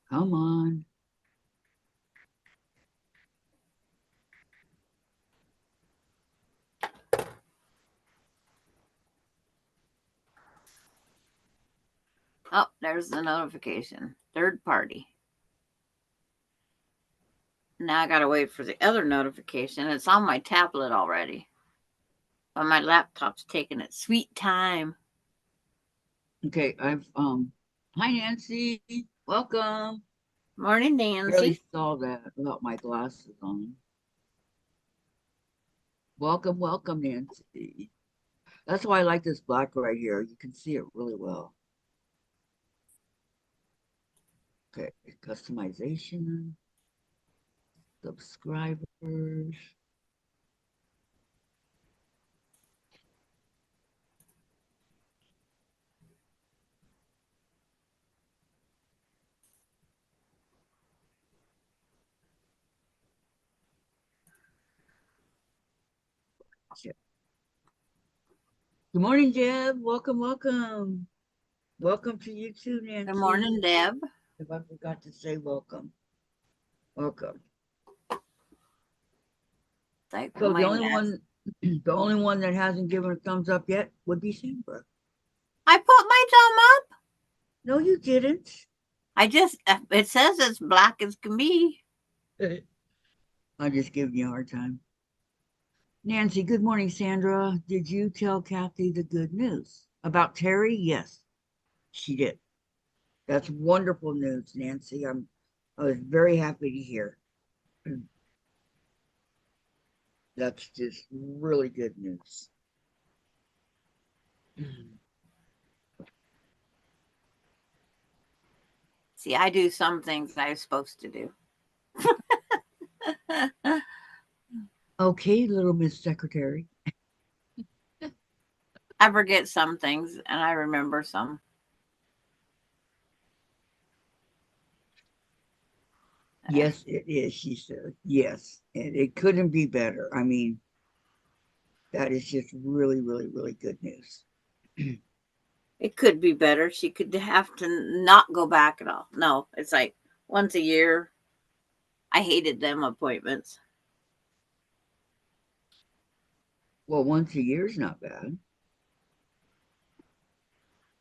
Come on. Oh, there's the notification. Third party. Now I gotta wait for the other notification. It's on my tablet already. But my laptop's taking its sweet time. Okay, hi Nancy. Welcome. Morning, Barely Nancy. saw that without my glasses on. Welcome, welcome, Nancy. That's why I like this black right here. You can see it really well. Okay, customization, subscribers. Okay. Good morning, Jeb. Welcome, welcome. Welcome to you too, Good morning, Nancy. Deb. If I forgot to say welcome, welcome. Like So the my only mess. one, the only one that hasn't given a thumbs up yet would be Sandra. I put my thumb up. No, you didn't. It says as black as can be. I'm just giving you a hard time. Nancy, good morning, Sandra. Did you tell Kathy the good news about Terry? Yes, she did. That's wonderful news, Nancy. I was very happy to hear. That's just really good news. See, I do some things I was supposed to do. Okay, little Miss Secretary. I forget some things and I remember some. Uh, Yes, it is, she said. Yes, and it couldn't be better. I mean, that is just really, really, really good news. it could be better. She could have to not go back at all. No, it's like once a year. I hated them appointments. Well, once a year is not bad.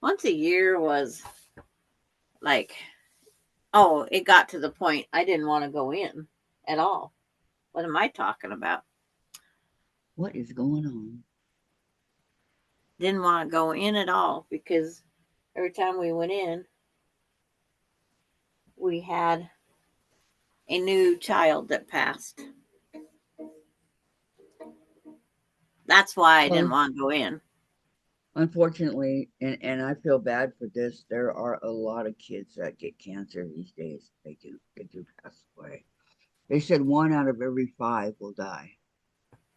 Once a year was like, oh, it got to the point I didn't want to go in at all. What am I talking about? What is going on? Didn't want to go in at all because every time we went in, we had a new child that passed. That's why I didn't Well, want to go in. unfortunately, and I feel bad for this, there are a lot of kids that get cancer these days. They do pass away. They said one out of every five will die.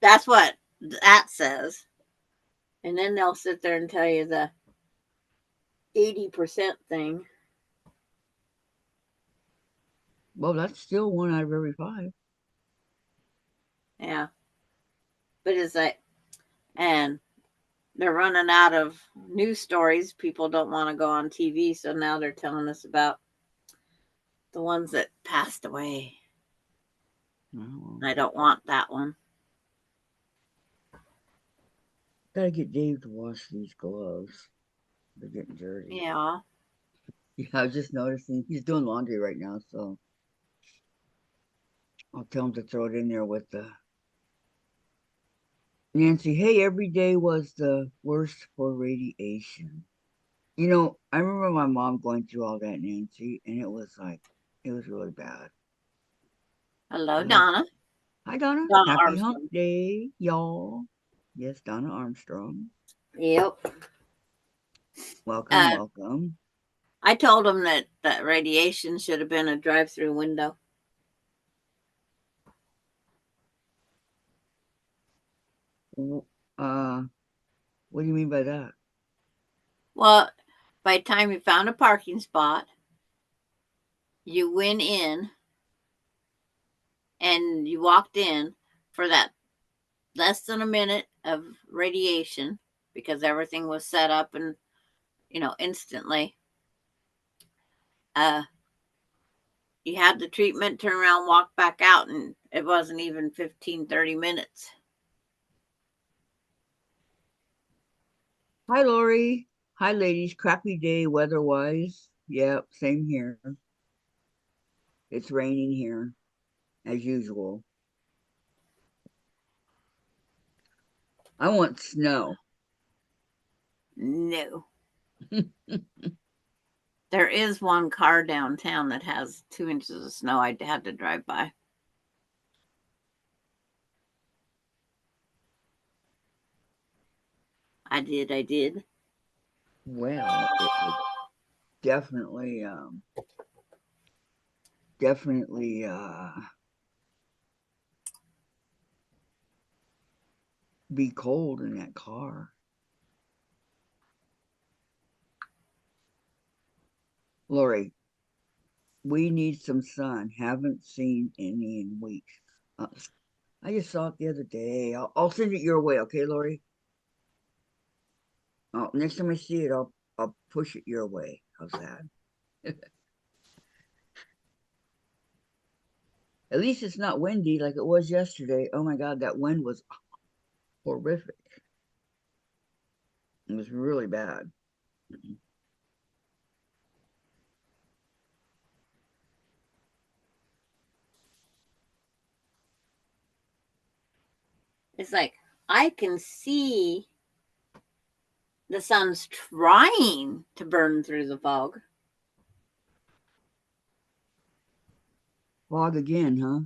That's what that says. And then they'll sit there and tell you the 80% thing. Well, that's still one out of every five. Yeah. But it's like, and they're running out of news stories. People don't want to go on TV. So now they're telling us about the ones that passed away. Oh, well. I don't want that one. Gotta get Dave to wash these gloves. They're getting dirty. Yeah. Yeah, I was just noticing he's doing laundry right now, so I'll tell him to throw it in there with the Nancy. Hey, every day was the worst for radiation. I remember my mom going through all that, Nancy, and it was really bad. Hello, But Donna. hi, Donna. Donna Happy hump Armstrong. day, y'all. Yes, Donna Armstrong. Yep. Welcome, Uh, welcome. I told him that radiation should have been a drive-through window. W- Uh, what do you mean by that? Well, by the time you found a parking spot, you went in and you walked in for that less than a minute of radiation because everything was set up and instantly. Uh, You had the treatment, turn around, walk back out, and it wasn't even 15-30 minutes. Hi, Lori. Hi, ladies. Crappy day weather-wise. Yep, same here. It's raining here, as usual. I want snow. No. There is one car downtown that has 2 inches of snow I had to drive by. I did. Well, it would definitely, definitely be cold in that car. Lori, we need some sun. Haven't seen any in weeks. Uh, I just saw it the other day. I'll send it your way, okay, Lori? Next time I see it, I'll push it your way. How's that? At least it's not windy like it was yesterday. Oh my God, that wind was horrific. It was really bad. It's like I can see the sun's trying to burn through the fog. Fog again, huh?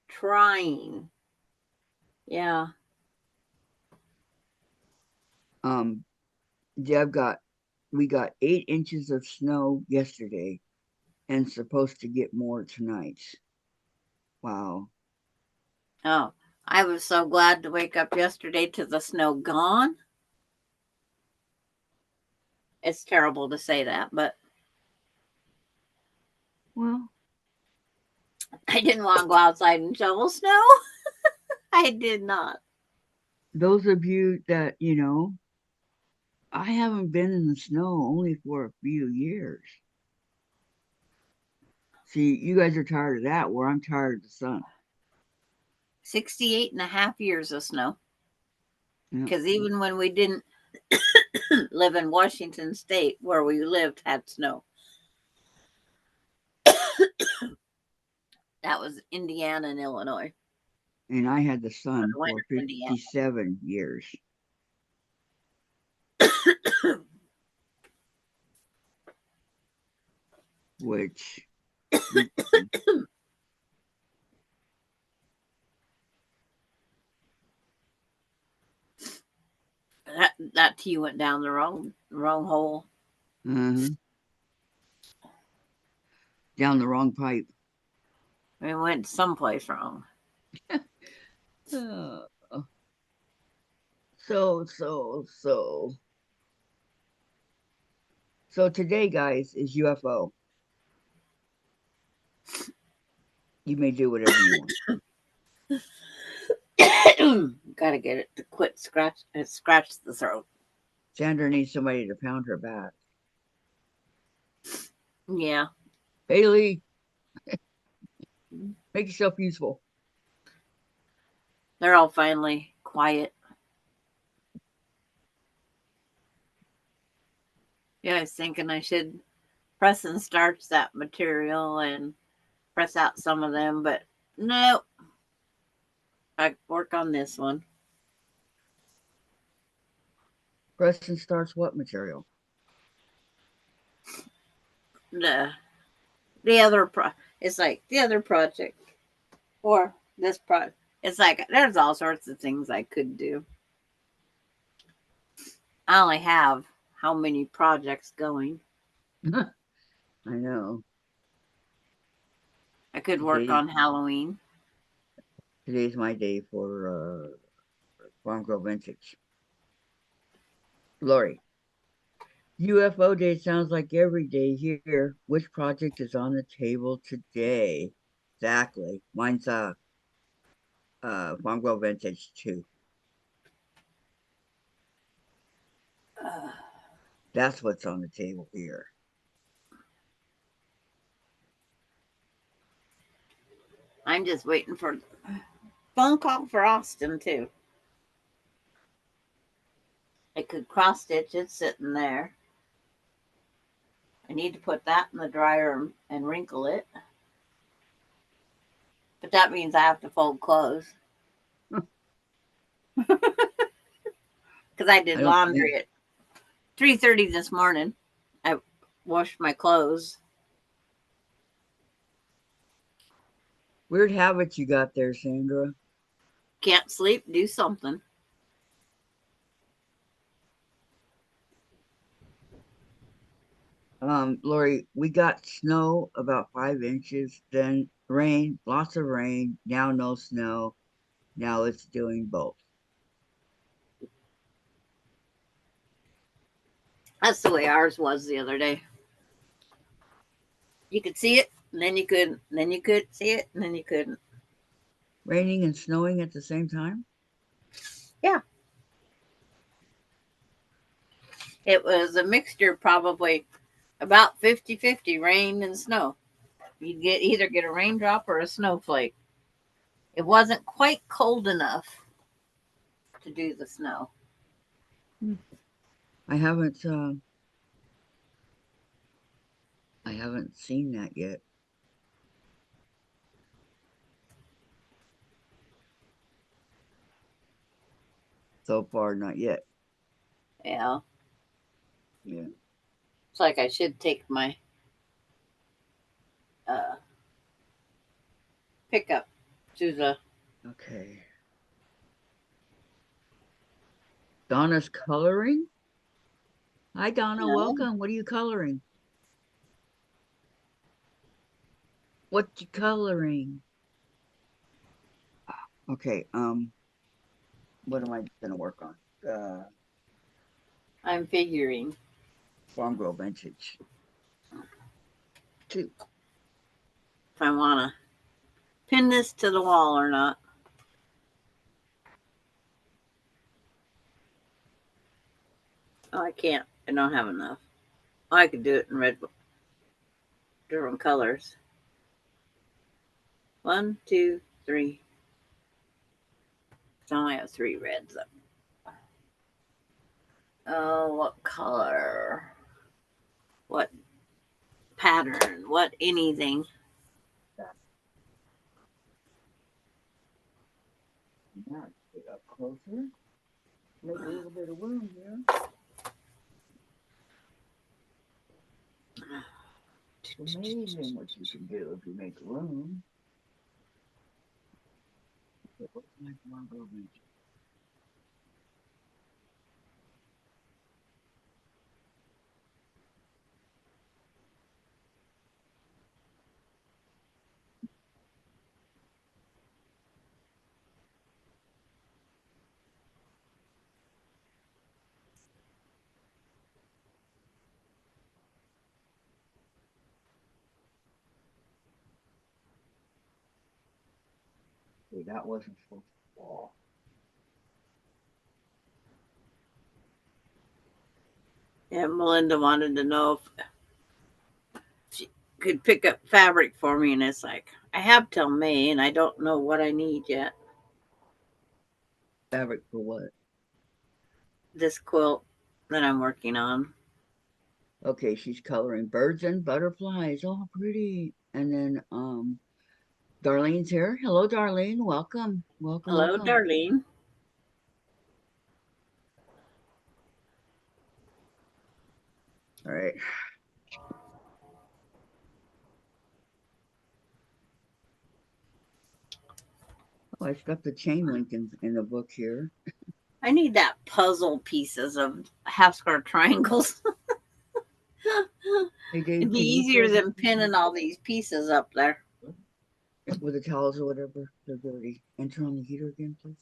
Trying. Yeah. Um, Deb got we got 8 inches of snow yesterday and supposed to get more tonight. Wow. Oh, I was so glad to wake up yesterday to the snow gone. It's terrible to say that, but Well, I didn't want to go outside and shovel snow. I did not. those of you that, I haven't been in the snow only for a few years. See, you guys are tired of that, where I'm tired of the sun. 68 and a half years of snow. Yeah. Because even when we didn't live in Washington State, where we lived, had snow. That was Indiana and Illinois. And I had the I sun went for to Indiana. 57 years. Which that tea went down the wrong hole. uh, down the wrong pipe. We went someplace wrong. Uh, so. So today, guys, is UFO. You may do whatever you want. Gotta get it to quit scratch the throat. Sandra needs somebody to pound her back. Yeah. Haley, make yourself useful. They're all finally quiet. Yeah, I was thinking I should press and starch that material and press out some of them, but no. I work on this one. Preston starts what material? The other it's like the other project or this project. It's like there's all sorts of things I could do. I only have how many projects going. I know. I could work Today, on Halloween. today's my day for Farm Girl Vintage. Lori, UFO day sounds like every day here. Which project is on the table today? Exactly. Mine's Farm Girl Vintage too. Uh, That's what's on the table here. I'm just waiting for a phone call for Austin too. I could cross stitch it sitting there. I need to put that in the dryer and wrinkle it. But that means I have to fold clothes. Because I did I don't think laundry at 3:30 this morning. I washed my clothes. weird habits you got there, Sandra. Can't sleep, do something. Lori, we got snow about 5 inches, then rain, lots of rain, now no snow. Now it's doing both. That's the way ours was the other day. You could see it, and then you couldn't. Then you could see it, and then you couldn't. Raining and snowing at the same time? Yeah. It was a mixture, probably about 50-50 rain and snow. You'd either get a raindrop or a snowflake. It wasn't quite cold enough to do the snow. Hmm. I haven't I haven't seen that yet. So far, not yet. Yeah. Yeah. It's like I should take my uh, pickup to the. Okay. Donna's coloring? Hi Donna, No, welcome. What are you coloring? What you coloring? Okay, what am I gonna work on? I'm figuring Farm Girl Vintage 2. if I want to pin this to the wall or not. Oh, I can't. I don't have enough. Oh, I could do it in red, different colors. 1, 2, 3. So I only have 3 reds up. Oh, what color? What pattern? What anything? Now get up closer. Make a little bit of room here. It's amazing what you can do if you make room. It looks like Farm Girl Vintage. See, that wasn't supposed to fall. Yeah, Melinda wanted to know if she could pick up fabric for me, and it's like I have till May, and I don't know what I need yet. Fabric for what? This quilt that I'm working on. Okay, she's coloring birds and butterflies. Oh, pretty. And then Darlene's here. Hello, Darlene. Welcome. Welcome, Hello, welcome. Darlene. All right. Oh, I stuck the chain link in the book here. I need that puzzle pieces of half square triangles. Hey, Dave, It'd be can you easier fold than pinning all these pieces up there. with the towels or whatever? They're dirty. And turn on the heater again, please.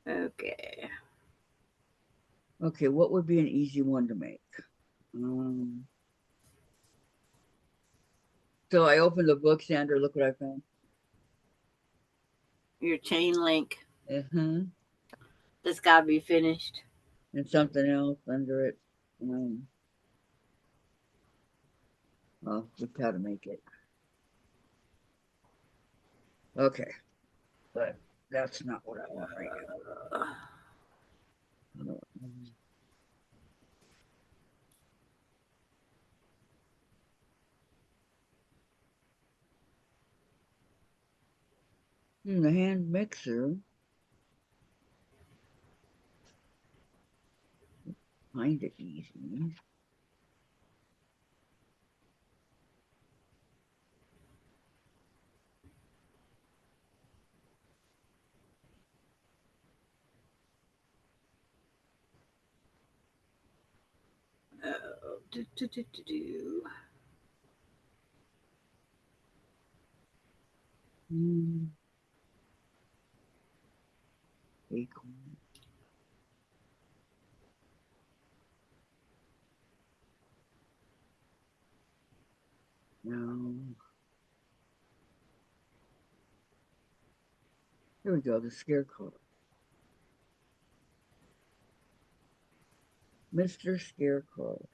Okay. Okay, what would be an easy one to make? Um, so I opened the book, Sandra. Look what I found. Your chain link. Uh-huh. That's got to be finished. And something else under it. Um, well, just how to make it. Okay, but that's not what I want right now. The hand mixer, kind of easy. Do, do, do, do, do. Mm, acorn. No. Here we go, the scarecrow. Mr. Scarecrow.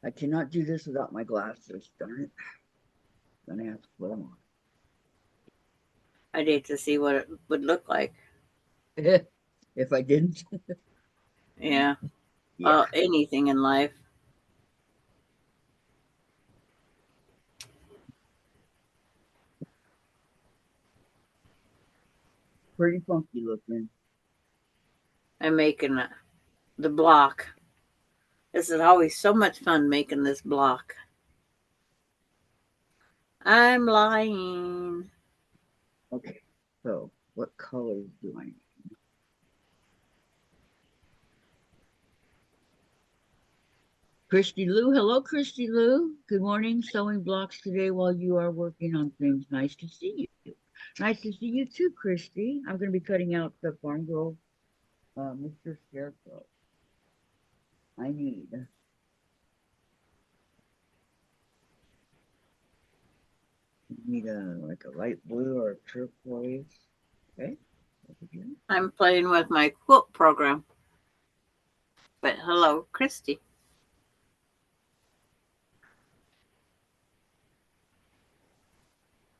I cannot do this without my glasses, darn it. Gonna have to put them I'd hate to see what it would look like. on. If I didn't, Yeah. yeah. Anything in life. Pretty funky looking. I'm making the block. This is always so much fun making this block. I'm lying. Okay, so what colors do I need? Christy Lou. Hello, Christy Lou. Good morning. Sewing blocks today while you are working on things. Nice to see you. Nice to see you too, Christy. I'm going to be cutting out the Farm Girl, Mr. Scarecrow. I need a like a light blue or a turquoise. Okay. I'm playing with my quilt program. But hello, Christy.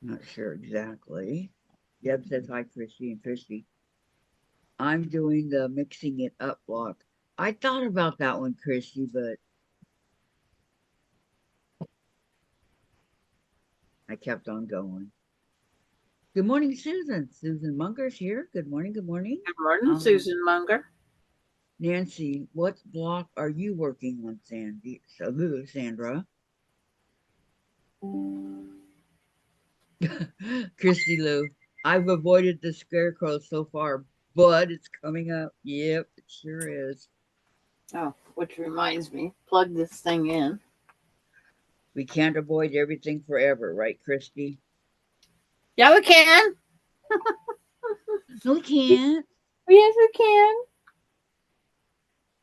Not sure exactly. Deb says hi, Christy, and Christy. I'm doing the mixing it up block. I thought about that one, Christy, but I kept on going. Good morning, Susan. Susan Munger's here. Good morning. Good morning. Good morning, Um, Susan Munger. Nancy, what block are you working on, Sandy? So, Sandra. Christy Lou. I've avoided the scarecrow so far, but it's coming up. Yep, it sure is. Oh, which reminds me, plug this thing in. We can't avoid everything forever, right, Christy? Yeah, we can. No, we can't. Yes, we can.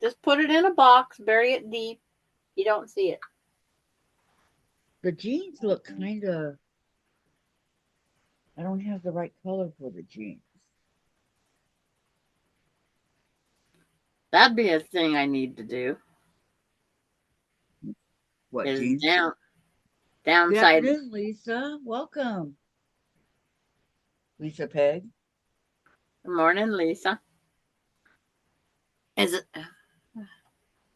Just put it in a box, bury it deep. You don't see it. The jeans look kind of. I don't have the right color for the jeans. That'd be a thing I need to do. What Is jeans? Good downside. afternoon, Lisa. Welcome, Lisa Peg. Good morning, Lisa. Is it?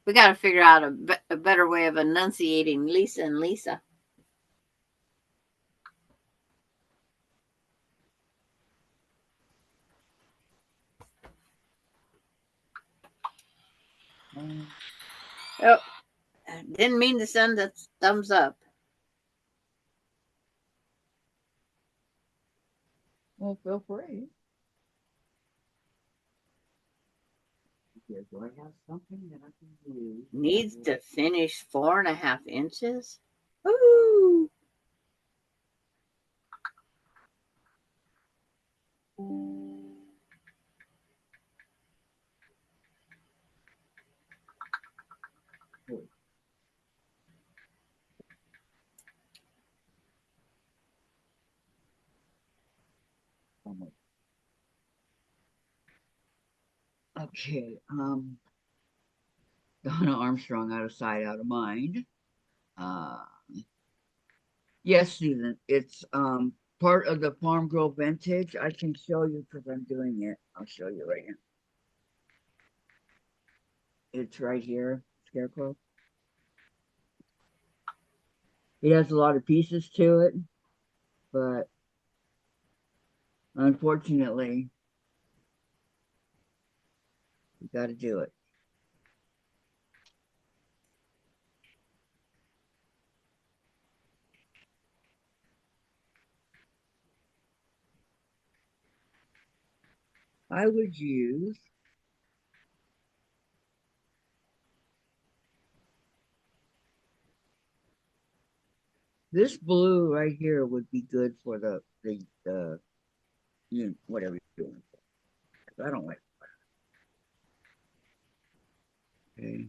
We got to figure out a better way of enunciating Lisa and Lisa. Um, Oh, didn't mean to send a thumbs up. well, feel free. Yeah, do I have something that I can use? Needs to finish 4.5 inches. Ooh. Okay. Donna Armstrong, out of sight, out of mind. Uh, yes, Susan. It's part of the Farm Girl Vintage. I can show you because I'm doing it. I'll show you right now. It's right here, Scarecrow. It has a lot of pieces to it, but unfortunately, you got to do it. I would use this blue right here. Would be good for the you whatever you're doing. I don't like. Okay,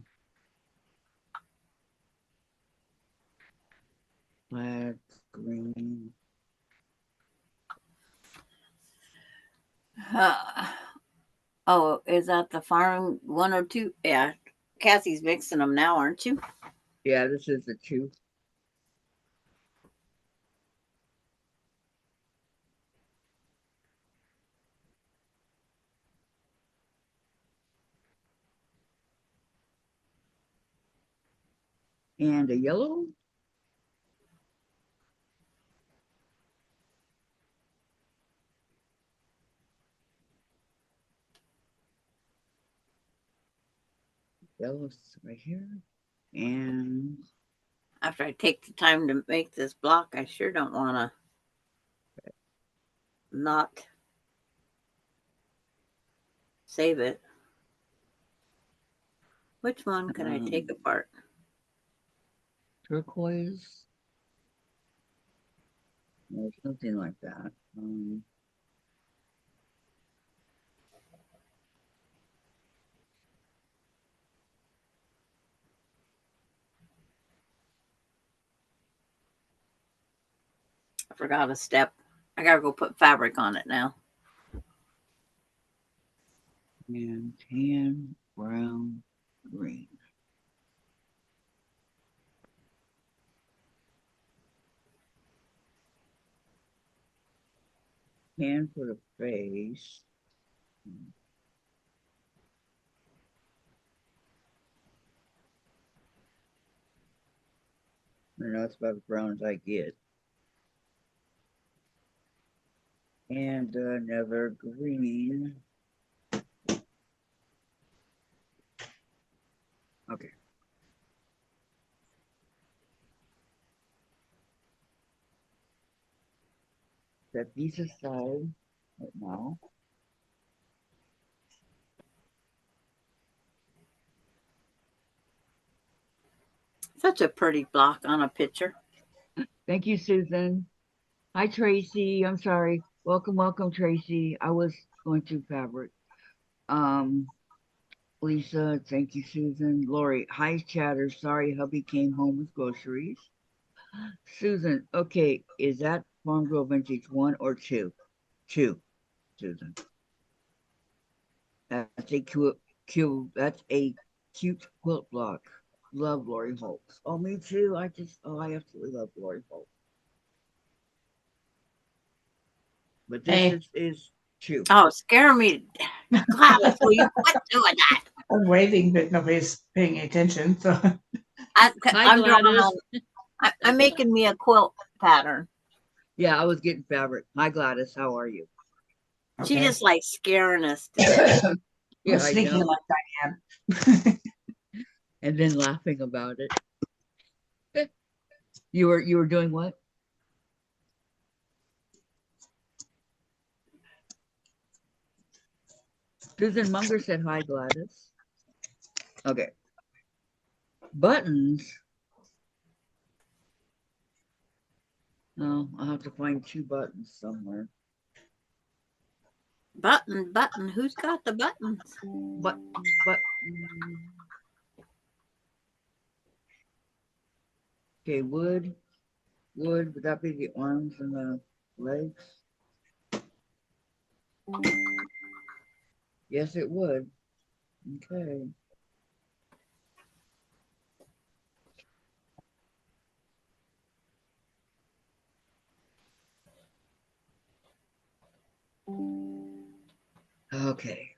black, green. Oh, is that the farm 102? Yeah. Kathy's mixing them now, aren't you? Yeah, this is the two. And a yellow. Yellow's right here. And After I take the time to make this block, I sure don't want to not save it. Which one can I take apart? turquoise. No, something like that. I forgot a step. I gotta go put fabric on it now. And tan, brown, green. Tan for the face. And that's about as brown as I get. And another green. Okay. Set these aside right now. Such a pretty block on a picture. Thank you, Susan. Hi, Tracy. I'm sorry. Welcome, welcome, Tracy. I was going through fabric. Um, Lisa, thank you, Susan. Lori, hi, Chatter. Sorry, hubby came home with groceries. Susan, okay, is that Farm Girl Vintage one or two? Two, Susan. That's a that's a cute quilt block. Love Lori Holtz. Oh, me too. I absolutely love Lori Holtz. But this Hey, is two. Oh, scare me. Gladys, will you quit doing that? I'm waving, but nobody's paying attention. So, Hi, I'm drawing Gladys. on, I'm making me a quilt pattern. Yeah, I was getting fabric. Hi, Gladys. How are you? She okay. just like scaring us to death. Yeah, Well, I sneaky know. like I am. And then laughing about it. You were doing what? Susan Munger said hi, Gladys. Okay. Buttons. Oh, I'll have to find two buttons somewhere. Button. Who's got the buttons? Button. Okay, wood. Would that be the arms and the legs? Yes, it would. Okay. Okay.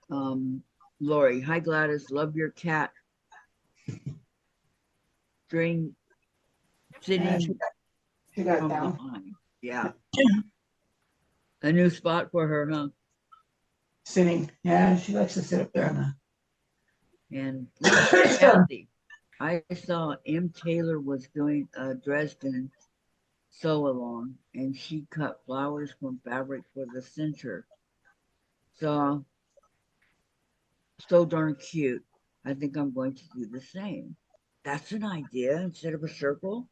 Lori, hi Gladys, love your cat. String Yeah, sitting she got it from down. behind. Yeah. A new spot for her, huh? Sitting. Yeah, she likes to sit up there on And the. Kathy, I saw M. Taylor was doing a Dresden sew along, and she cut flowers from fabric for the center. So so darn cute. I think I'm going to do the same. That's an idea instead of a circle.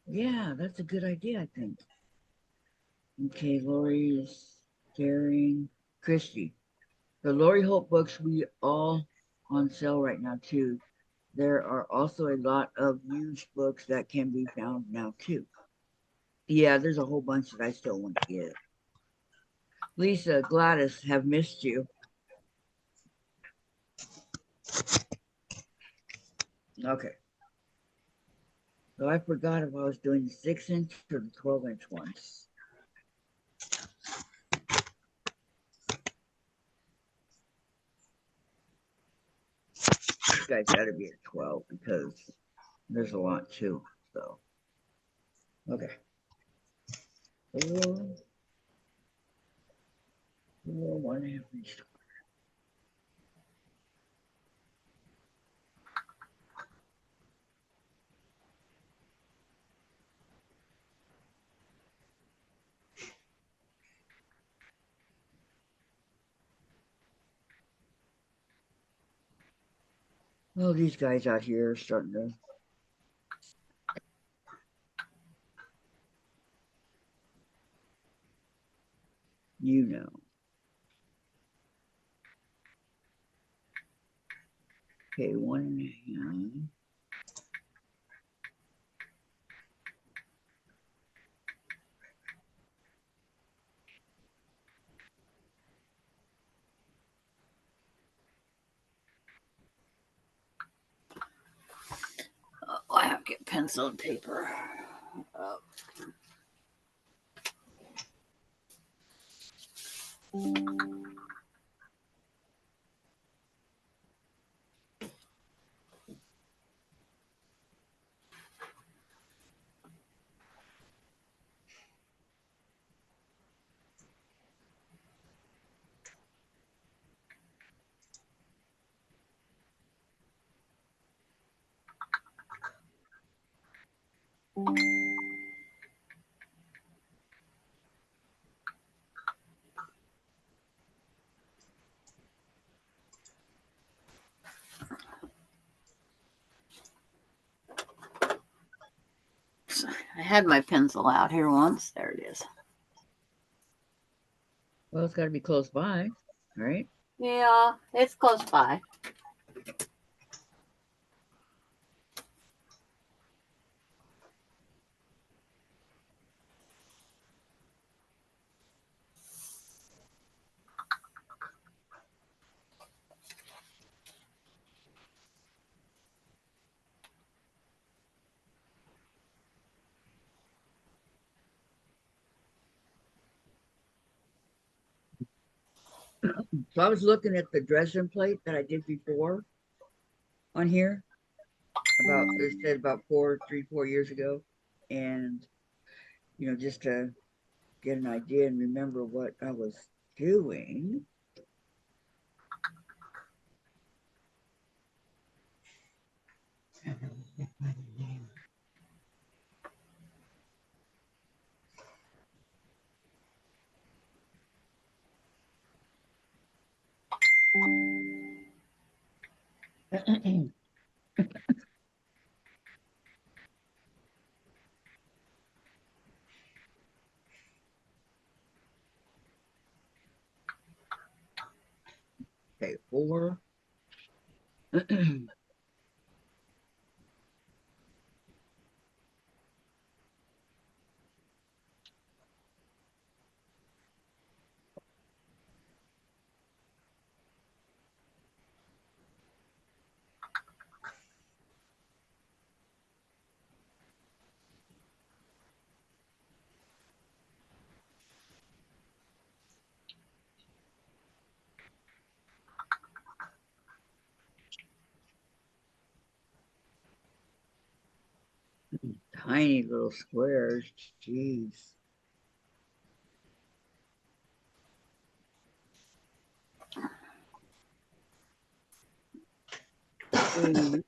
Yeah, that's a good idea, I think. Okay, Lori is sharing. Christy, the Lori Hope books we all on sale right now too. There are also a lot of used books that can be found now too. Yeah, there's a whole bunch that I still want to get. Lisa, Gladys, have missed you. Okay. So I forgot if I was doing the 6-inch or the 12-inch ones. This guy's got to be a 12 because there's a lot too. So, okay. Four, four, 1.5 inch. Well, these guys out here are starting to, you know. Okay, 1.5. Oh, I have to get pencil and paper. Oh. I had my pencil out here once. There it is. Well, it's got to be close by, right? Yeah, it's close by. So I was looking at the Dresden plate that I did before on here about, it said about 4 years ago. And, just to get an idea and remember what I was doing. Okay, 4. Tiny little squares. Jeez. Mm.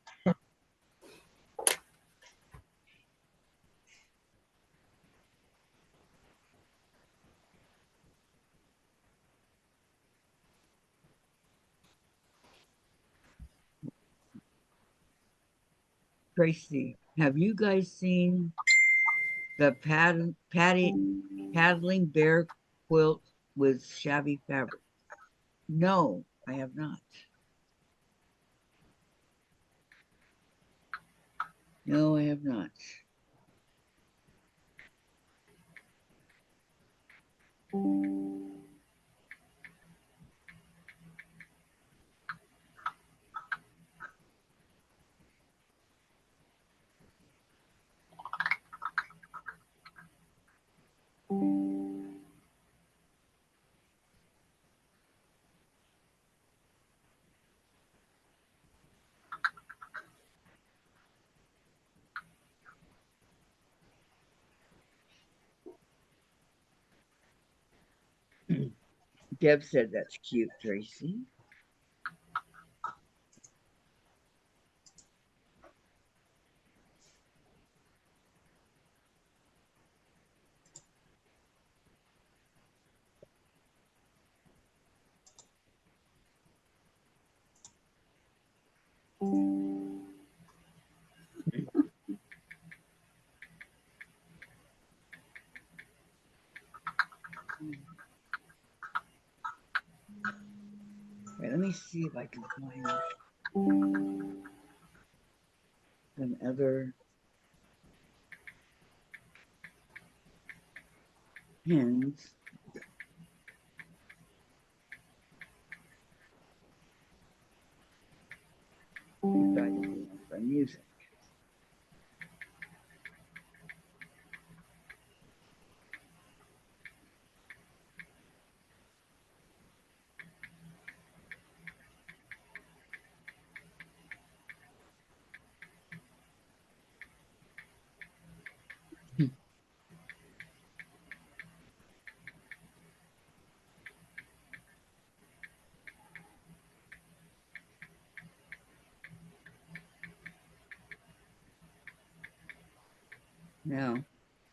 Tracy, have you guys seen the paddling bear quilt with shabby fabric? No, I have not. No, I have not. Deb said that's cute, Tracy. Wait, let me see if I can find some other pins. Besides the ones I'm using. Now,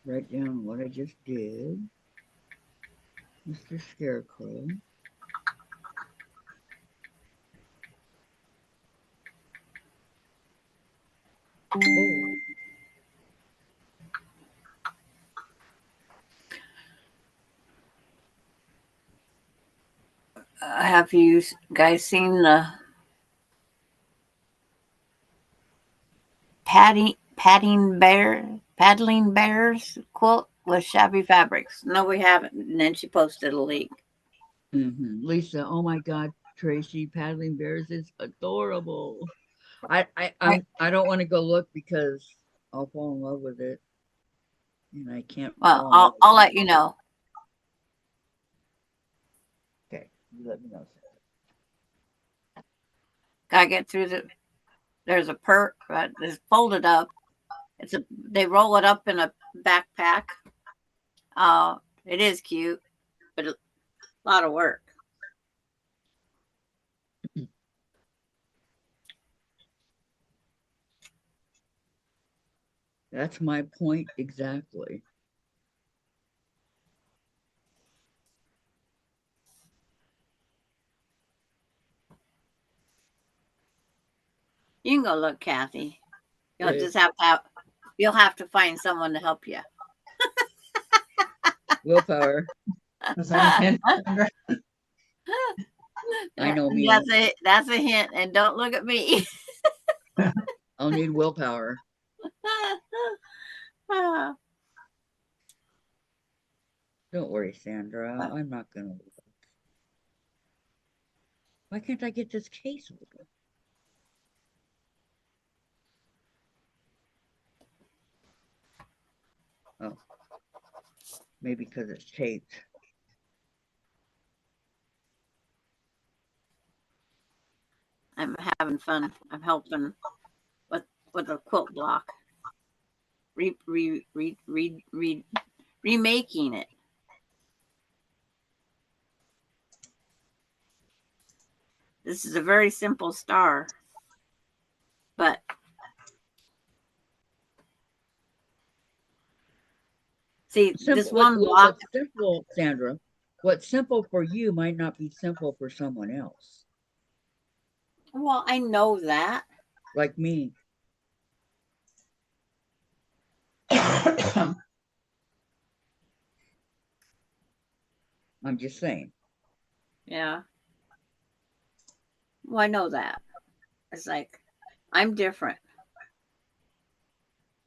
write down what I just did. Mr. Scarecrow. Oh, Have you guys seen the paddling bears quilt with shabby fabrics? No, we haven't. And then she posted a link. Lisa, oh my God, Tracy, paddling bears is adorable. Right. I don't want to go look because I'll fall in love with it, and I can't Well, fall in love I'll with I'll it. let you know. Okay, you let me know. Gotta get through the. There's a it's folded up. They roll it up in a backpack. It is cute, but a lot of work. That's my point exactly. You can go look, Kathy. You'll Okay, just have to find someone to help you. willpower. Was that a hint, Sandra? I know me. That's a hint, and don't look at me. I'll need willpower. Don't worry, Sandra. I'm not gonna. Why can't I get this case open? Oh, maybe because it's taped. I'm having fun. I'm helping with with a quilt block remaking it. This is a very simple star, but see, Simple, this one block. what's simple, Sandra? What's simple for you might not be simple for someone else. Well, I know that. Like me. I'm just saying. Yeah. Well, I know that. It's like, I'm different.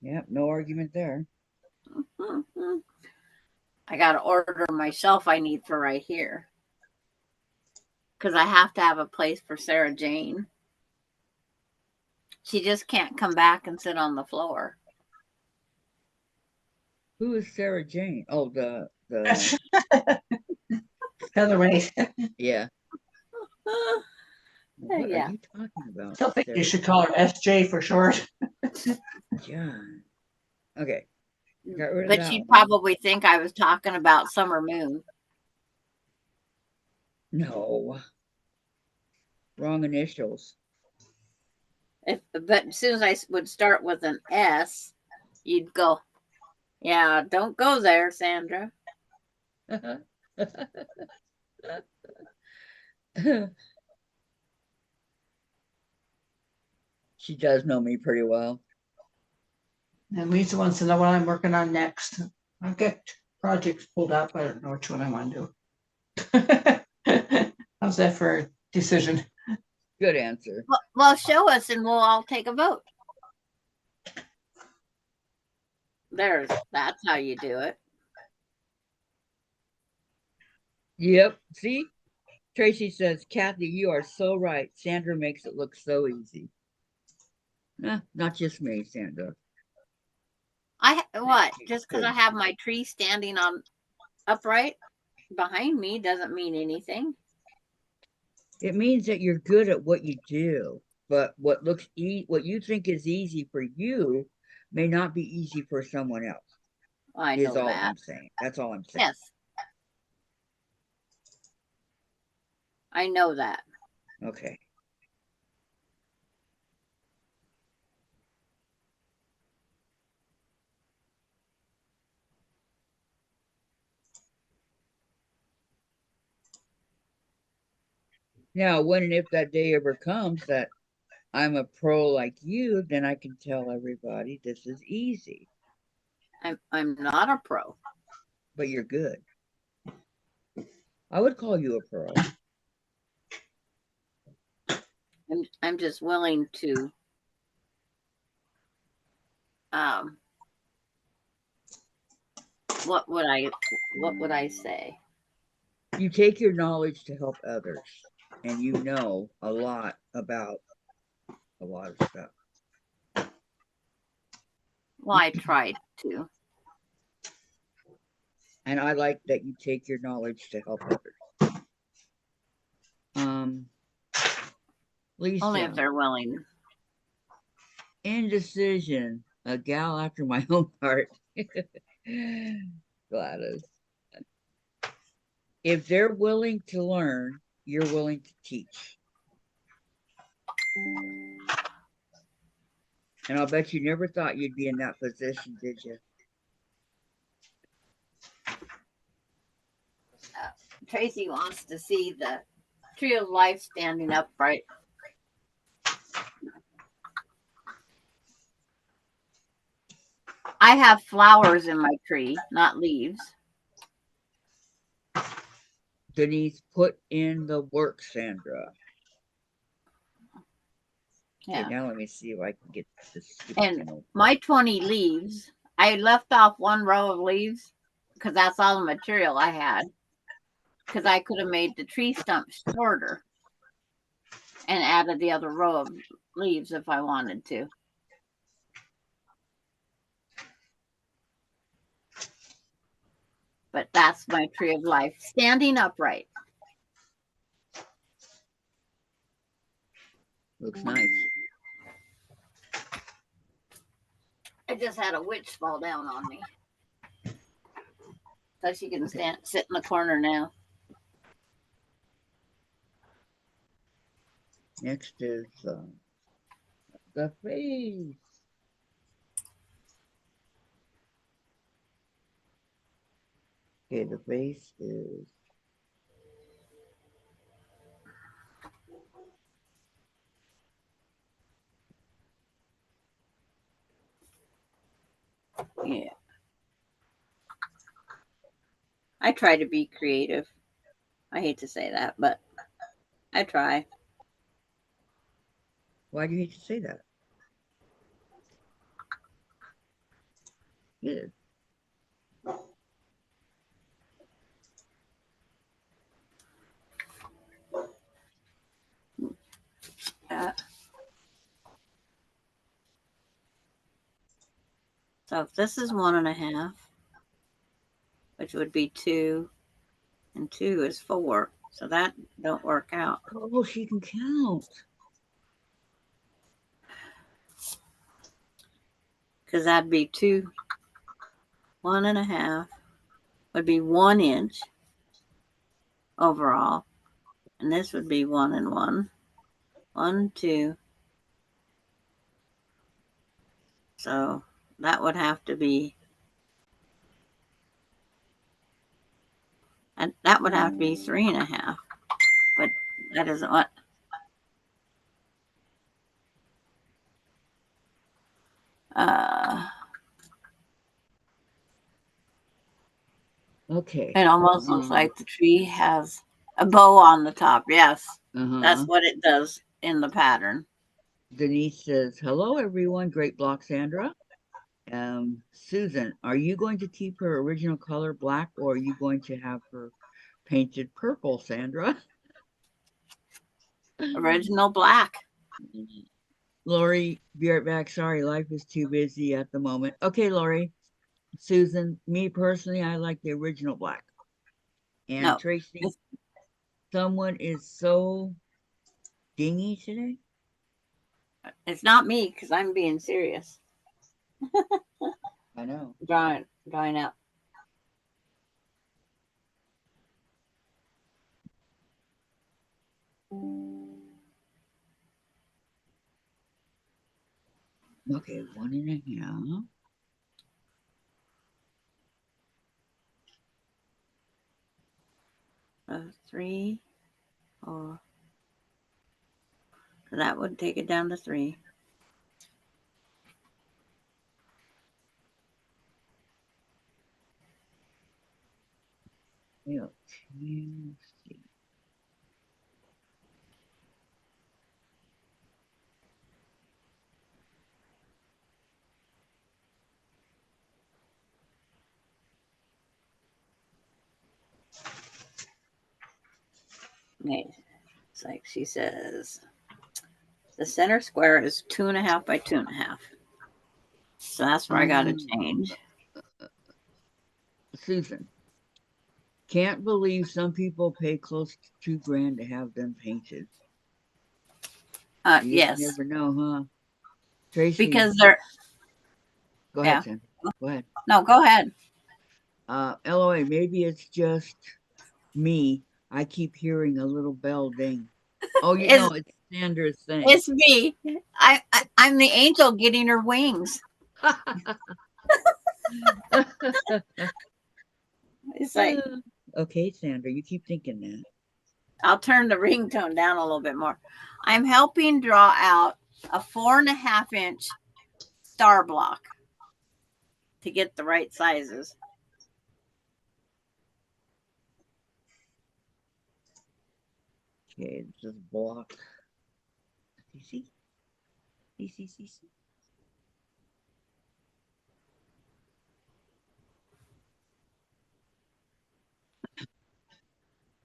Yep, no argument there. Mm-hmm. I got to order my shelf I need for right here. Because I have to have a place for Sarah Jane. She just can't come back and sit on the floor. Who is Sarah Jane? Oh, the Featherweight. yeah. What Yeah. are you talking about? I still think Sarah you should call her SJ for short. John. Okay. Got rid of But that she'd one. probably think I was talking about Summer Moon. No. Wrong initials. But as soon as I would start with an S, you'd go, yeah, don't go there, Sandra. She does know me pretty well. And Lisa wants to know what I'm working on next. I've got projects pulled up. I don't know which one I want to do. How's that for a decision? Good answer. Well, show us and we'll all take a vote. That's how you do it. Yep. See? Tracy says, Kathy, you are so right. Sandra makes it look so easy. Not just me, Sandra. Just because I have my tree standing on upright behind me doesn't mean anything. It means that you're good at what you do, but what you think is easy for you may not be easy for someone else. I know is all that. I'm saying. That's all I'm saying. Yes. I know that. Okay. Now, when and if that day ever comes that I'm a pro like you, then I can tell everybody this is easy. I'm not a pro. But you're good. I would call you a pro. I'm just willing to what would I say? You take your knowledge to help others, and you know a lot about a lot of stuff. Well, I tried to. And I like that you take your knowledge to help others. Lisa. Only if they're willing. Indecision. A gal after my own heart. Gladys. If they're willing to learn, you're willing to teach. And I'll bet you never thought you'd be in that position, did you? Tracy wants to see the tree of life standing upright. I have flowers in my tree, not leaves. Denise, put in the work, Sandra. Yeah. Okay, now let me see if I can get this. And my 20 leaves, I left off one row of leaves because that's all the material I had. Because I could have made the tree stump shorter and added the other row of leaves if I wanted to. But that's my tree of life, standing upright. Looks nice. I just had a witch fall down on me. So she can sit in the corner now. Next is the face. Okay, the face is Yeah. I try to be creative. I hate to say that, but I try. why do you hate to say that? Yeah. Uh, so if this is 1.5, which would be 2, and 2 is 4. So that don't work out. Oh, she can count. Because that'd be 2, 1.5 would be 1 inch overall. And this would be 1 and 1. 1, 2. So that would have to be, and that would have to be 3.5. But that isn't what. Okay. It almost looks like the tree has a bow on the top. Yes, that's what it does in the pattern. Denise says, "Hello, everyone. Great block, Sandra." Susan, are you going to keep her original color black, or are you going to have her painted purple, Sandra? Original black. Lori, be right back. Sorry, life is too busy at the moment. Okay, Lori. Susan, me personally, I like the original black. And No, Tracy, someone is so dingy today. it's not me because I'm being serious. I know. Drawing out. Okay, 1.5. 3, 4. So that would take it down to 3. Yeah, let's see. Okay. It's like she says, the center square is 2.5 by 2.5. So that's where I got to change. Susan, can't believe some people pay close to $2,000 to have them painted. You Yes, never know, huh? Tracy, because they're. go ahead, Yeah. Sam. Go ahead. No, go ahead. LOA, maybe it's just me. I keep hearing a little bell ding. Oh, you know, it's Sandra's thing. It's me. I'm the angel getting her wings. It's like, okay, Sandra, you keep thinking that. I'll turn the ringtone down a little bit more. I'm helping draw out a 4.5-inch star block to get the right sizes. Okay, this is block. See? See.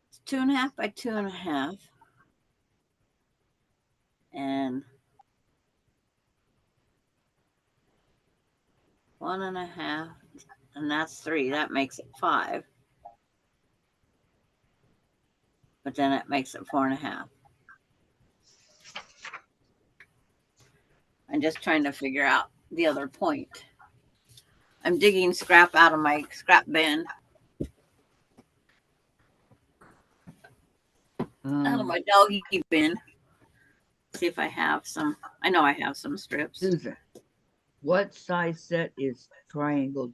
It's 2.5 by 2.5. And 1.5. And that's 3. That makes it 5. But then it makes it 4.5. I'm just trying to figure out the other point. I'm digging scrap out of my scrap bin, out of my doggy bin. See if I have some. I know I have some strips. Susan, what size set is triangle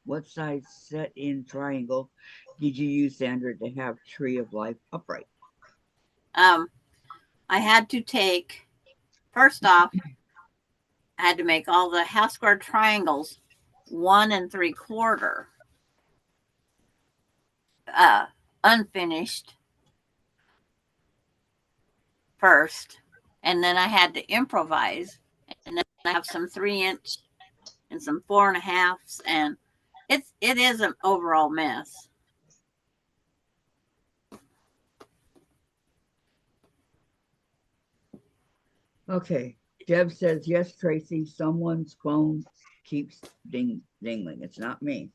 what size set in triangle did you use, Sandra, to have Tree of Life upright? I had to take, first off, I had to make all the half square triangles 1 3/4 unfinished first, and then I had to improvise, and then I have some 3-inch and some 4.5s, and it is an overall mess. Okay. Deb says, yes, Tracy, someone's phone keeps dingling. It's not me.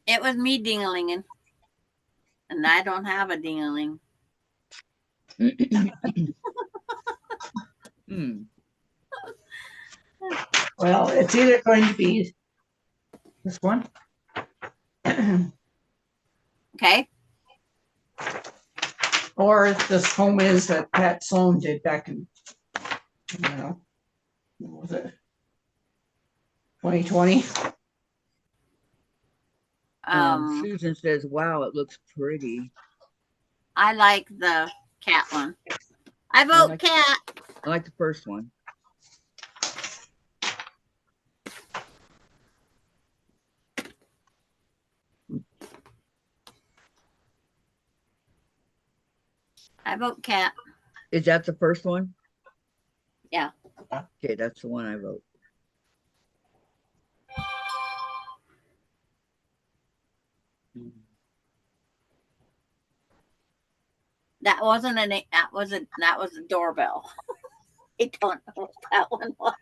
It was me ding-a-linging, and I don't have a ding-a-ling. Well, it's either going to be this one. Okay. Or this home is that Pat Sloan did back in, what was it? 2020. Susan says, wow, it looks pretty. I like the cat one. I vote cat. I like the first one. I vote cat. Is that the first one? Yeah. Okay, that's the one I vote. That wasn't that was a doorbell. I don't know what that one was.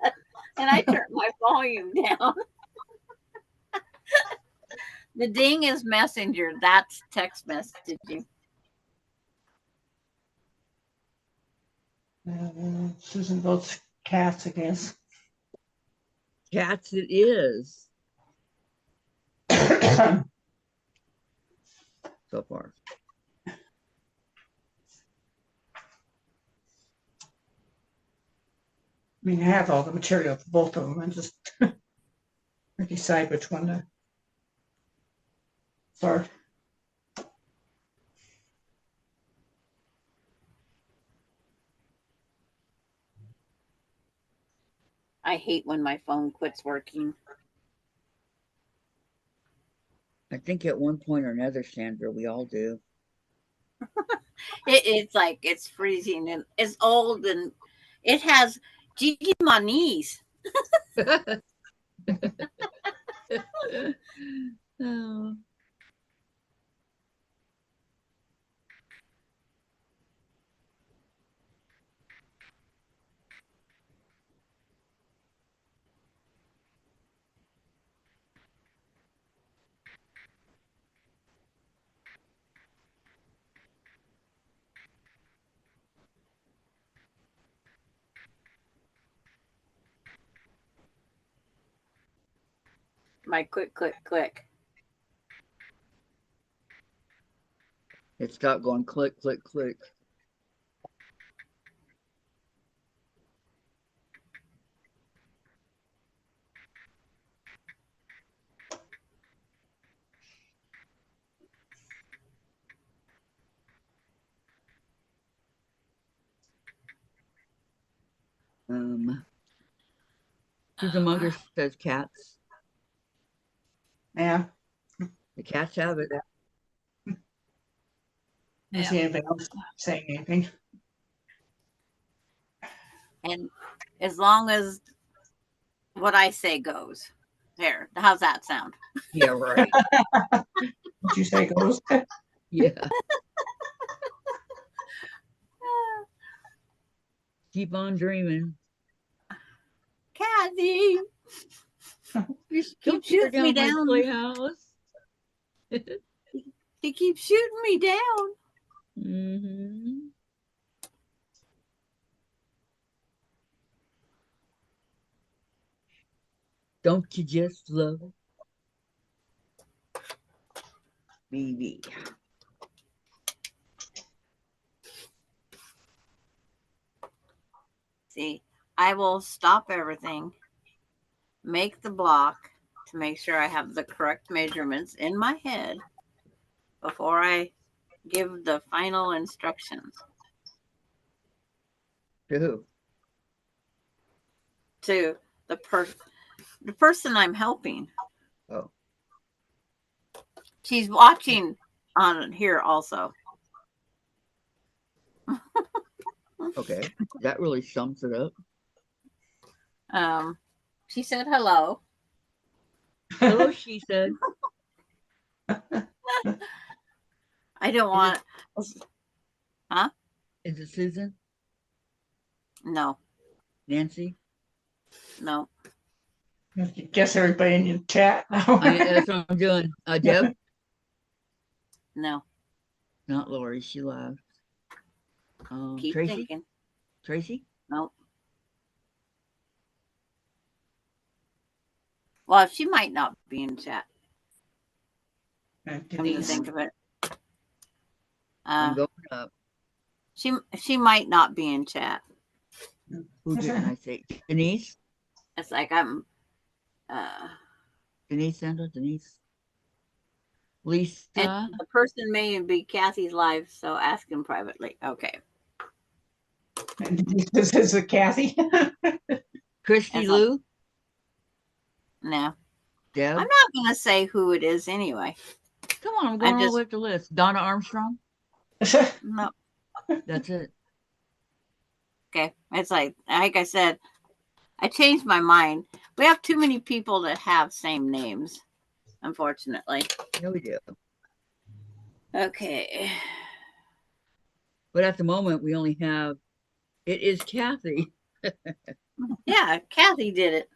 And I turned my volume down. The ding is messenger. That's text messaging. Susan votes cats, I guess. Cats it is. So far. I mean, I have all the material for both of them. I just decide which one to start. I hate when my phone quits working. I think at one point or another, Sandra, we all do. It's like it's freezing and it's old and it has Gigi my knees. Oh. My click. It stopped going click, click, click. Susan Munger says cats. Yeah. The cats have it. I see anybody else saying anything. And as long as what I say goes. There. How's that sound? Yeah, right. What you say goes? Yeah. Keep on dreaming. Kathy. You keep shooting me down. Playhouse. He keeps shooting me down. Mm-hmm. Don't you just love it, baby? See, I will stop everything, make the block to make sure I have the correct measurements in my head before I give the final instructions To who? to the person I'm helping. Oh, She's watching on here also. okay. That really sums it up. She said hello. Hello, she said. I don't want. Huh? Is it Susan? No, Nancy? no. Guess everybody in your chat now. That's what I'm doing. Deb? No. Not Lori. She left. Keep Tracy? thinking. Tracy? No. Well, she might not be in chat. Come to Denise. think of it, I'm going up. she might not be in chat. Who didn't I say? Denise? It's like I'm. Denise, Sandra? Denise? And Lisa? the person may be Kathy's live, so ask him privately. Okay. This is a Kathy. Christy That's Lou? No. Deb? I'm not going to say who it is anyway. Come on, I'm going all the just- way up the list. Donna Armstrong? No. That's it. Okay. It's like I said, I changed my mind. We have too many people that have same names, unfortunately. Yeah, we do. Okay. But at the moment, we only have, it is Kathy. Yeah, Kathy did it.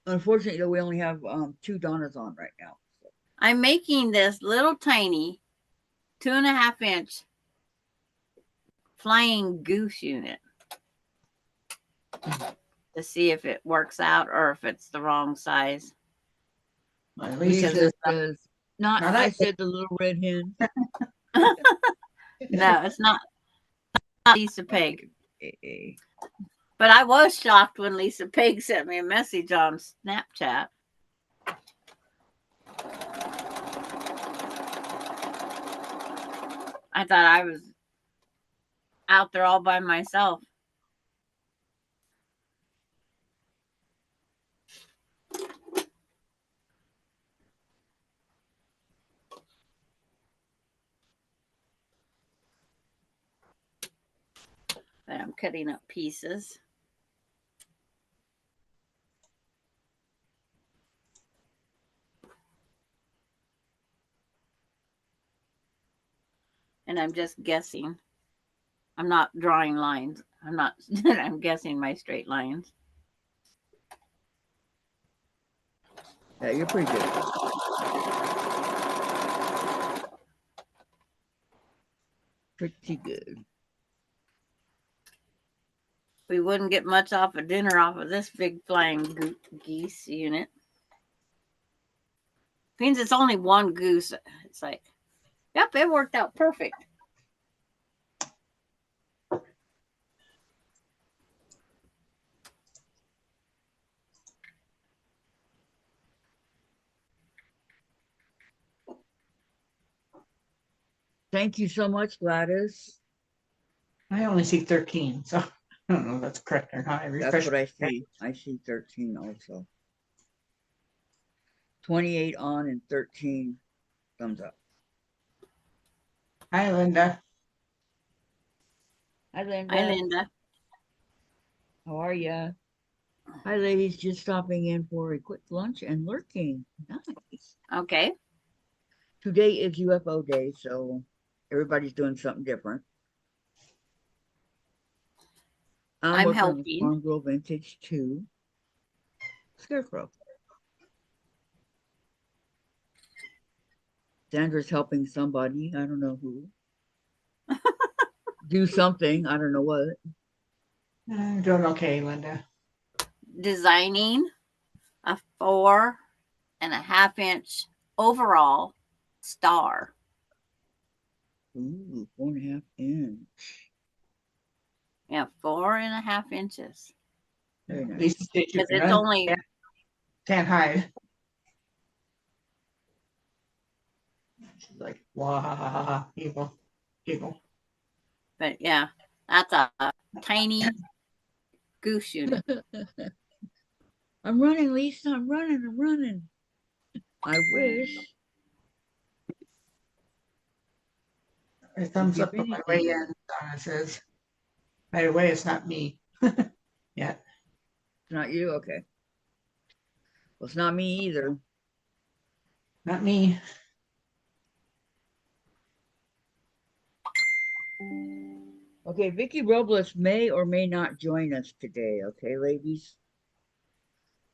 Unfortunately, we only have 2 Donnas on right now. So. I'm making this little tiny 2.5-inch flying goose unit to see if it works out or if it's the wrong size. At least Lisa it's says, not, Not I I. said the little red hen. No, it's not Lisa Peg. Okay. But I was shocked when Lisa Peg sent me a message on Snapchat. I thought I was out there all by myself. But I'm cutting up pieces. And I'm just guessing. I'm not drawing lines. I'm guessing my straight lines. Yeah, you're pretty good. Pretty good. We wouldn't get much off of dinner off of this big flying geese unit. Means it's only one goose. It's like, yep, it worked out perfect. Thank you so much, Gladys. I only see 13, so I don't know if that's correct or not. That's what I see. I see 13 also. 28 on and 13 thumbs up. Hi, Linda. Hi, Linda. Hi, Linda. How are ya? Hi, ladies. Just stopping in for a quick lunch and lurking. Nice. Okay. Today is UFO day, so everybody's doing something different. I'm working on the helping. Farm Girl Vintage 2 Scarecrow. Sandra's helping somebody. I don't know who. Do something. I don't know what. I'm doing okay, Linda. Designing. a 4.5 inch overall star. Ooh, 4.5 inch. Yeah, 4.5 inches. Very At nice. least you Because can it's run, only can't hide. She's like, wow, evil, evil. but yeah, that's a tiny goose unit. I'm running, Lisa. I'm running. I wish. A thumbs Give up on my way anything. in, Donna says. By the way, it's not me. Yeah. It's not you? Okay. Well, it's not me either. Not me. Okay, Vicky Robles may or may not join us today. Okay, ladies.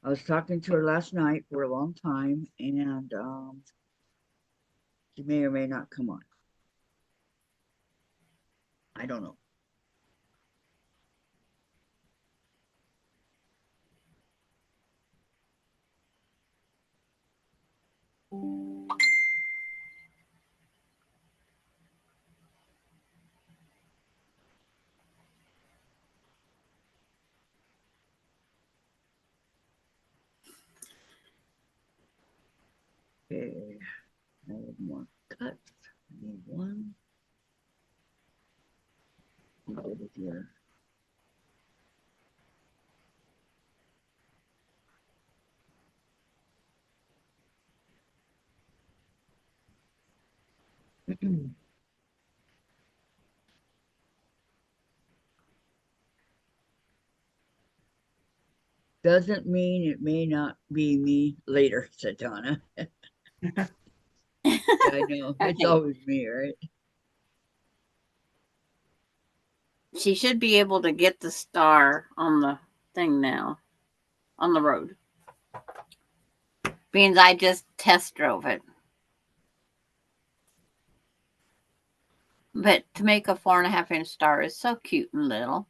I was talking to her last night for a long time, and she may or may not come on. I don't know. Okay, I need more cuts. I need one. Over here. Doesn't mean it may not be me later, said Donna. Yeah, I know. It's Okay, always me, right? she should be able to get the star on the thing now, on the road. Being I just test drove it. But to make a 4.5 inch star is so cute and little.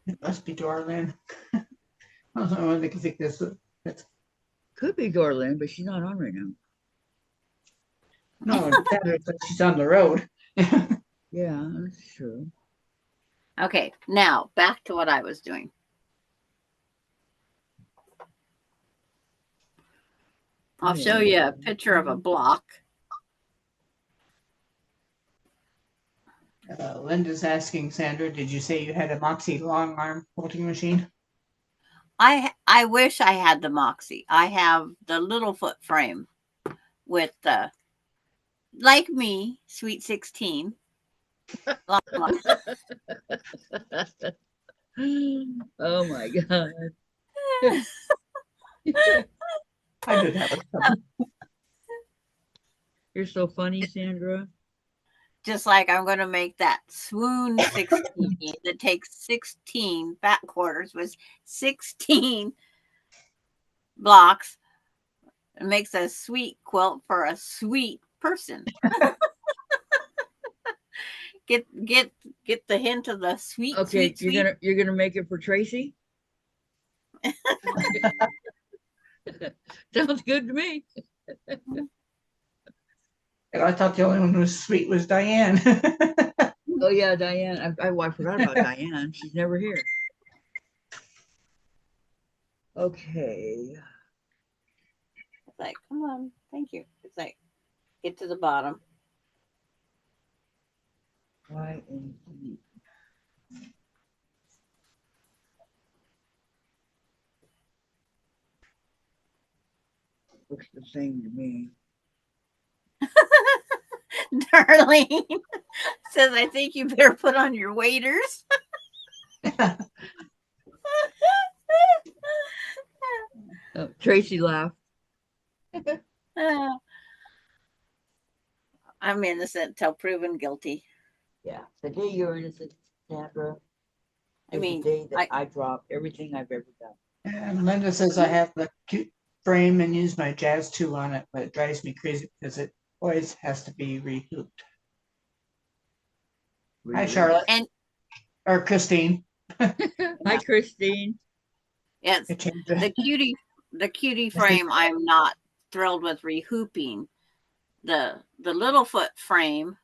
It must be Dorlin. I don't know why they can think this. That's, Could be Dorlin, but she's not on right now. no, she's on the road. Yeah, that's true. Okay, now back to what I was doing. I'll show you a picture of a block. Linda's asking Sandra, did you say you had a Moxie long arm folding machine? I wish I had the Moxie. I have the Littlefoot frame with the like me, Sweet 16. Long one. Oh my God. I knew that was coming. You're so funny, Sandra. Just like I'm going to make that Swoon 16 that takes 16 fat quarters with 16 blocks and makes a sweet quilt for a sweet person. Get the hint of the sweet, Okay, sweet, sweet. you're gonna make it for Tracy? Sounds good to me. And I thought the only one who was sweet was Diane. Oh yeah, Diane. I forgot about Diane. She's never here. Okay. It's like, come on, thank you. It's like, get to the bottom. Y and Z. Looks the same to me. Darlene says, I think you better put on your waders. Oh, Tracy laughed. I'm innocent till proven guilty. Yeah. The day you're innocent, Sandra, I is the mean, day that I drop everything I've ever done. And Linda says I have the cute frame and use my jazz tool on it, but it drives me crazy because it always has to be rehooped. Hi, Really? Charlotte. And Or Christine. Hi, Christine. It's It changed the it. cutie frame. I'm not thrilled with rehooping. The Littlefoot frame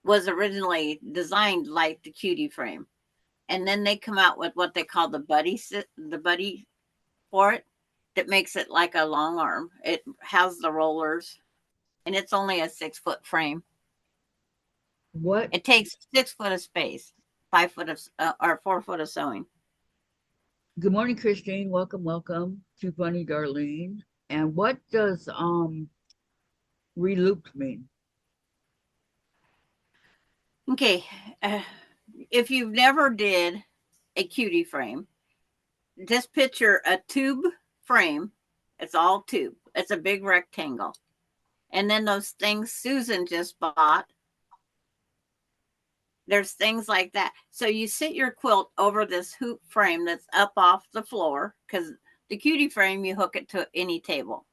was originally designed like the cutie frame, and then they come out with what they call the buddy for it, that makes it like a long arm. It has the rollers, and it's only a 6-foot frame. What? It takes 6 foot of space, 5 foot of or 4 foot of sewing. Good morning, Christine. Welcome, welcome to Funny Darlene. And what does relooped mean? Okay, if you've never did a cutie frame, just picture a tube frame. It's all tube. It's a big rectangle. And then those things Susan just bought, there's things like that. So you sit your quilt over this hoop frame that's up off the floor, because the cutie frame, you hook it to any table.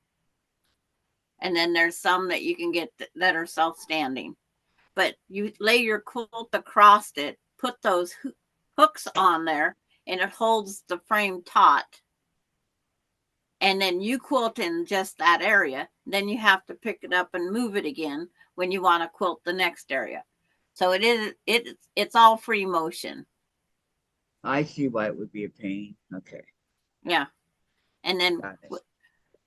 And then there's some that you can get that are self-standing. But you lay your quilt across it, put those hooks on there, and it holds the frame taut. And then you quilt in just that area. Then you have to pick it up and move it again when you want to quilt the next area. So it's all free motion. I see why it would be a pain. Okay. Yeah. And then Got it.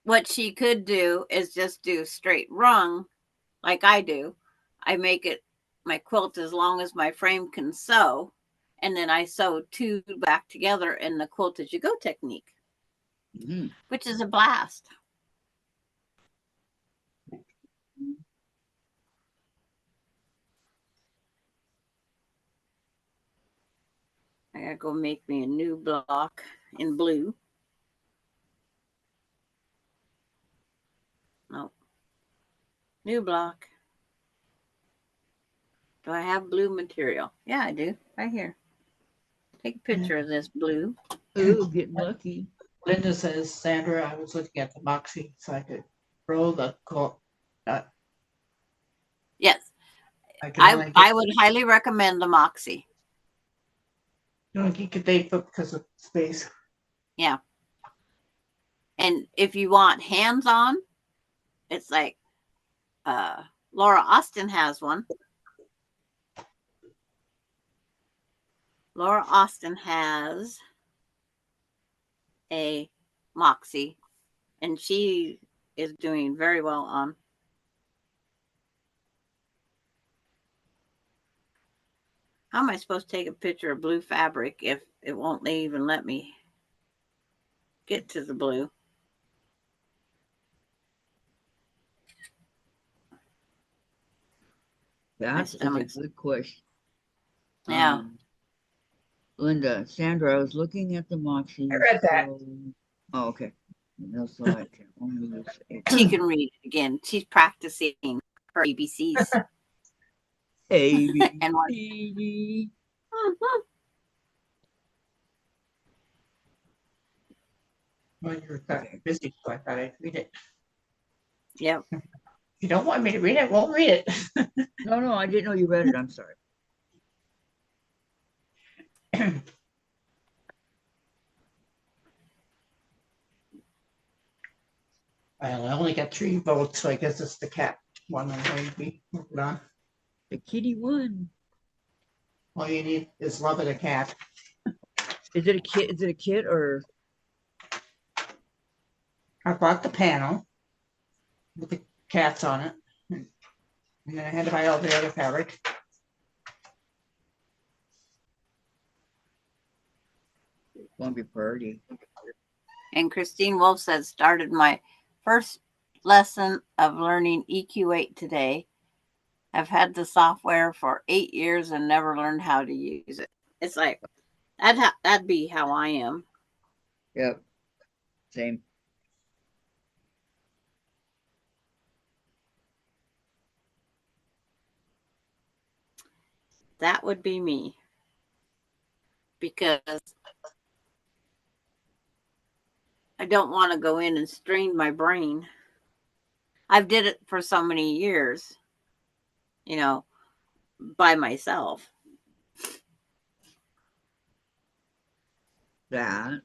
what she could do is just do straight rung like I do. I make it my quilt as long as my frame can sew, and then I sew two back together in the quilt as you go technique, which is a blast. I gotta go make me a new block in blue. Nope. New block. Do I have blue material? Yeah, I do. Right here. Take a picture of this blue. Ooh, getting lucky. Linda says, Sandra, I was looking at the Moxie so I could roll the quilt. Yes. I I would highly recommend the Moxie. You don't get the 8 foot because of space. Yeah. And if you want hands-on, it's like Laura Austin has one. Laura Austin has a Moxie, and she is doing very well on. How am I supposed to take a picture of blue fabric if it won't even let me get to the blue? That is a good question. Yeah. Linda, Sandra, I was looking at the Moxie. I read that. Oh, okay. No, so I can only use it. She can read it again. She's practicing her ABCs. A, B, and what? C, D. Well, you're busy, so I thought I'd read it. Yep. If you don't want me to read it, I won't read it. No, I didn't know you read it. I'm sorry. Well, I only got 3 votes, so I guess it's the cat one I'm going to be working on. The kitty won. All you need is love of the cat. Is it a kit? Is it a kit or? I bought the panel with the cats on it, and then I had to buy all the other fabric. Won't be pretty. And Christine Wolf says, started my first lesson of learning EQ8 today. I've had the software for 8 years and never learned how to use it. It's like, that'd be how I am. Yep. Same. That would be me. Because I don't want to go in and strain my brain. I've did it for so many years, by myself. That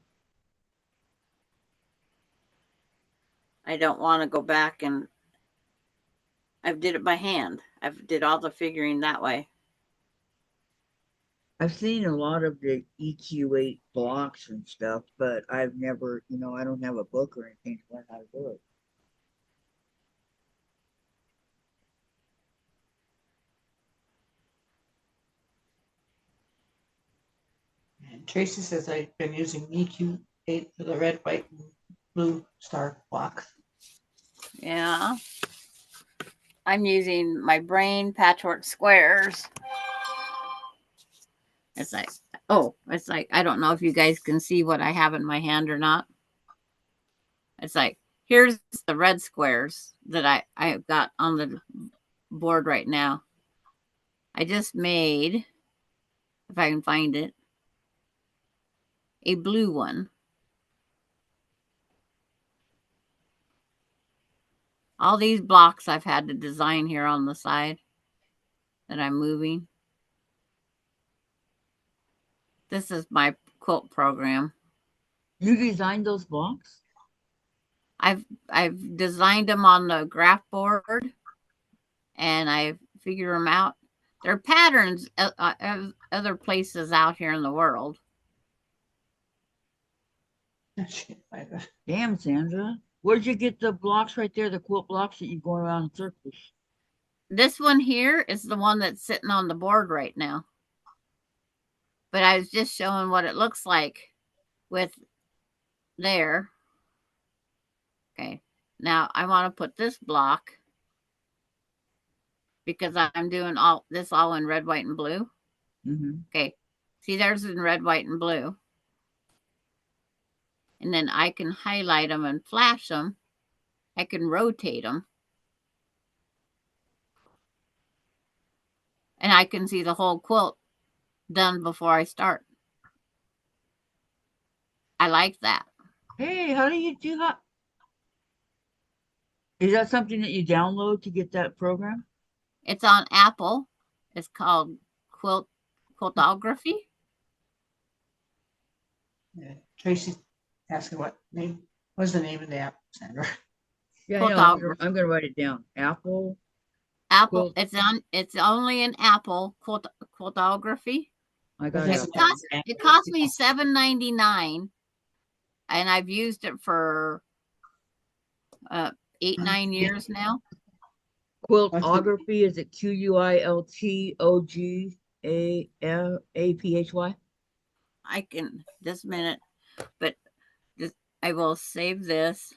I don't want to go back, and I've did it by hand. I've did all the figuring that way. I've seen a lot of the EQ8 blocks and stuff, but I've never, I don't have a book or anything to learn how to do it. And Tracy says I've been using EQ8 for the red, white, and blue star blocks. Yeah. I'm using my brain patchwork squares. It's like, I don't know if you guys can see what I have in my hand or not. It's like, here's the red squares that I've got on the board right now. I just made, if I can find it, a blue one. All these blocks I've had to design here on the side that I'm moving. This is my quilt program. You designed those blocks? I've designed them on the graph board, and I figure them out. There are patterns other places out here in the world. Damn, Sandra. Where'd you get the blocks right there, the quilt blocks that you go around in circles? This one here is the one that's sitting on the board right now. But I was just showing what it looks like with there. Okay. Now I want to put this block because I'm doing all in red, white, and blue. Mm-hmm. Okay. See, there's in red, white, and blue. And then I can highlight them and flash them. I can rotate them. And I can see the whole quilt done before I start. I like that. Hey, how do you do that? Is that something that you download to get that program? It's on Apple. It's called Quiltography. Yeah, Tracy's asking what was the name of the app, Sandra? Yeah, I know. I'm gonna write it down. Apple. Apple. It's only an Apple Quiltography. I got it. It cost me $7.99, and I've used it for 8-9 years now. Quiltography, is it QUILTOGAPHY? I can this minute, but I will save this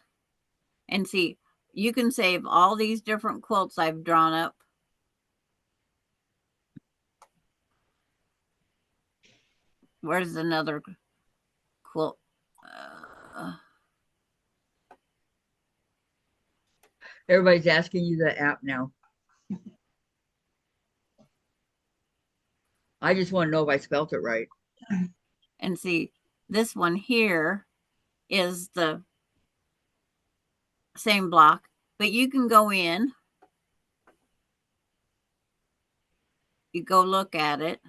and see. You can save all these different quilts I've drawn up. Where's another quilt? Everybody's asking you the app now. I just want to know if I spelt it right. And see, this one here is the same block, but you can go in, you go look at it,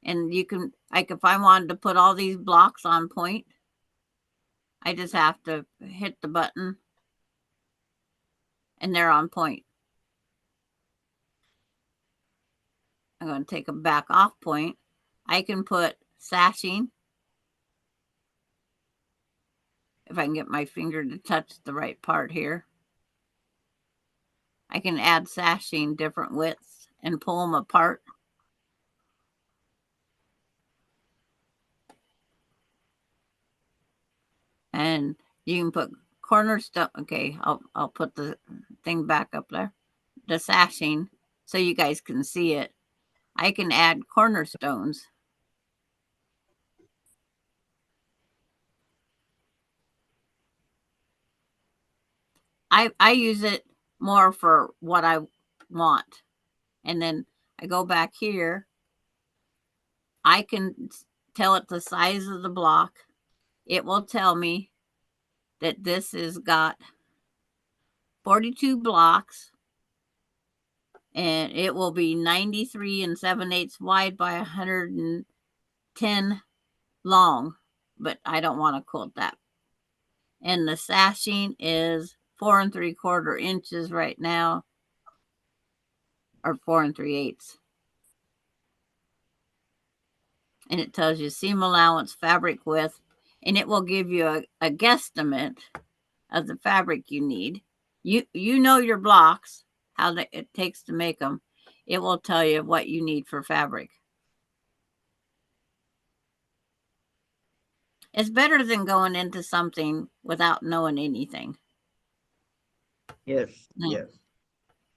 and you can, like if I wanted to put all these blocks on point, I just have to hit the button and they're on point. I'm going to take them back off point. I can put sashing. If I can get my finger to touch the right part here. I can add sashing different widths and pull them apart. And you can put cornerstone. Okay, I'll put the thing back up there. The sashing so you guys can see it. I can add cornerstones. I use it more for what I want. And then I go back here. I can tell it the size of the block. It will tell me that this has got 42 blocks. And it will be 93 7/8 wide by 110 long. But I don't want to quilt that. And the sashing is 4 3/4 inches right now, or 4 3/8. And it tells you seam allowance, fabric width, and it will give you a guesstimate of the fabric you need. You know your blocks, how it takes to make them. It will tell you what you need for fabric. It's better than going into something without knowing anything. Yes, Mm. yes.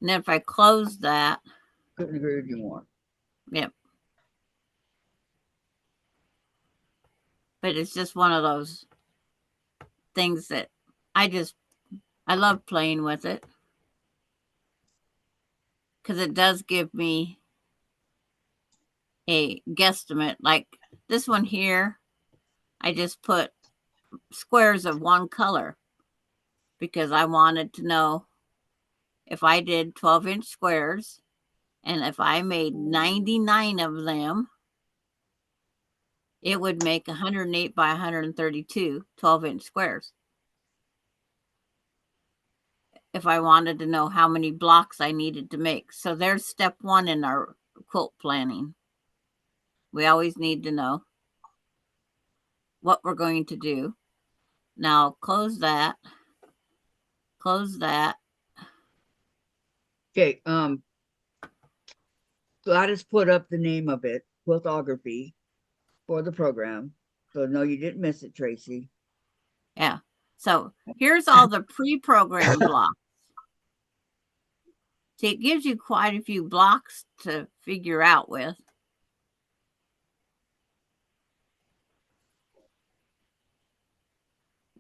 And then if I close that, Couldn't agree with you more. yep. But it's just one of those things that I love playing with it. Because it does give me a guesstimate. Like this one here, I just put squares of one color because I wanted to know if I did 12-inch squares and if I made 99 of them, it would make 108 by 132 12-inch squares. If I wanted to know how many blocks I needed to make. So there's step one in our quilt planning. We always need to know what we're going to do. Now close that. Close that. Okay, Gladys put up the name of it, quiltography, for the program. So no, you didn't miss it, Tracy. Yeah. So here's all the pre-programmed blocks. See, it gives you quite a few blocks to figure out with.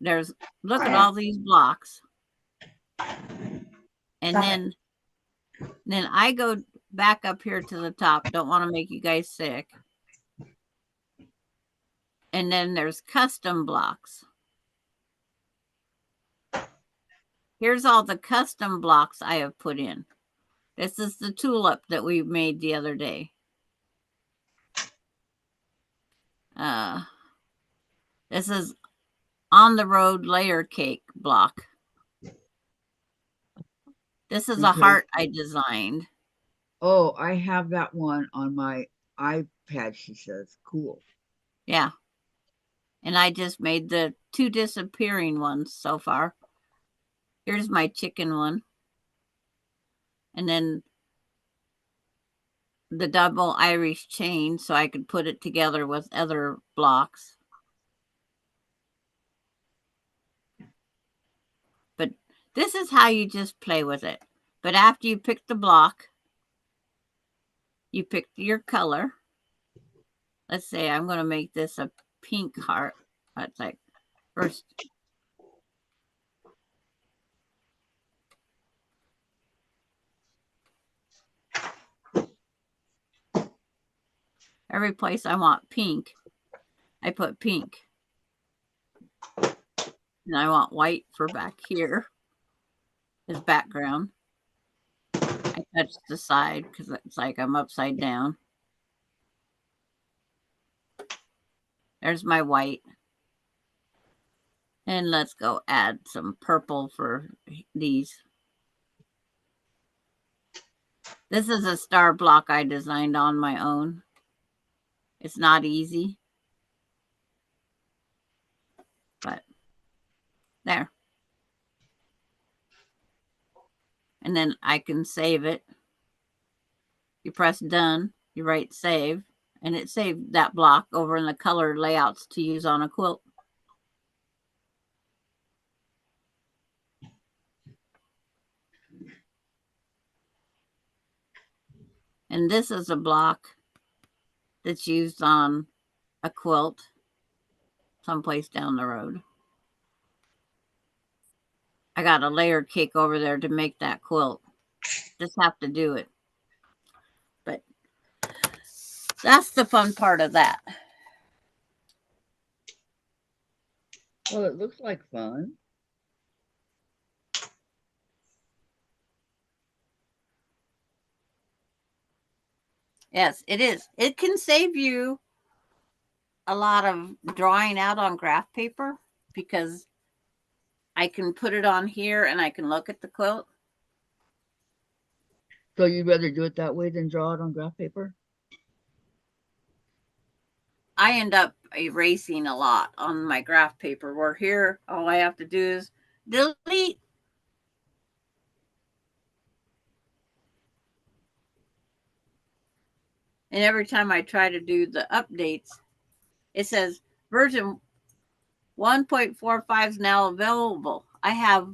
Look at all these blocks. And then I go back up here to the top. Don't want to make you guys sick. And then there's custom blocks. Here's all the custom blocks I have put in. This is the tulip that we made the other day. This is on the road layer cake block. This is a heart I designed. Oh, I have that one on my iPad, she says. Cool. Yeah. And I just made the 2 disappearing ones so far. Here's my chicken one. And then the double Irish chain so I could put it together with other blocks. But this is how you just play with it. But after you pick the block, you pick your color. Let's say I'm going to make this a pink heart. That's like first. Every place I want pink, I put pink. And I want white for back here as background. I touch the side because it's like I'm upside down. There's my white. And let's go add some purple for these. This is a star block I designed on my own. It's not easy. But there. And then I can save it. You press done, you write save, and it saved that block over in the color layouts to use on a quilt. And this is a block that's used on a quilt someplace down the road. I got a layer cake over there to make that quilt. Just have to do it. But that's the fun part of that. Well, it looks like fun. Yes, it is. It can save you a lot of drawing out on graph paper because I can put it on here and I can look at the quilt. So you'd rather do it that way than draw it on graph paper? I end up erasing a lot on my graph paper, where here all I have to do is delete. And every time I try to do the updates, it says version 1.45 is now available. I have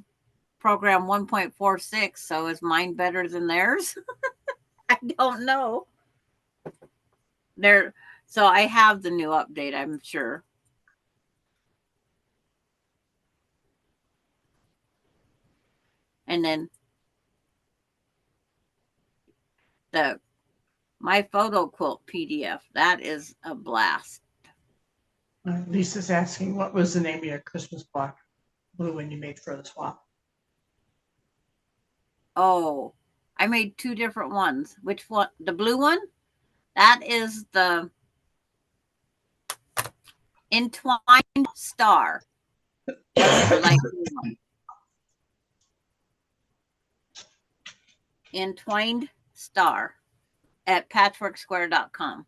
program 1.46, so is mine better than theirs? I don't know. So I have the new update, I'm sure. And then the my photo quilt PDF, that is a blast. Lisa's asking, what was the name of your Christmas block blue one you made for the swap? Oh, I made two different ones. Which one? The blue one? That is the entwined star. That's the light blue one. Entwined star at patchworksquare.com.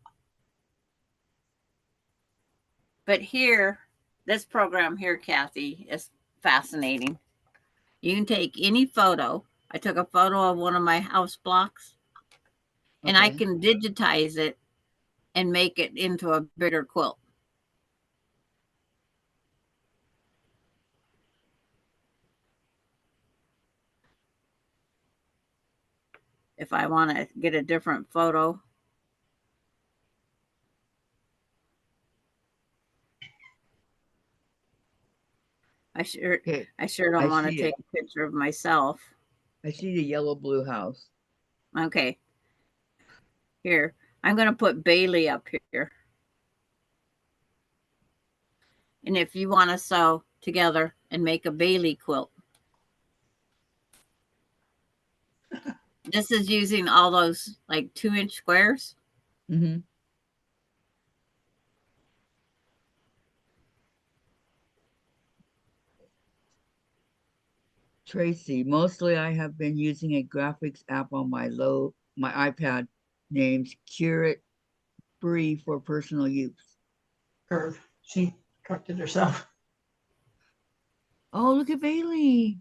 But here, this program here, Kathy, is fascinating. You can take any photo. I took a photo of one of my house blocks, and I can digitize it and make it into a bigger quilt. If I want to get a different photo, I sure don't want to take a picture of myself. I see the yellow blue house. Okay. Here, I'm going to put Bailey up here. And if you want to sew together and make a Bailey quilt, this is using all those like 2-inch squares. Mm-hmm. Tracy, mostly I have been using a graphics app on my iPad named Curate Free for personal use. Curve. She corrected herself. Oh, look at Bailey.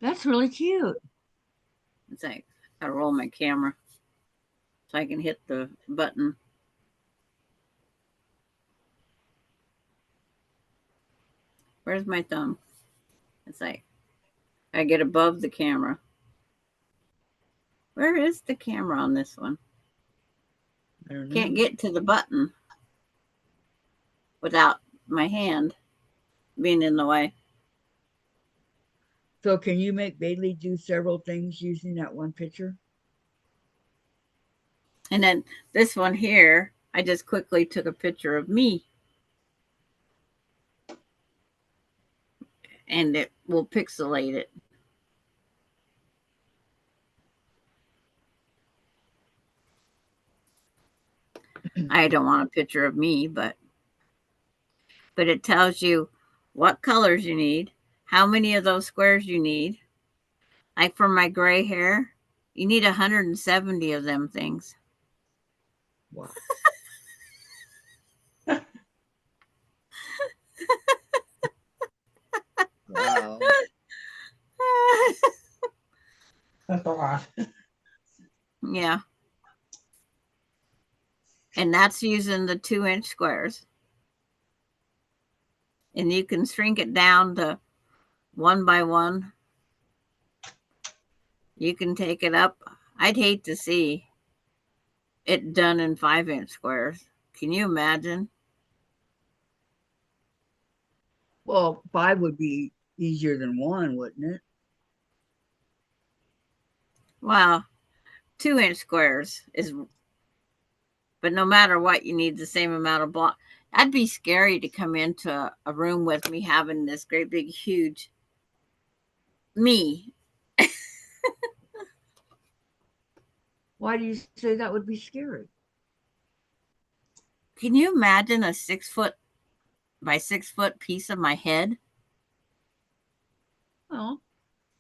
That's really cute. It's like I gotta roll my camera so I can hit the button. Where's my thumb? It's like I get above the camera. Where is the camera on this one? I don't know. Can't get to the button without my hand being in the way. So can you make Bailey do several things using that one picture? And then this one here, I just quickly took a picture of me. And it will pixelate it. I don't want a picture of me, but it tells you what colors you need, how many of those squares you need. Like for my gray hair, you need 170 of them things. Wow. Wow. That's a lot. Yeah. And that's using the 2-inch squares. And you can shrink it down to 1 by 1. You can take it up. I'd hate to see it done in 5-inch squares. Can you imagine? Well, 5 would be easier than 1, wouldn't it? Wow. 2-inch squares is, but no matter what, you need the same amount of block. That'd be scary to come into a room with me having this great big huge me. Why do you say that would be scary? Can you imagine a 6-foot by 6 foot piece of my head. Oh,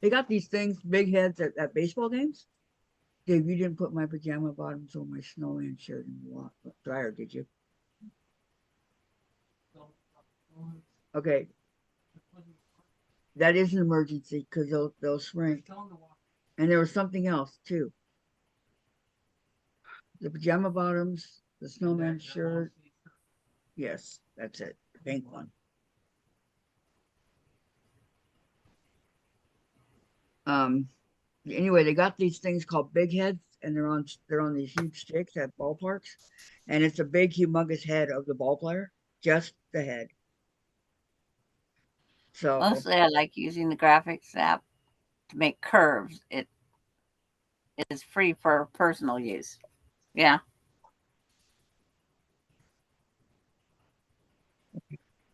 they got these things, big heads at baseball games. Dave, you didn't put my pajama bottoms or my snowman shirt in the dryer, did you? Okay, that is an emergency because they'll shrink. And there was something else too. The pajama bottoms, the snowman shirt. Yes, that's it. The pink one. Um. Anyway, they got these things called big heads, and they're on these huge sticks at ballparks, and it's a big, humongous head of the ball player, just the head. So Mostly I like using the graphics app to make curves. It is free for personal use. Yeah.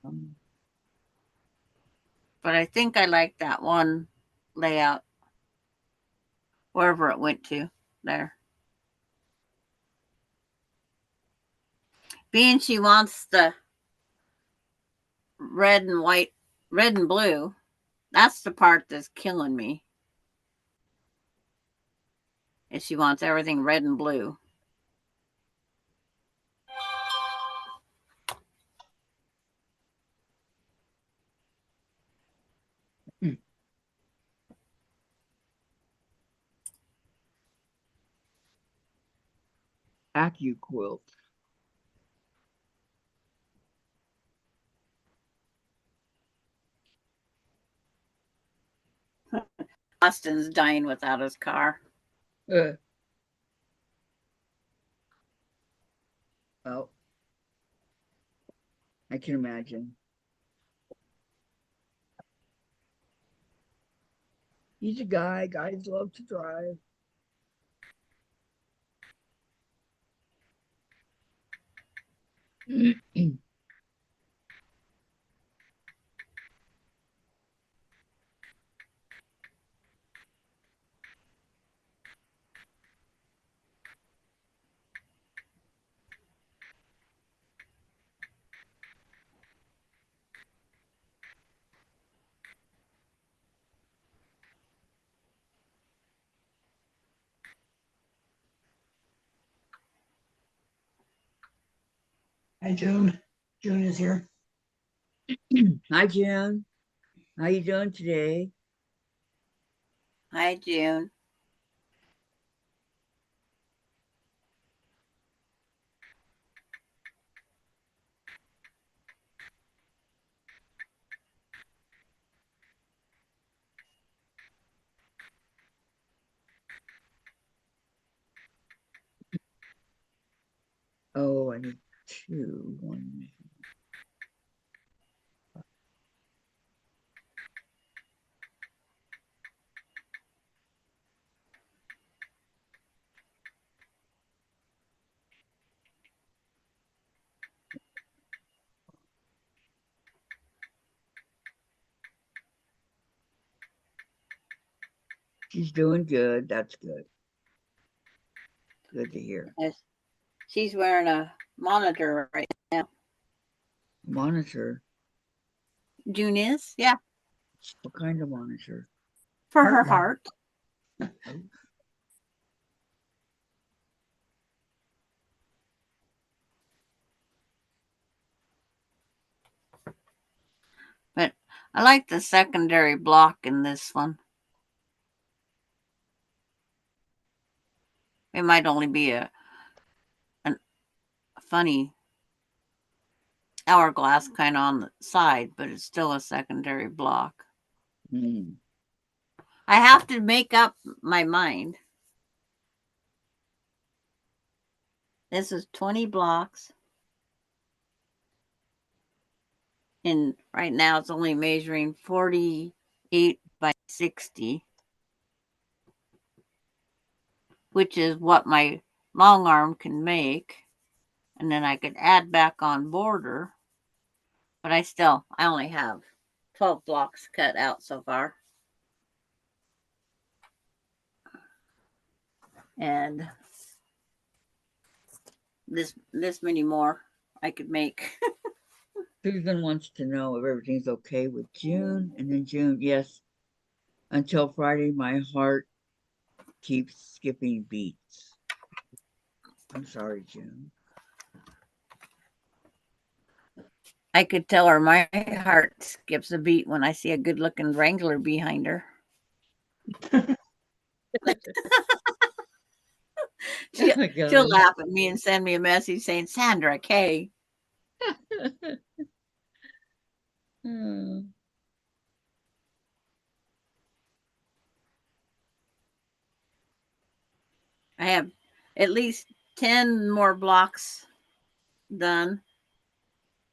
um, But I think I like that one layout wherever it went to there. Being she wants the red and white, red and blue, that's the part that's killing me. Is she wants everything red and blue. AccuQuilt. Austin's dying without his car. Uh, well, I can imagine. He's a guy. Guys love to drive. Hi, June. June is here. Hi, June. How you doing today? Hi, June. Oh, I need two. One. She's doing good. That's good. Good to hear. Yes. She's wearing a monitor right now. Monitor. June is? Yeah. What kind of monitor? For her Heart heart. Oh, But I like the secondary block in this one. It might only be a funny hourglass kind of on the side, but it's still a secondary block. hmm. I have to make up my mind. This is 20 blocks. And right now it's only measuring 48 by 60, which is what my long arm can make. And then I could add back on border. But I only have 12 blocks cut out so far. And this many more I could make. Susan wants to know if everything's okay with June. And then June, yes, until Friday, my heart keeps skipping beats. I'm sorry, June. I could tell her my heart skips a beat when I see a good looking Wrangler behind her. She'll Golly. laugh at me and send me a message saying, Sandra K. Hmm. I have at least 10 more blocks done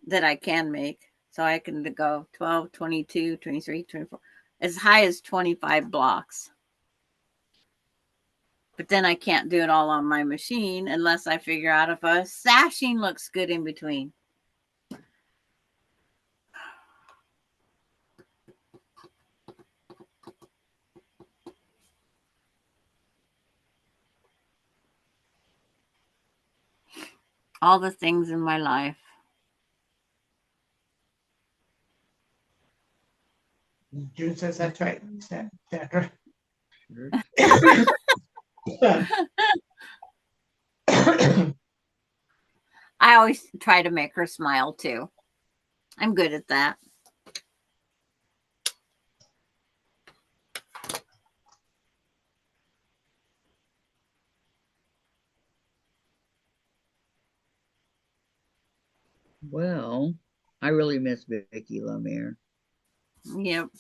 that I can make. So I can go 12, 22, 23, 24, as high as 25 blocks. But then I can't do it all on my machine unless I figure out if a sashing looks good in between. All the things in my life. June says that's right, Sandra. I always try to make her smile too. I'm good at that. Well, I really miss Vicky Lemire. Yep.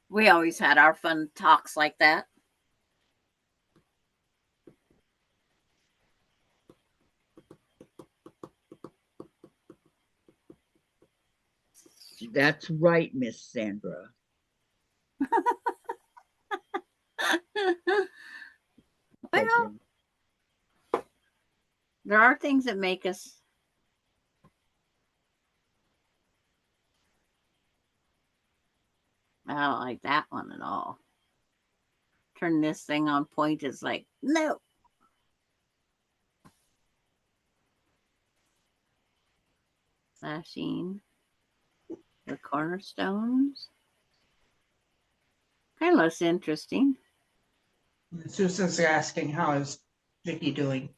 We always had our fun talks like that. That's right, Miss Sandra. Well, there are things that make us. I don't like that one at all. Turn this thing on point is like, no. Slashing the cornerstones. Kind of looks interesting. Susan's asking, how is Vicky doing?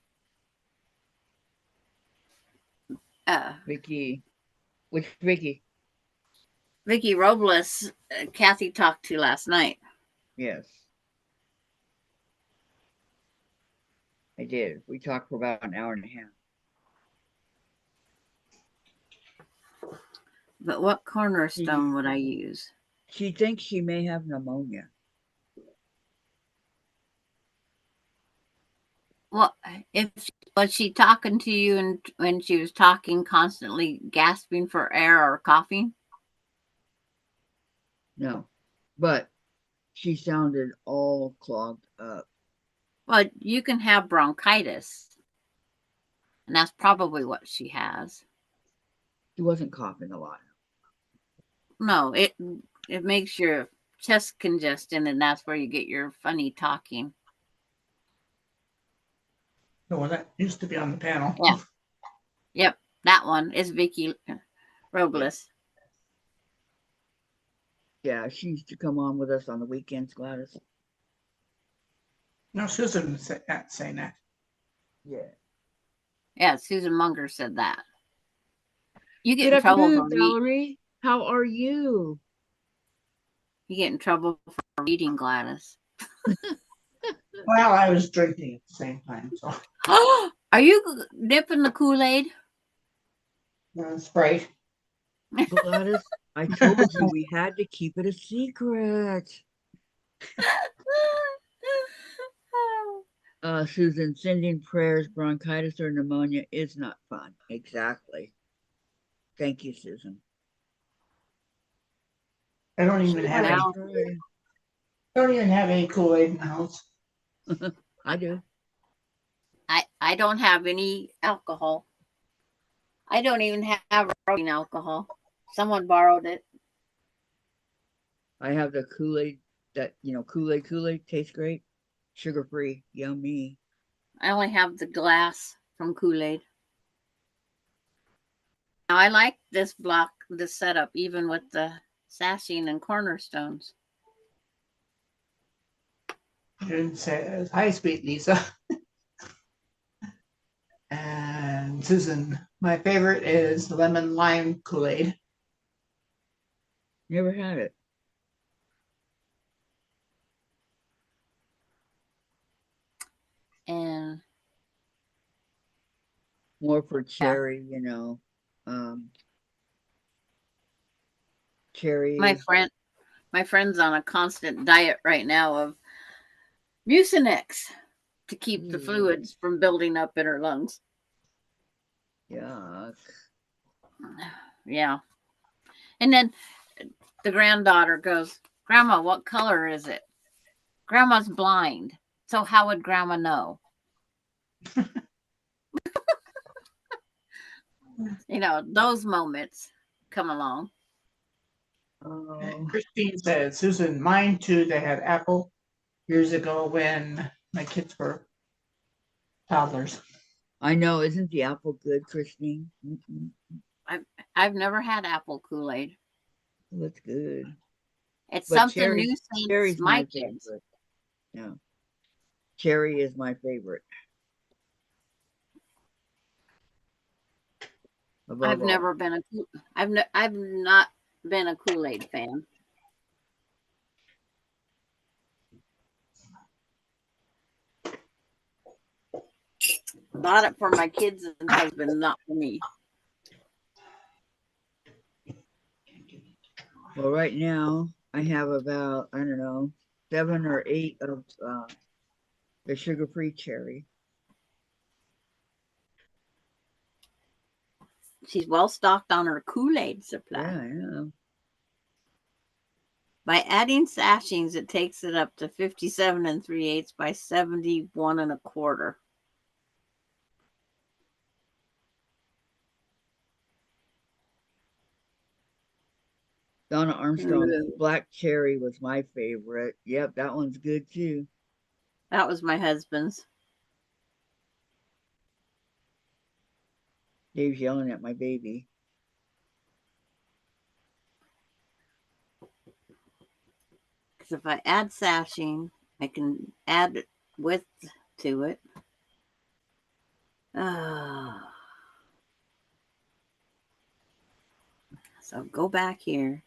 Vicky. Which Vicky? Vicky Robles, Kathy talked to last night. Yes. I did. We talked for about an hour and a half. But what cornerstone would I use? She thinks she may have pneumonia. Well, if was she talking to you and when she was talking constantly gasping for air or coughing? No. But she sounded all clogged up. Well, you can have bronchitis. And that's probably what she has. She wasn't coughing a lot. No, it makes your chest congestion and that's where you get your funny talking. The one that used to be on the panel. Yeah. Yep, that one is Vicky Robles. Yeah, she used to come on with us on the weekends, Gladys. No, Susan was saying that. Yeah. Yeah, Susan Munger said that. You get Good in trouble afternoon, for Valerie. How are you? you get in trouble for reading, Gladys. Well, I was drinking at the same time, so Are you dipping the Kool-Aid? Sprite. Gladys, I told you we had to keep it a secret. Susan, sending prayers, bronchitis or pneumonia is not fun. Exactly. Thank you, Susan. I don't even have any. Well, Don't even have any Kool-Aid in the house. I do. I don't have any alcohol. I don't even have rubbing alcohol. Someone borrowed it. I have the Kool-Aid that, Kool-Aid tastes great. Sugar-free. Yummy. I only have the glass from Kool-Aid. I like this block, this setup, even with the sashing and cornerstones. You didn't say it was high speed, Lisa. And Susan, my favorite is lemon lime Kool-Aid. Never had it. And More for yeah, cherry, cherry my is. friend's on a constant diet right now of Mucinex to keep the Ooh, fluids from building up in her lungs. yuck. Yeah. And then the granddaughter goes, Grandma, what color is it? Grandma's blind. So how would Grandma know? Those moments come along. Oh, Christine says, Susan, mine too, they had apple years ago when my kids were toddlers. I know. Isn't the apple good, Christine? Mm-mm. I've never had apple Kool-Aid. That's good. It's But something new since cherry's my my kids. favorite. Yeah, cherry is my favorite above I've all. never been I've not been a Kool-Aid fan. Bought it for my kids and husband, not for me. Well, right now I have about, I don't know, 7 or 8 of the sugar-free cherry. She's well stocked on her Kool-Aid supply. Yeah, I know. By adding sashings, it takes it up to 57 3/8 by 71 1/4. Donna Armstrong, Ooh, black cherry was my favorite. Yep, that one's good too. that was my husband's. Dave's yelling at my baby. Because if I add sashing, I can add width to it. So go back here.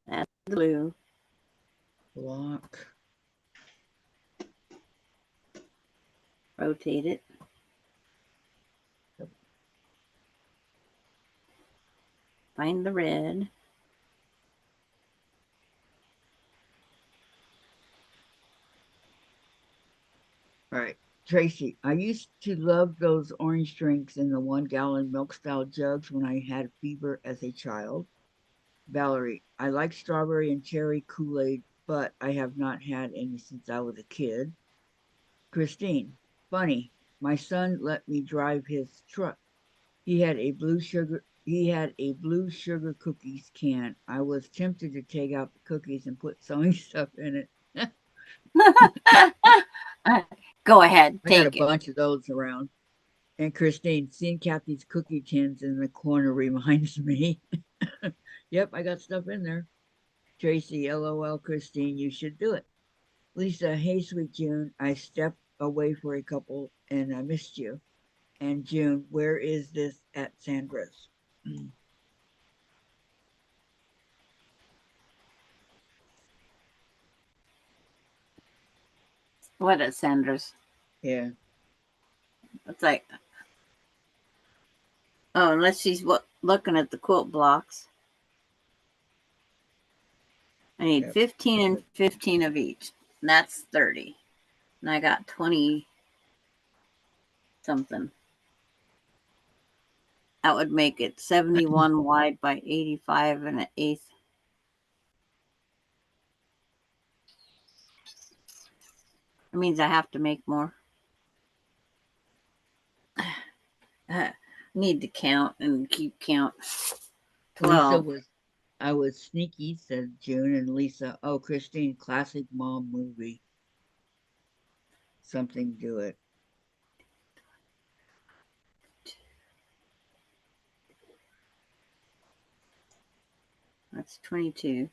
That's the blue. Block. Rotate it. Find the red. All right. Tracy, I used to love those orange drinks in the 1 gallon milk style jugs when I had fever as a child. Valerie, I like strawberry and cherry Kool-Aid, but I have not had any since I was a kid. Christine, funny, my son let me drive his truck. He had a blue sugar cookies can. I was tempted to take out the cookies and put sewing stuff in it. Go ahead, I got a take it. bunch of those around. And Christine, seeing Kathy's cookie tins in the corner reminds me. Yep, I got stuff in there. Tracy, LOL, Christine, you should do it. Lisa, hey, sweet June, I stepped away for a couple and I missed you. And June, where is this at Sandra's? What is Sandra's? Yeah, It's like, oh, unless she's looking at the quilt blocks. I need yep. 15 and 15 of each. And that's 30. And I got 20 something. That would make it 71 wide by 85 and an eighth. It means I have to make more. Need to count and keep count. Lisa 12. was, I was sneaky, said June. And Lisa, oh, Christine, classic mom movie. something do it. That's 22,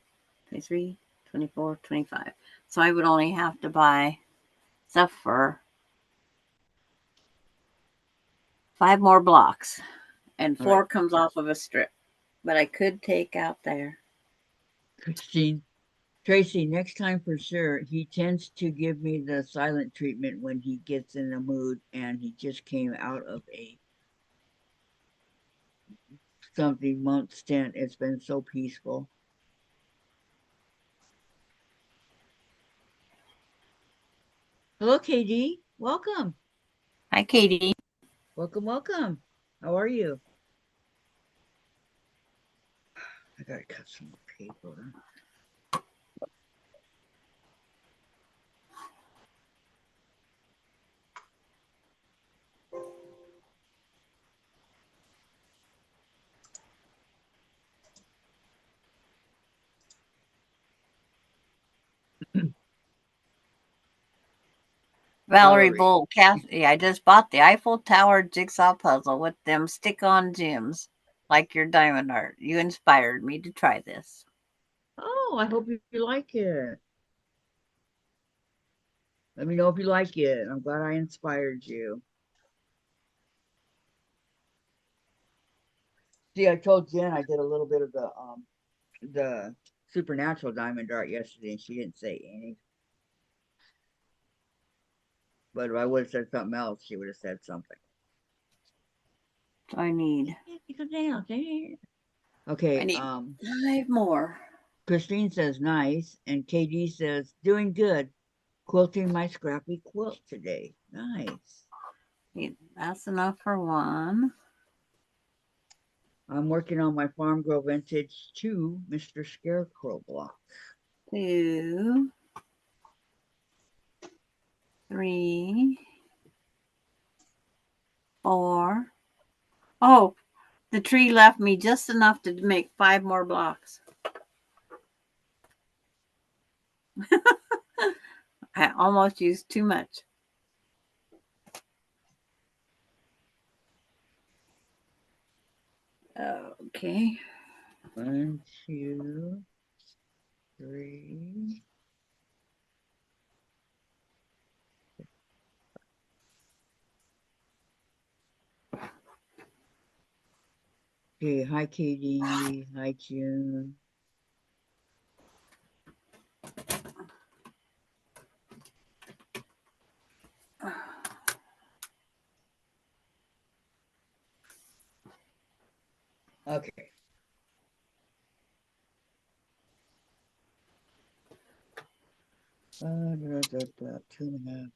23, 24, 25. So I would only have to buy stuff for 5 more blocks. And 4 comes off of a strip. But I could take out there. Christine, Tracy, next time for sure. He tends to give me the silent treatment when he gets in a mood, and he just came out of a something month stint. It's been so peaceful. Hello, KD. Welcome. Hi, Katie. Welcome, welcome. How are you? I gotta cut some more paper. Valerie Bull. Kathy, I just bought the Eiffel Tower jigsaw puzzle with them stick-on gems, like your diamond art. You inspired me to try this. Oh, I hope you like it. Let me know if you like it. I'm glad I inspired you. See, I told Jen I did a little bit of the supernatural diamond art yesterday, and she didn't say anything. But if I would have said something else, she would have said something. I need. Okay. I need 5 more. Christine says nice, and KD says doing good. Quilting my scrappy quilt today. Nice. That's enough for 1. I'm working on my Farm Girl Vintage 2 Mr. Scarecrow block. 2, 3, 4. Oh, the tree left me just enough to make 5 more blocks. I almost used too much. Okay. 1, 2, 3. Okay, hi Katie. Hi June. Okay. Two and a half,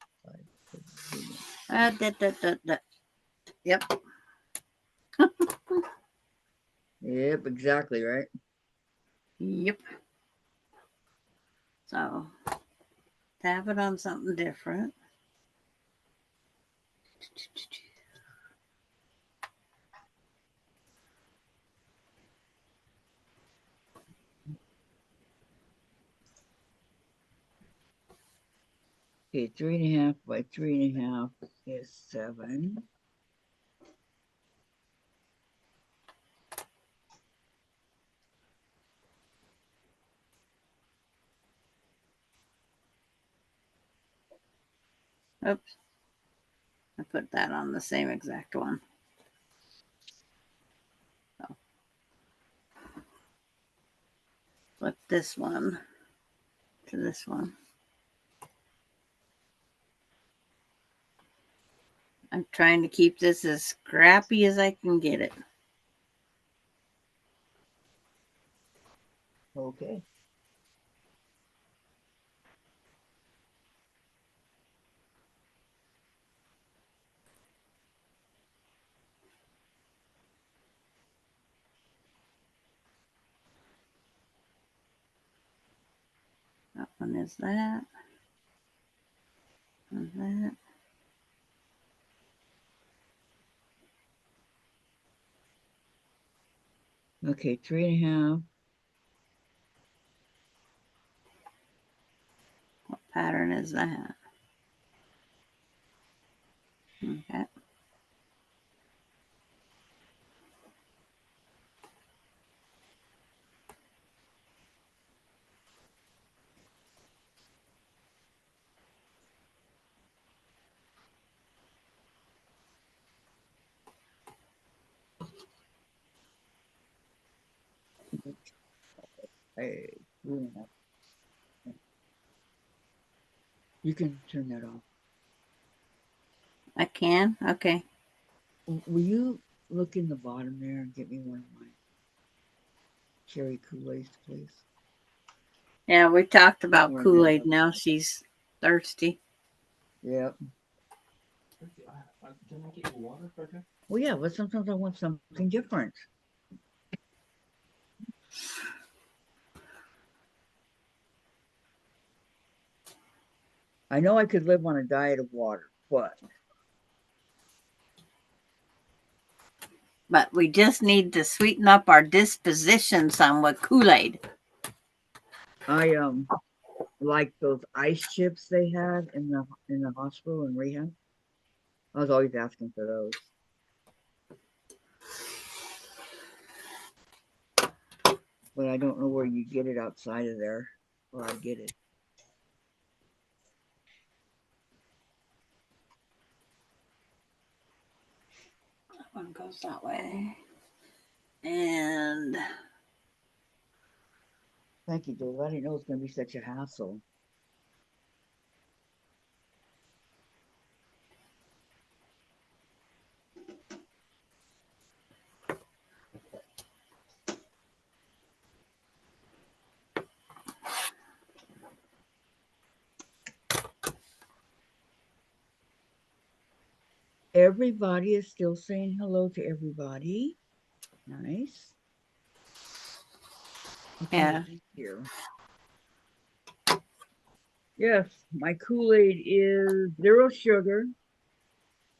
5. Yep. Yep, exactly right. Yep. So, tap it on something different. Okay, 3.5 by 3.5 is 7. Oops. I put that on the same exact one. So, flip this one to this one. I'm trying to keep this as scrappy as I can get it. Okay. That one is that. And that. Okay, 3.5. What pattern is that? Okay. Hey, you can turn that off. I can? Okay. Will you look in the bottom there and get me one of my cherry Kool-Aids, please? Yeah, we talked about Or Kool-Aid. that. Now she's thirsty. Yep. Can I get you water, Frederick? Well, yeah, but sometimes I want something different. I know I could live on a diet of water, but But we just need to sweeten up our disposition some with Kool-Aid. I like those ice chips they had in the hospital and rehab. I was always asking for those. But I don't know where you get it outside of there, where I get it. That one goes that way. And Thank you, Dave. I didn't know it was going to be such a hassle. Everybody is still saying hello to everybody. Nice. Okay, yeah, here. Yes, my Kool-Aid is 0 sugar.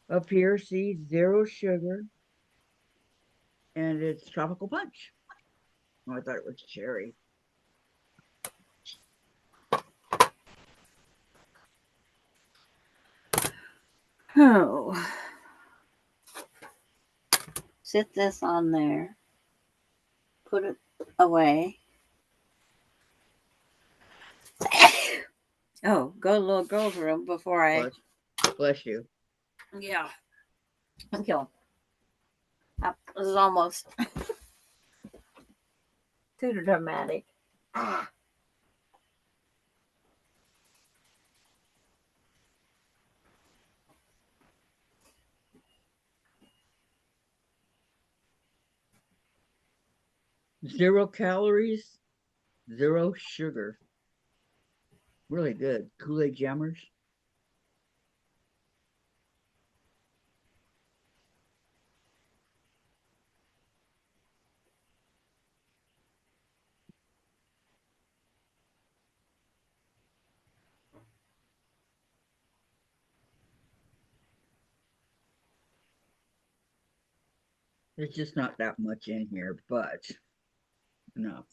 Up here, see, 0 sugar. And it's tropical punch. Oh, I thought it was cherry. oh, sit this on there. Put it away. Oh, go to the little girl's room before I. Bless you. Yeah. Okay. This is almost too dramatic. Ah. 0 calories, 0 sugar. Really good. Kool-Aid jammers. There's just not that much in here, but enough.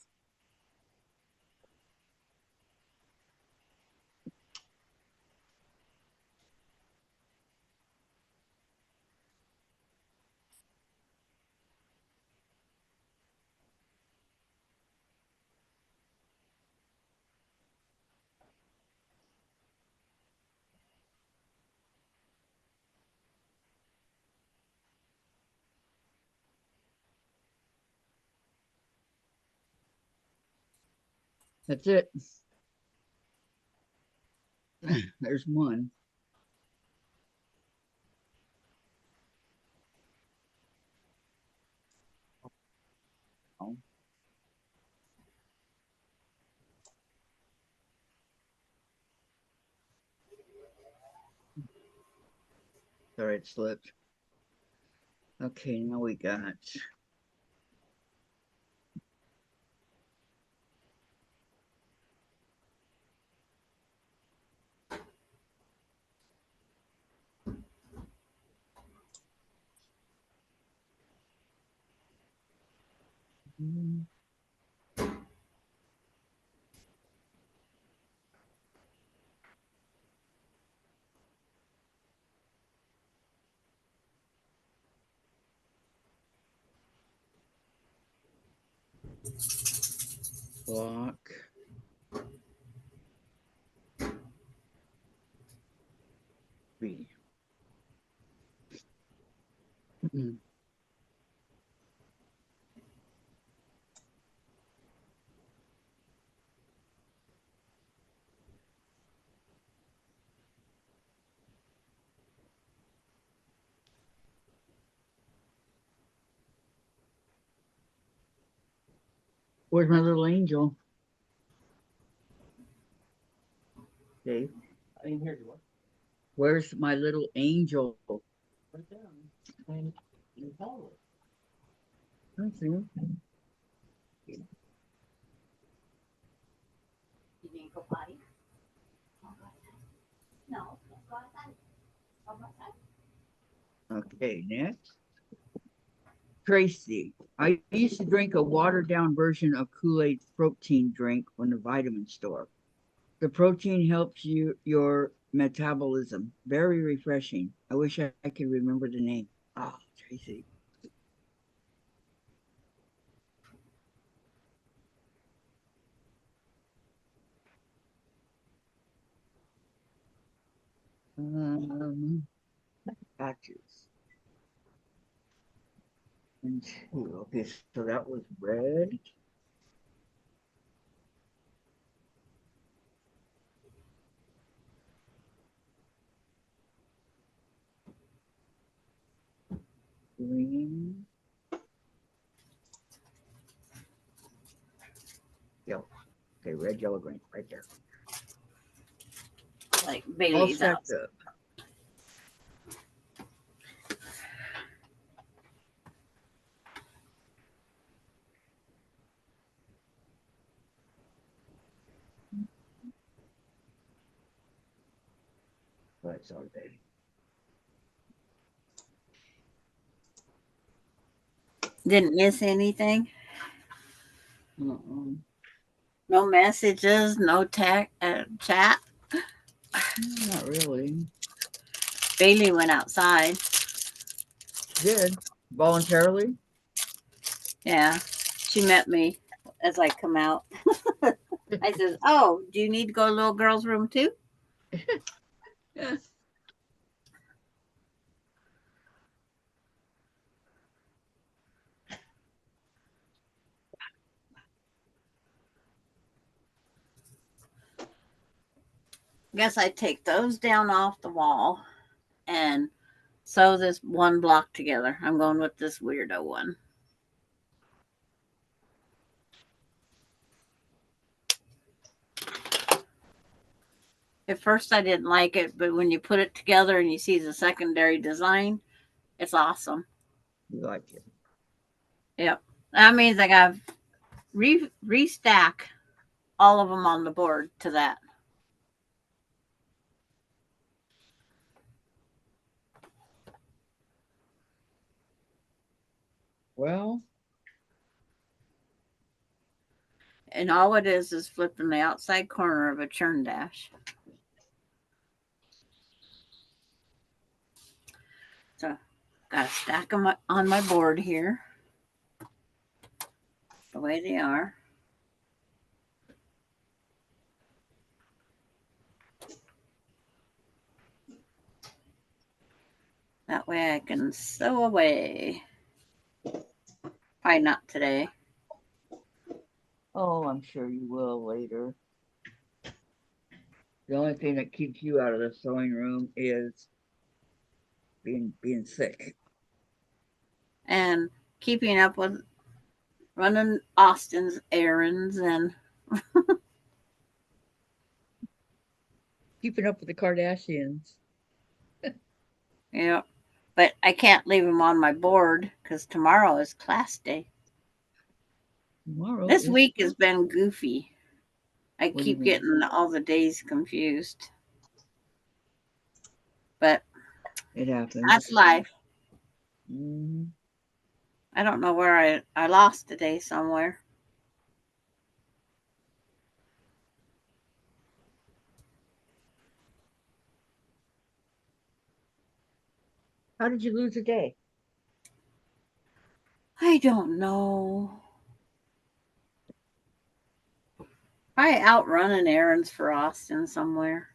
That's it. There's one. Oh, sorry, it slipped. Okay, now we got Block. B. Where's my little angel? Dave, I didn't hear you. What? where's my little angel? Right there. And you follow it. I don't see him. You need to go potty? No, go outside. Go outside. Okay, next. Tracy, I used to drink a watered down version of Kool-Aid protein drink from the vitamin store. The protein helps your metabolism. Very refreshing. I wish I could remember the name. Oh, Tracy. Patches. And two. Okay, so that was red. Green. Yellow. Okay, red, yellow, green, right there. Like All Bailey's out. stacked up. Right, sorry, baby. Didn't miss anything. Uh-uh. No messages. No chat. Not really. Bailey went outside. Did voluntarily? Yeah, she met me as I come out. I says, "Oh, do you need to go to little girl's room too?" Yeah. Guess I take those down off the wall and sew this one block together. I'm going with this weirdo one. At first, I didn't like it, but when you put it together and you see the secondary design, it's awesome. You like it. Yep. That means I got to restack all of them on the board to that. Well, And all it is flipping the outside corner of a churn dash. So, got to stack them on my board here the way they are. That way I can sew away. Probably not today. oh, I'm sure you will later. The only thing that keeps you out of the sewing room is being sick. And keeping up with running Austin's errands and Keeping up with the Kardashians. yeah. But I can't leave them on my board because tomorrow is class day. Tomorrow This is. week has been goofy. I What do you keep mean? getting all the days confused. But It happens. that's life. Mhm. I don't know where I lost a day somewhere. How did you lose a day? I don't know. Probably out running errands for Austin somewhere.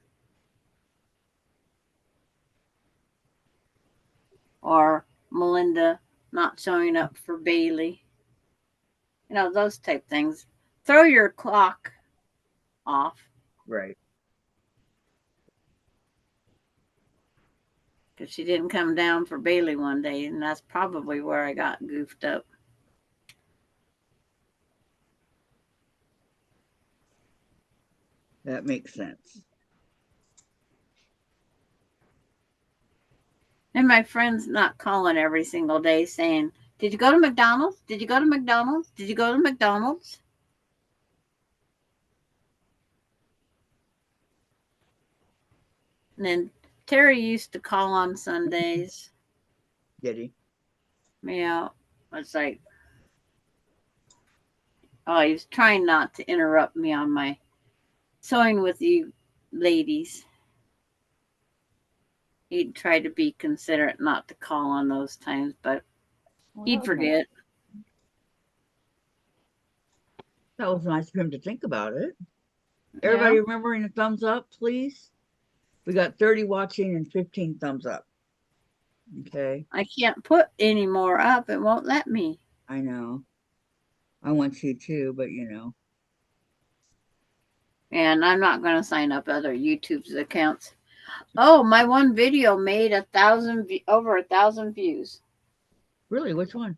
Or Melinda not showing up for Bailey. You know, those type things. Throw your clock off. Right. Because she didn't come down for Bailey one day, and that's probably where I got goofed up. That makes sense. And my friend's not calling every single day saying, "Did you go to McDonald's? Did you go to McDonald's? Did you go to McDonald's?" And then Terry used to call on Sundays. Did he? Yeah, it's like, oh, he was trying not to interrupt me on my sewing with you ladies. He'd try to be considerate not to call on those times, but Well, he'd forget. That was nice of him to think about it. Yeah. Everybody remembering a thumbs up, please? We got 30 watching and 15 thumbs up. Okay. I can't put any more up. It won't let me. I know. I want to too, but you know. And I'm not going to sign up other YouTube's accounts. Oh, my one video made over 1,000 views. Really, which one?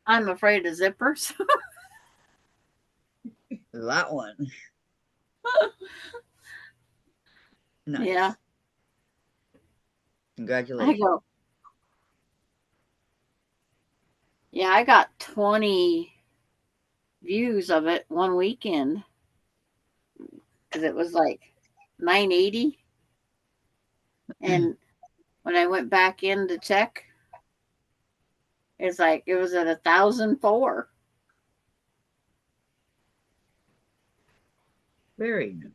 I'm afraid of zippers. That one. Nice. Yeah. I Congratulations. go. Yeah, I got 20 views of it one weekend because it was like 980. And when I went back in to check, it's like it was at 1,004. Very nice.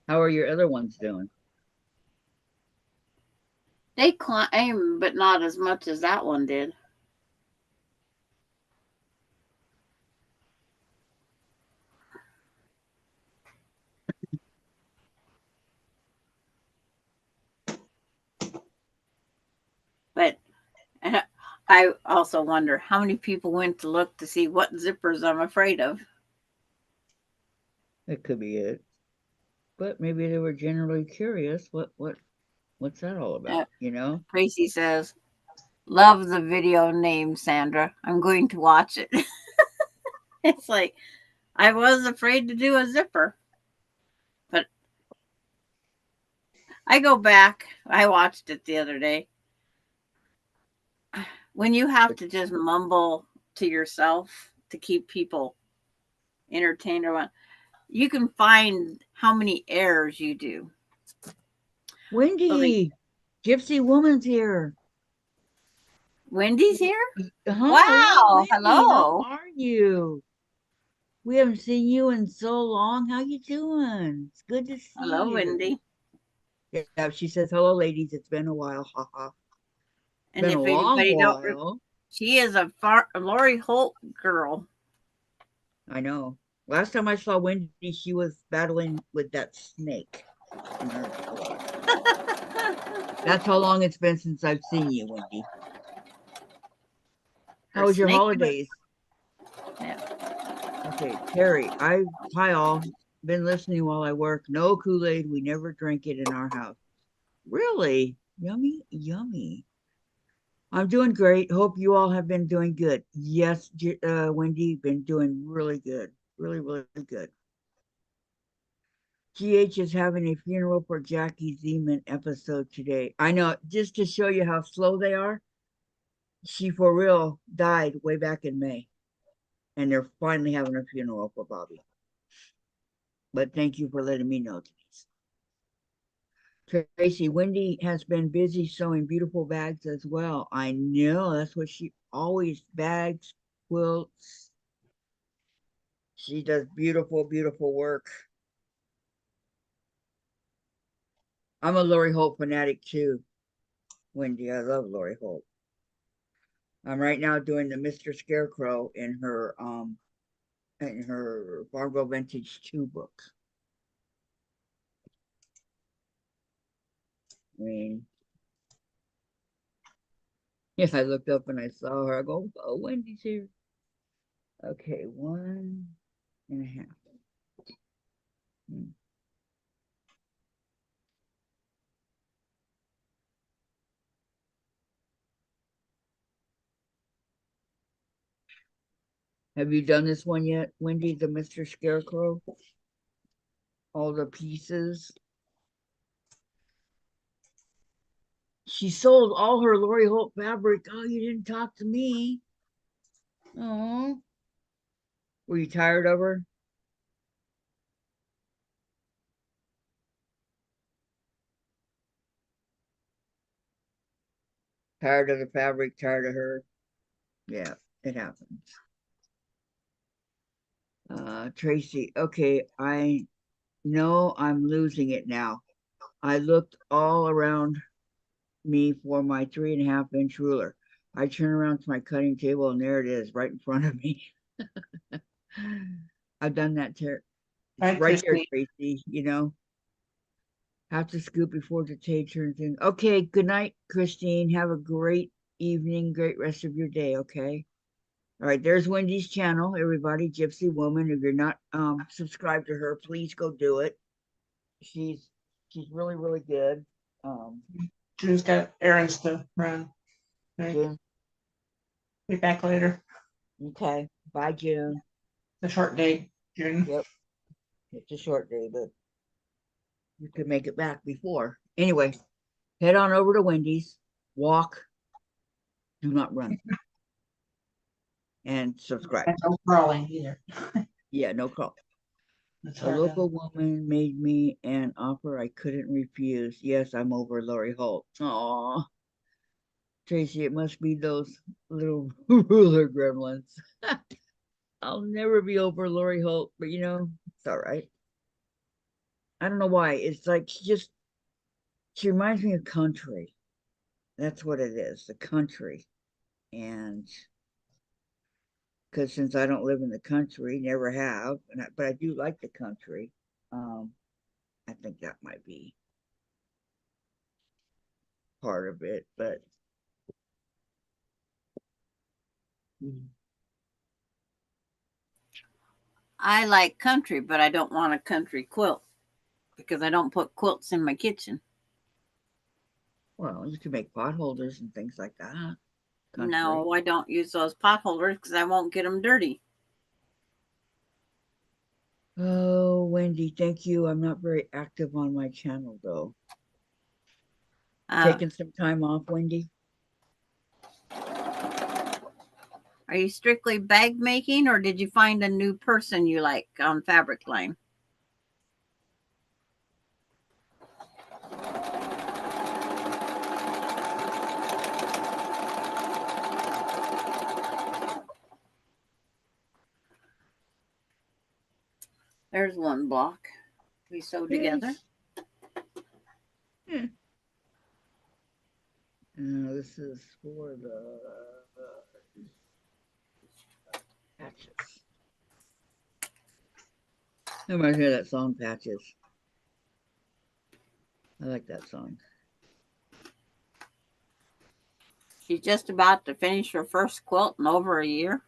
How are your other ones doing? They climb, but not as much as that one did. But I also wonder how many people went to look to see what zippers I'm afraid of. That could be it. But maybe they were generally curious. What's that all about? You know? Tracy says, "Love the video name, Sandra. I'm going to watch it." It's like I was afraid to do a zipper. But I go back. I watched it the other day. When you have to just mumble to yourself to keep people entertained or what, you can find how many errors you do. Wendy, Gypsy Woman's here. Wendy's here? Hello, Wow. Wendy. How Hello. are you? We haven't seen you in so long. How you doing? It's good to see Hello, you. Wendy. Yeah, she says, hello, ladies. It's been a while. Ha ha. And Been a if long anybody don't, while. she is a Lori Holt girl. I know. Last time I saw Wendy, she was battling with that snake in her garage. That's how long it's been since I've seen you, Wendy. How was your holidays? Yeah. Okay, Terry, hi all. Been listening while I work. No Kool-Aid. We never drink it in our house. Really? Yummy, yummy. I'm doing great. Hope you all have been doing good. Yes, Wendy, been doing really good. Really, really good. GH is having a funeral for Jackie Zeman episode today. I know, just to show you how slow they are, she for real died way back in May. And they're finally having a funeral for Bobby. But thank you for letting me know, Denise. Tracy, Wendy has been busy sewing beautiful bags as well. I know, that's what she always bags, quilts. She does beautiful, beautiful work. I'm a Lori Holt fanatic too, Wendy. I love Lori Holt. I'm right now doing the Mr. Scarecrow in her in her Fargo Vintage 2 book. I mean, yeah, I looked up and I saw her. I go, oh, Wendy's here. Okay, 1.5. Hmm. Have you done this one yet, Wendy, the Mr. Scarecrow? All the pieces. She sold all her Lori Holt fabric. Oh, you didn't talk to me. Oh, were you tired of her? Tired of the fabric, tired of her. Yeah, it happens. Tracy, okay, I know I'm losing it now. I looked all around me for my 3.5-inch ruler. I turn around to my cutting table and there it is, right in front of me. I've done that, it's Right, right there, Christine? Tracy, you know. Have to scoop before the tea turns in. Okay, good night, Christine. Have a great evening, great rest of your day, okay? All right, there's Wendy's channel, everybody, Gypsy Woman. If you're not subscribed to her, please go do it. She's she's really, really good. Um June's got errands to run. Right. June, Be back later. okay. Bye, June. The short day, June. Yep, it's a short day, but you could make it back before. Anyway, head on over to Wendy's, walk, do not run, and subscribe. And no crawling either. Yeah, no call. That's A hard. local woman made me an offer I couldn't refuse. Yes, I'm over Lori Holt. Aw, Tracy, it must be those little ruler gremlins. I'll never be over Lori Holt, but you know, it's all right. I don't know why. It's like she reminds me of country. That's what it is, the country. And because since I don't live in the country, never have, but I do like the country. Um, I think that might be part of it, but I like country, but I don't want a country quilt because I don't put quilts in my kitchen. well, you can make pot holders and things like that. Country. No, I don't use those pot holders because I won't get them dirty. Oh, Wendy, thank you. I'm not very active on my channel though. Uh, Taking some time off, Wendy? are you strictly bag making or did you find a new person you like on Fabric Line? There's one block we sewed together. Yeah. This is for the patches. I reminds me of that song, Patches. I like that song. She's just about to finish her first quilt in over a year.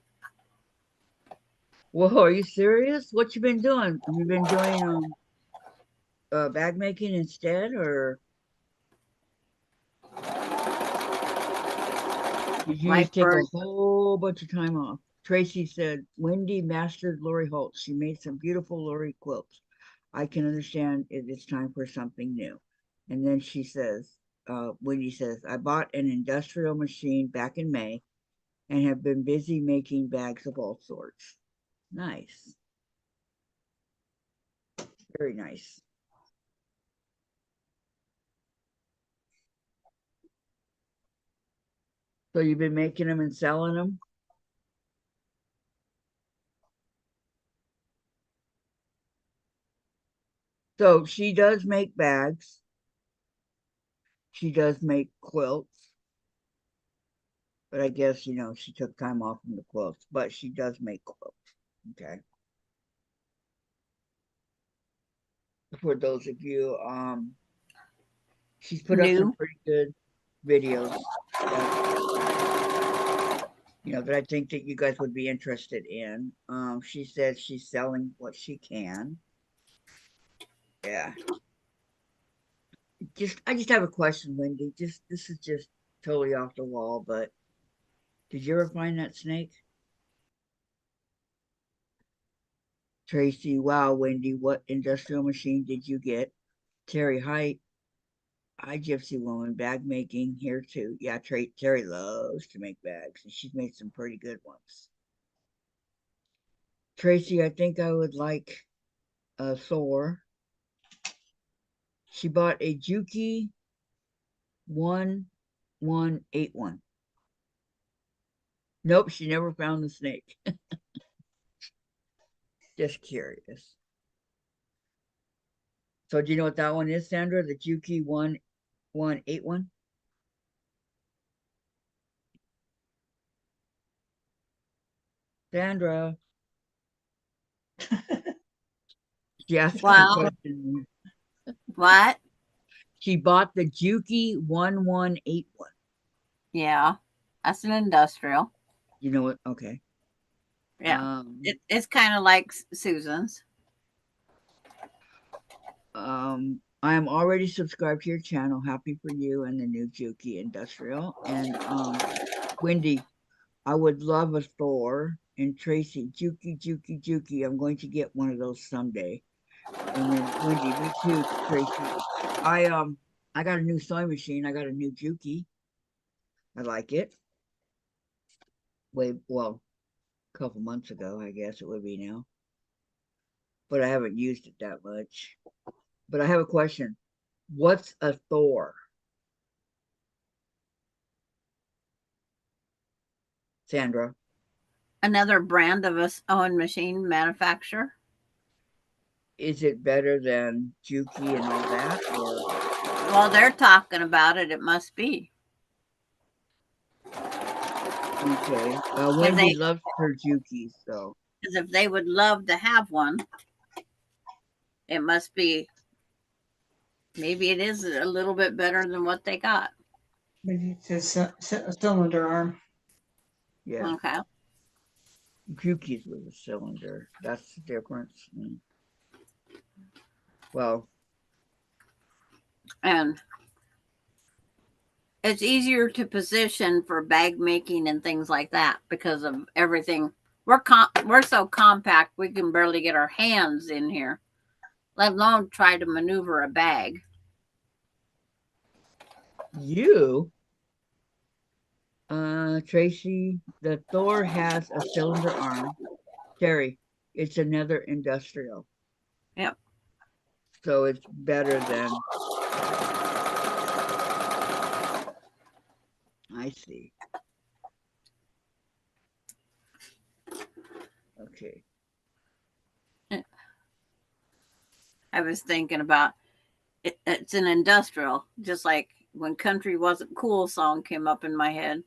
Whoa, are you serious? What you been doing? Have you been doing bag making instead, or did you My just take a first, whole bunch of time off? Tracy said, Wendy mastered Lori Holt. She made some beautiful Lori quilts. I can understand it's time for something new. And then she says, Wendy says, I bought an industrial machine back in May and have been busy making bags of all sorts. Nice. Very nice. So you've been making them and selling them? So she does make bags. She does make quilts. But I guess, she took time off from the quilts, but she does make quilts. Okay. for those of you. She's put up some New. pretty good videos that that I think that you guys would be interested in. She says she's selling what she can. Yeah. I just have a question, Wendy. Just this is just totally off the wall, but did you ever find that snake? Tracy, wow, Wendy, what industrial machine did you get? Terry, hi, Gypsy Woman, bag making here too. Yeah, Terry loves to make bags, and she's made some pretty good ones. Tracy, I think I would like a Thor. She bought a Juki 1181. Nope, she never found the snake. Just curious. So do you know what that one is, Sandra? The Juki 1181? Sandra, she asked a Well, question. what? She bought the Juki 1181. Yeah, that's an industrial. You know what? Okay. Yeah, Um, it's kind of like Susan's. I am already subscribed to your channel. Happy for you and the new Juki Industrial. And Wendy, I would love a Thor. And Tracy, Juki. I'm going to get one of those someday. And then Wendy, me too, Tracy. I got a new sewing machine. I got a new Juki. I like it. Well, a couple months ago, I guess it would be now. But I haven't used it that much. But I have a question. What's a Thor? Sandra, Another brand of a sewing machine manufacturer. is it better than Juki and all that? Or Well, they're talking about it. It must be okay. because Wendy loves her Juki, so if they would love to have one, it must be. Maybe it is a little bit better than what they got. Maybe it's a cylinder arm. yeah. Okay. Juki's with a cylinder. That's the difference. Well, And it's easier to position for bag making and things like that because of everything. We're so compact we can barely get our hands in here, let alone try to maneuver a bag. you, Tracy, the Thor has a cylinder arm. Terry, it's another industrial. Yep. So it's better than I see. Okay. I was thinking about it's an industrial, just like when Country Wasn't Cool song came up in my head.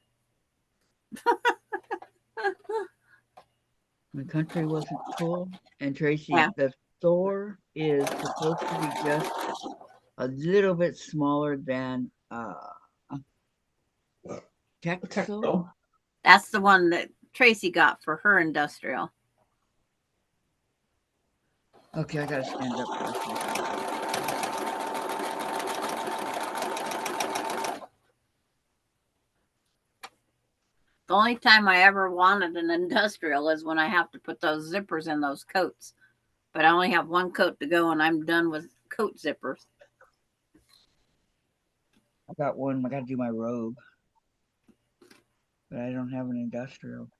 My country wasn't cool. And Tracy, Yeah. the Thor is supposed to be just a little bit smaller than Texel. Oh, That's the one that Tracy got for her industrial. Okay, I gotta stand up for a second. The only time I ever wanted an industrial is when I have to put those zippers in those coats. But I only have one coat to go and I'm done with coat zippers. I got one. I gotta do my robe, but I don't have an industrial.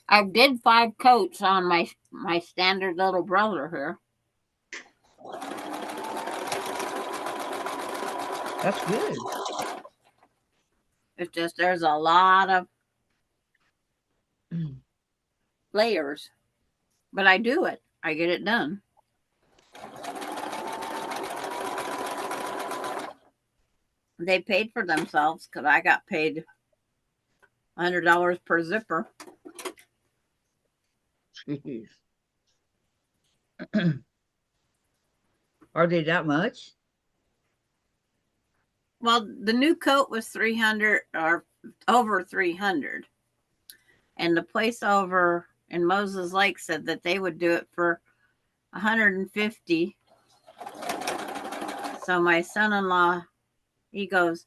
I did 5 coats on my standard little brother here. That's good. It's just there's a lot of layers, but I do it. I get it done. They paid for themselves because I got paid $100 per zipper. Jeez. Are they that much? Well, the new coat was 300 or over 300. And the place over in Moses Lake said that they would do it for 150. So my son-in-law, he goes,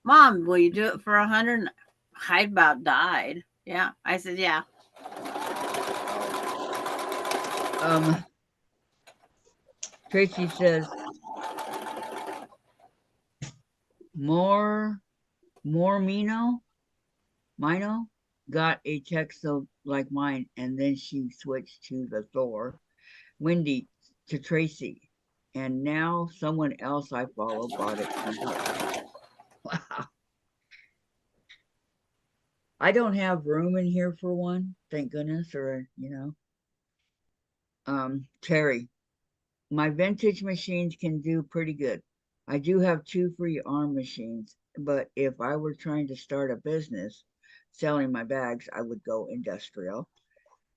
Mom, will you do it for 100? I about died. Yeah. I said, yeah. Tracy says more Mino got a text of like mine, and then she switched to the Thor. Wendy to Tracy, and now someone else I follow bought it to her. Wow. I don't have room in here for one, thank goodness, or Terry, my vintage machines can do pretty good. I do have two free arm machines, but if I were trying to start a business selling my bags, I would go industrial.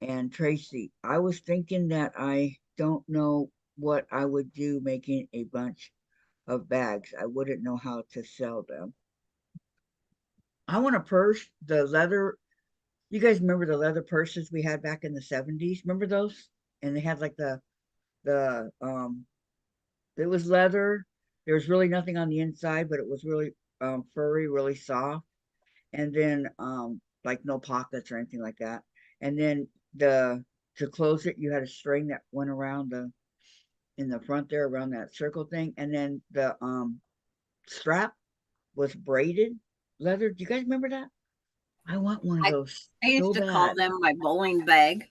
And Tracy, I was thinking that I don't know what I would do making a bunch of bags. I wouldn't know how to sell them. I want a purse, the leather. You guys remember the leather purses we had back in the 70s? Remember those? And they had like the it was leather. There was really nothing on the inside, but it was really furry, really soft. And then like no pockets or anything like that. And then the to close it, you had a string that went around the in the front there around that circle thing. And then the strap was braided leather. Do you guys remember that? I want one of I, those I used so to call bad. them my bowling bag.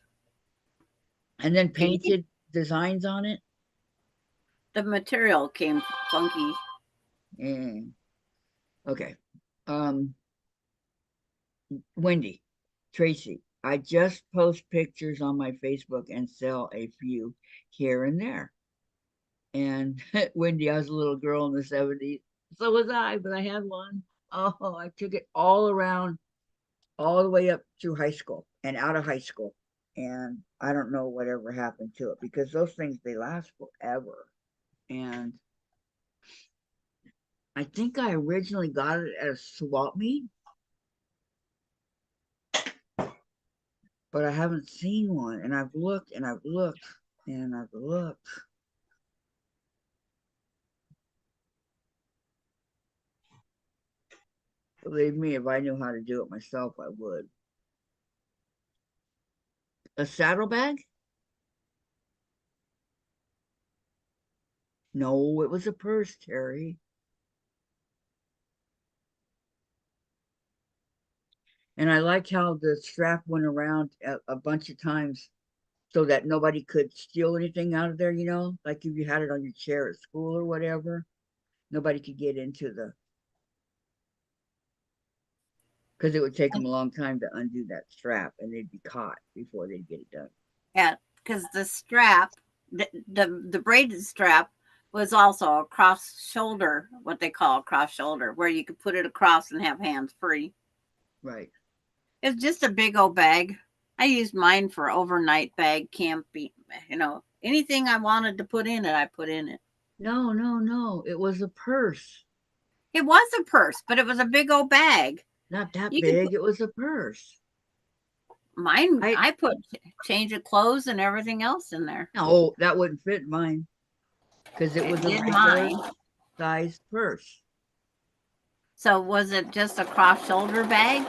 And then The, painted designs on it. the material came funky. And okay. Um, Wendy, Tracy, I just post pictures on my Facebook and sell a few here and there. And Wendy, I was a little girl in the 70s. So was I, but I had one. Oh, I took it all around, all the way up through high school and out of high school. And I don't know whatever happened to it because those things, they last forever. And I think I originally got it at a swap meet, but I haven't seen one. And I've looked and I've looked and I've looked. Believe me, if I knew how to do it myself, I would. A saddlebag? No, it was a purse, Terry. And I liked how the strap went around a bunch of times so that nobody could steal anything out of there, like if you had it on your chair at school or whatever, nobody could get into the, because it would take them a long time to undo that strap and they'd be caught before they'd get it done. Yeah, because the strap, the braided strap was also a cross shoulder, what they call a cross shoulder, where you could put it across and have hands free. Right. It's just a big old bag. I used mine for overnight bag camping. Anything I wanted to put in it, I put in it. No, no, no. It was a purse. It was a purse, but it was a big old bag. Not that You could put big. It was a purse. mine. I I put change of clothes and everything else in there. No, that wouldn't fit mine because it It was a did regular mine. sized purse. So was it just a cross shoulder bag?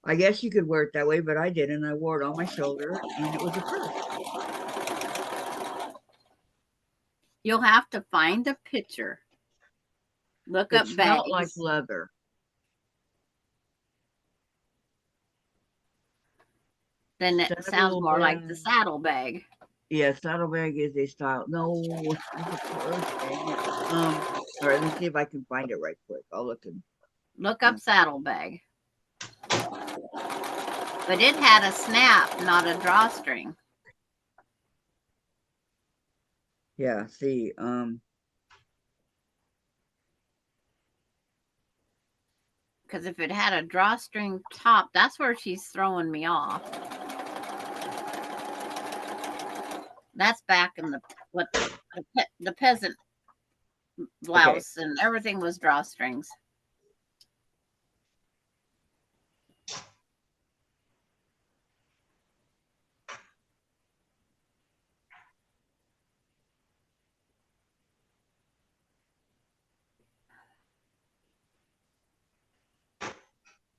I guess you could wear it that way, but I didn't. I wore it on my shoulder and it was a purse. You'll have to find a picture. Look It up smelled like bags. leather. Then it sounds more like the Saddlebag. saddle bag. Yeah, saddlebag is a style. No, it was a purse. Dang it. All right, let me see if I can find it right quick. I'll look and Look up saddle bag. But it had a snap, not a drawstring. yeah, see, Because if it had a drawstring top, that's where she's throwing me off. That's back in the peasant blouse, and everything was drawstrings.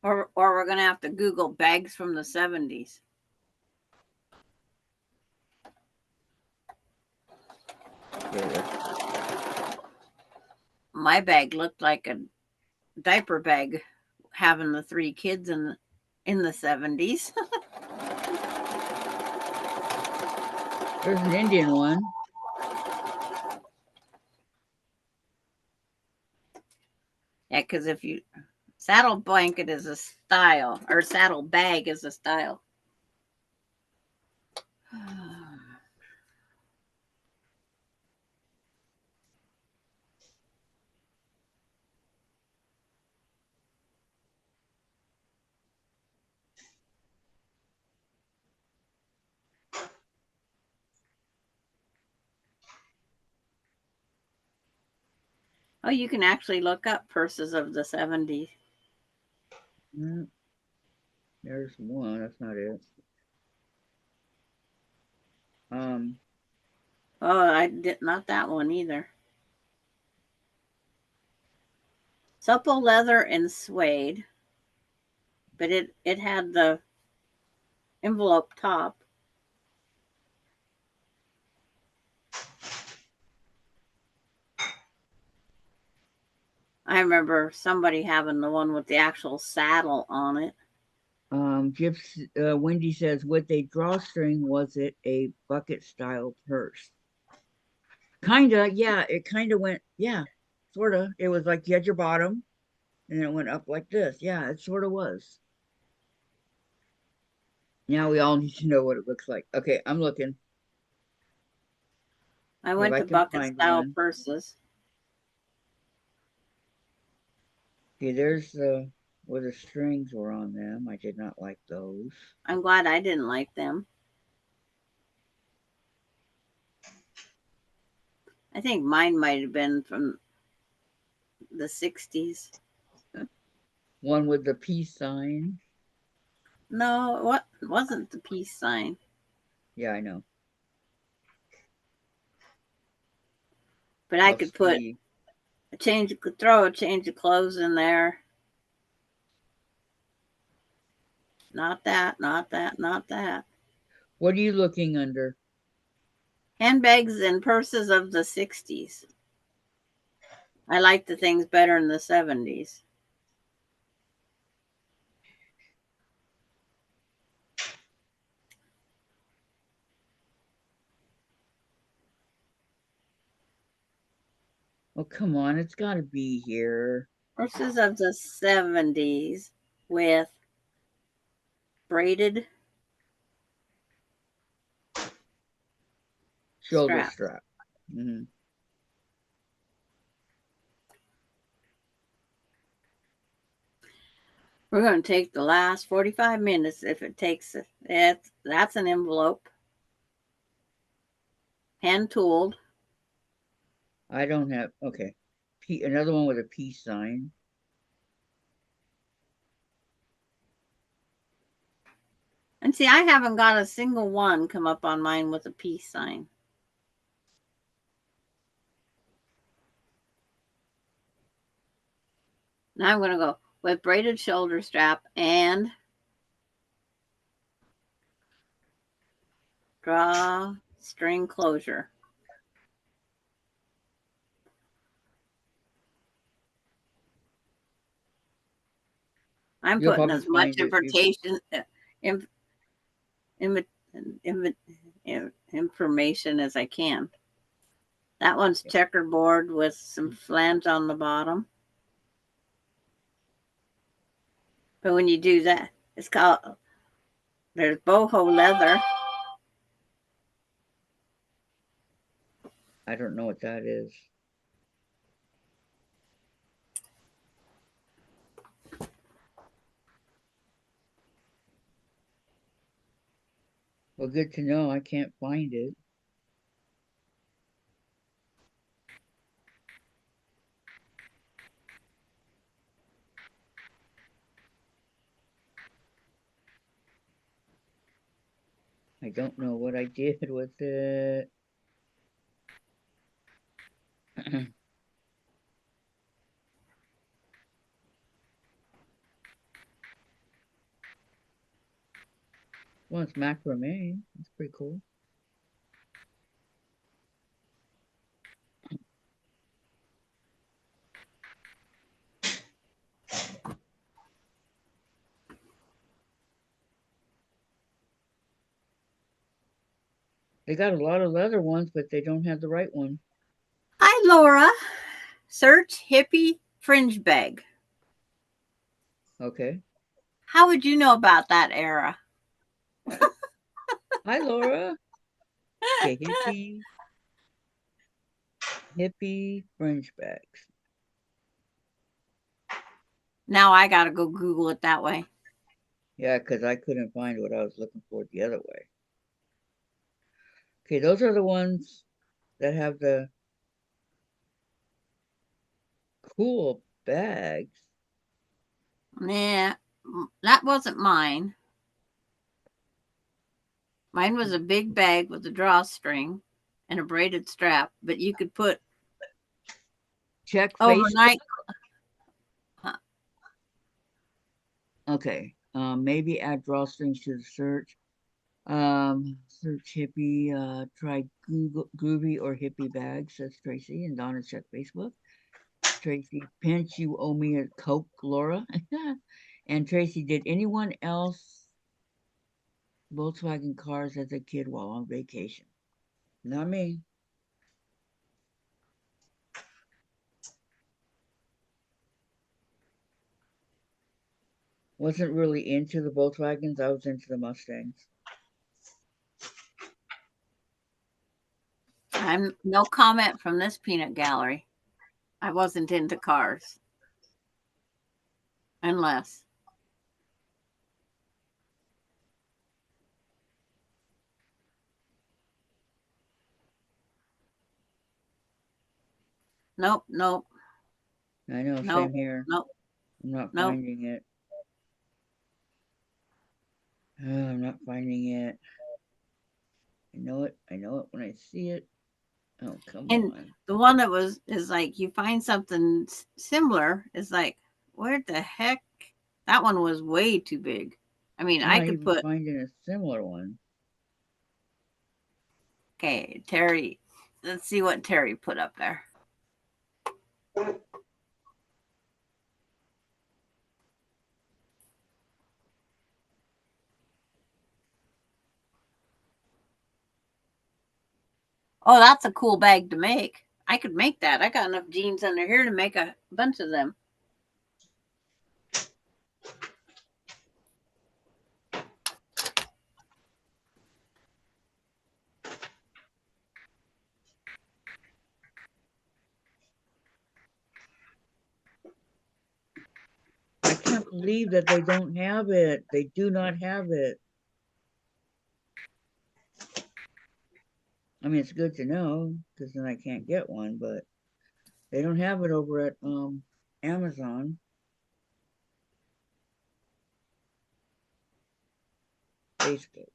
Or we're gonna have to Google bags from the 70s. My bag looked like a diaper bag having the 3 kids in the 70s. There's an Indian one. Yeah, because if you saddle blanket is a style, or saddle bag is a style. Oh, you can actually look up purses of the 70s. There's one. That's not it. Oh, I did not that one either. Supple leather and suede, but it had the envelope top. I remember somebody having the one with the actual saddle on it. Wendy says, with a drawstring, was it a bucket style purse? Kinda, yeah. It kind of went, yeah, sort of. It was like you had your bottom, and then it went up like this. Yeah, it sort of was. Now we all need to know what it looks like. Okay, I'm looking I if went I to can bucket find style one. purses. Okay, there's the where the strings were on them. I did not like those. I'm glad I didn't like them. I think mine might have been from the 60s. One with the peace sign. No, what wasn't the peace sign? Yeah, I know. But I I'll could put see. throw a change of clothes in there. Not that, not that, not that. What are you looking under? Handbags and purses of the 60s. I like the things better in the 70s. Oh, come on. It's got to be here. Purses of the 70s with braided Shoulder straps. strap. Mm-hmm. We're going to take the last 45 minutes if it takes it. That's an envelope. Hand tooled. I don't have. Okay. Another one with a peace sign. And see, I haven't got a single one come up on mine with a peace sign. Now I'm going to go with braided shoulder strap and drawstring closure. I'm You'll putting probably as much find it. information as I can. That one's checkerboard with some flange on the bottom. But when you do that, it's called, there's boho leather. I don't know what that is. Well, good to know. I can't find it. I don't know what I did with it. Well, it's macrame. That's pretty cool. They got a lot of leather ones, but they don't have the right one. Hi, Laura. Search hippie fringe bag. Okay. How would you know about that era? Hi, Laura. Okay, hippie fringe bags. Now I got to go Google it that way. Yeah, because I couldn't find what I was looking for the other way. Okay, those are the ones that have the cool bags. Yeah, that wasn't mine. Mine was a big bag with a drawstring and a braided strap, but you could put Check Facebook. overnight. Okay. Maybe add drawstrings to the search. Search hippie. Try Google groovy or hippie bag, says Tracy. And Donna check Facebook. Tracy, pinch, you owe me a Coke, Laura. And Tracy, did anyone else Volkswagen cars as a kid while on vacation? Not me. Wasn't really into the Volkswagens. I was into the Mustangs. I'm no comment from this peanut gallery. I wasn't into cars. Unless. Nope, nope, I know, nope, same here. nope, I'm not nope. finding it. I'm not finding it. I know it. I know it when I see it. Oh, come And on. the one that is like you find something similar is like, where the heck? That one was way too big. I mean, I'm I not could even put, finding a similar one. okay, Terry, let's see what Terry put up there. Oh, that's a cool bag to make. I could make that. I got enough jeans under here to make a bunch of them. I can't believe that they don't have it. They do not have it. I mean, it's good to know because then I can't get one, but they don't have it over at Amazon, Facebook.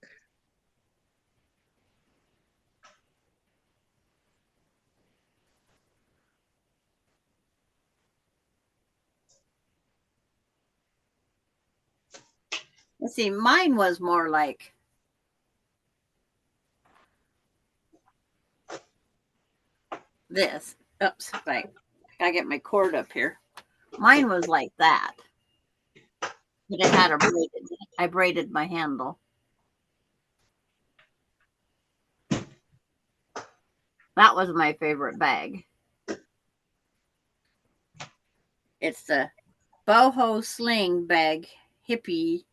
Let's see, mine was more like this. Oops, like I get my cord up here. Mine was like that, but it had a braided. I braided my handle. That was my favorite bag. It's the boho sling bag hippie.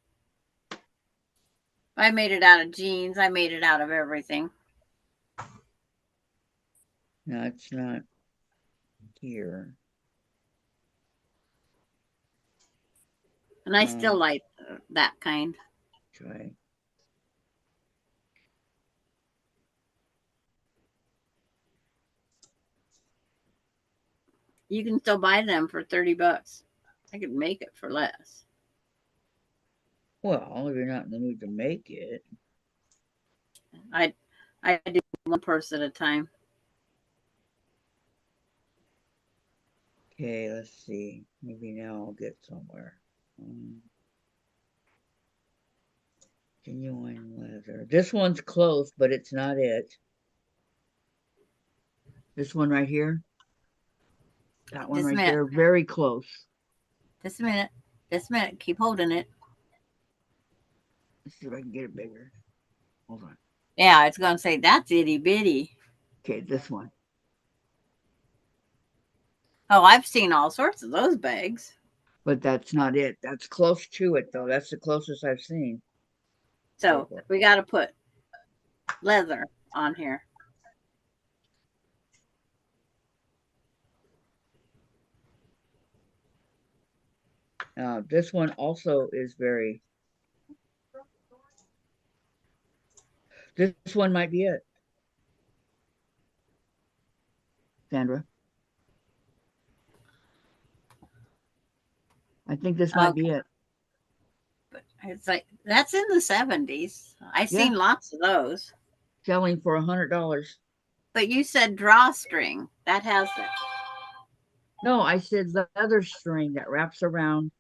I made it out of jeans. I made it out of everything. No, it's not here. And I still like that kind. Try. You can still buy them for $30. I could make it for less. Well, if you're not in the mood to make it. I do one purse at a time. Okay, let's see. Maybe now I'll get somewhere. Genuine leather. This one's close, but it's not it. This one right here. That one Just a right minute. there. Very close. Just a minute. Just a minute. Keep holding it. Let's see if I can get it bigger. Hold on. Yeah, it's gonna say that's itty bitty. Okay, this one. Oh, I've seen all sorts of those bags. But that's not it. That's close to it, though. That's the closest I've seen. So we got to put leather on here. This one also is very. This one might be it. Sandra. I think this might be it. But it's like that's in the 70s. I've Yeah. seen lots of those. Selling for $100. But you said drawstring. That has it. No, I said leather string that wraps around.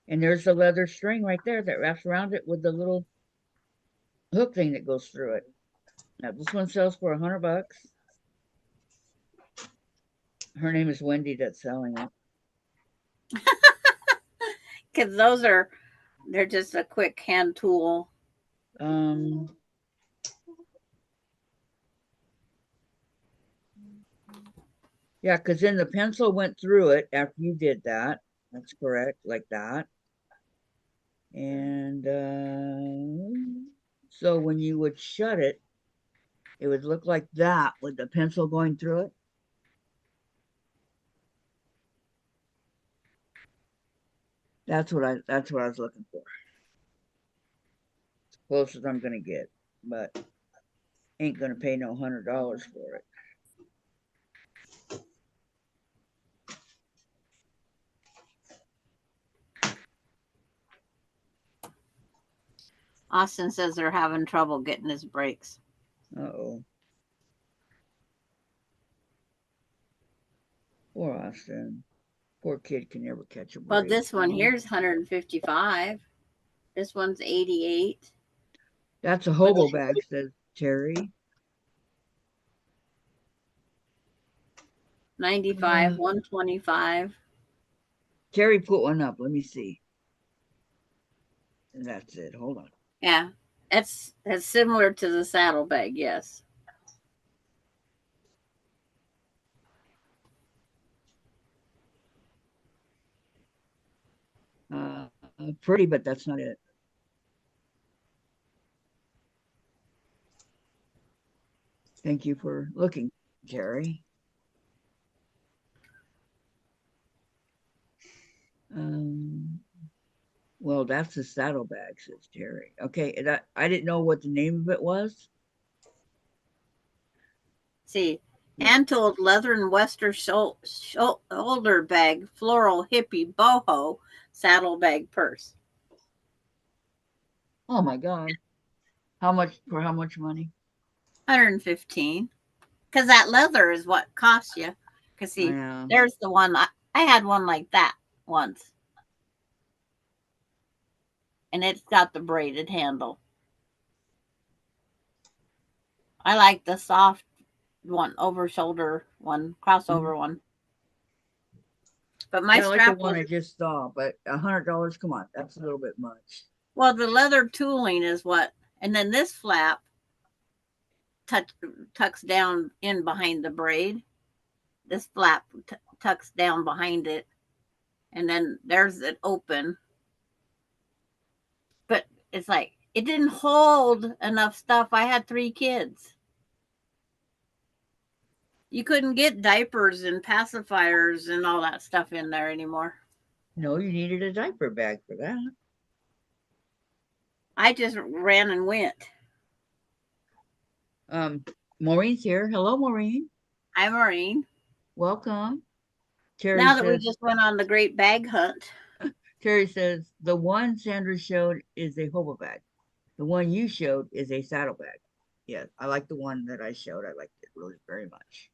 And there's a leather string right there that wraps around it with the little hook thing that goes through it. Now this one sells for $100. Her name is Wendy that's selling it. Because they're just a quick hand tool. Yeah, because then the pencil went through it after you did that. That's correct, like that. And so when you would shut it, it would look like that with the pencil going through it. That's what I was looking for. As close as I'm gonna get, but ain't gonna pay no $100 for it. Austin says they're having trouble getting his brakes. Uh-oh. Poor Austin. Poor kid can never catch a break. Well, this one here's 155. This one's 88. That's a hobo bag, says Terry. 95, 125. Terry put one up. Let me see. And that's it. Hold on. Yeah, that's similar to the saddlebag, yes. Pretty, but that's not it. Thank you for looking, Terry. Well, that's a saddlebag, says Terry. Okay, I didn't know what the name of it was. See, Ann told leather and western shoulder bag, floral hippie boho, saddlebag purse. Oh my God. How much money? 115. Because that leather is what costs you. Because see, there's the one I had one like that once. And it's got the braided handle. I like the soft one, over shoulder one, crossover one. But my strap like the one I just saw, but $100, come on, that's a little bit much. Well, the leather tooling is what, and then this flap tucks down in behind the braid. This flap tucks down behind it, and then there's it open. But it's like it didn't hold enough stuff. I had 3 kids. You couldn't get diapers and pacifiers and all that stuff in there anymore. No, you needed a diaper bag for that. I just ran and went. Maureen's here. Hello, Maureen. Hi, Maureen. Welcome. Terry now that we just went on the great bag hunt. Terry says the one Sandra showed is a hobo bag. The one you showed is a saddlebag. Yes, I like the one that I showed. I liked it really very much.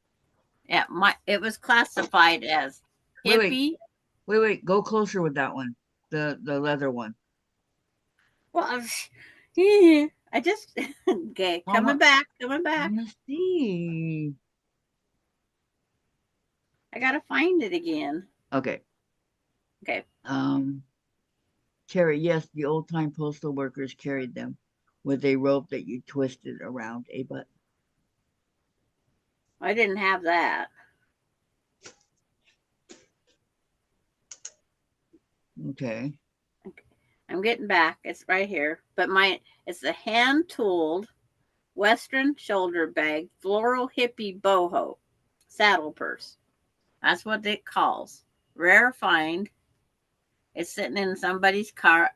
Yeah, it was classified as Wait, wait, hippie. wait. Go closer with that one. The leather one. Well, I just okay, coming Mama, back. I want to see. I gotta find it again. Okay. Okay. Terry, yes, the old time postal workers carried them with a rope that you twisted around a button. I didn't have that. Okay. I'm getting back. It's right here. But it's a hand tooled Western shoulder bag, floral hippie boho saddle purse. That's what it calls. Rare find. It's sitting in somebody's car.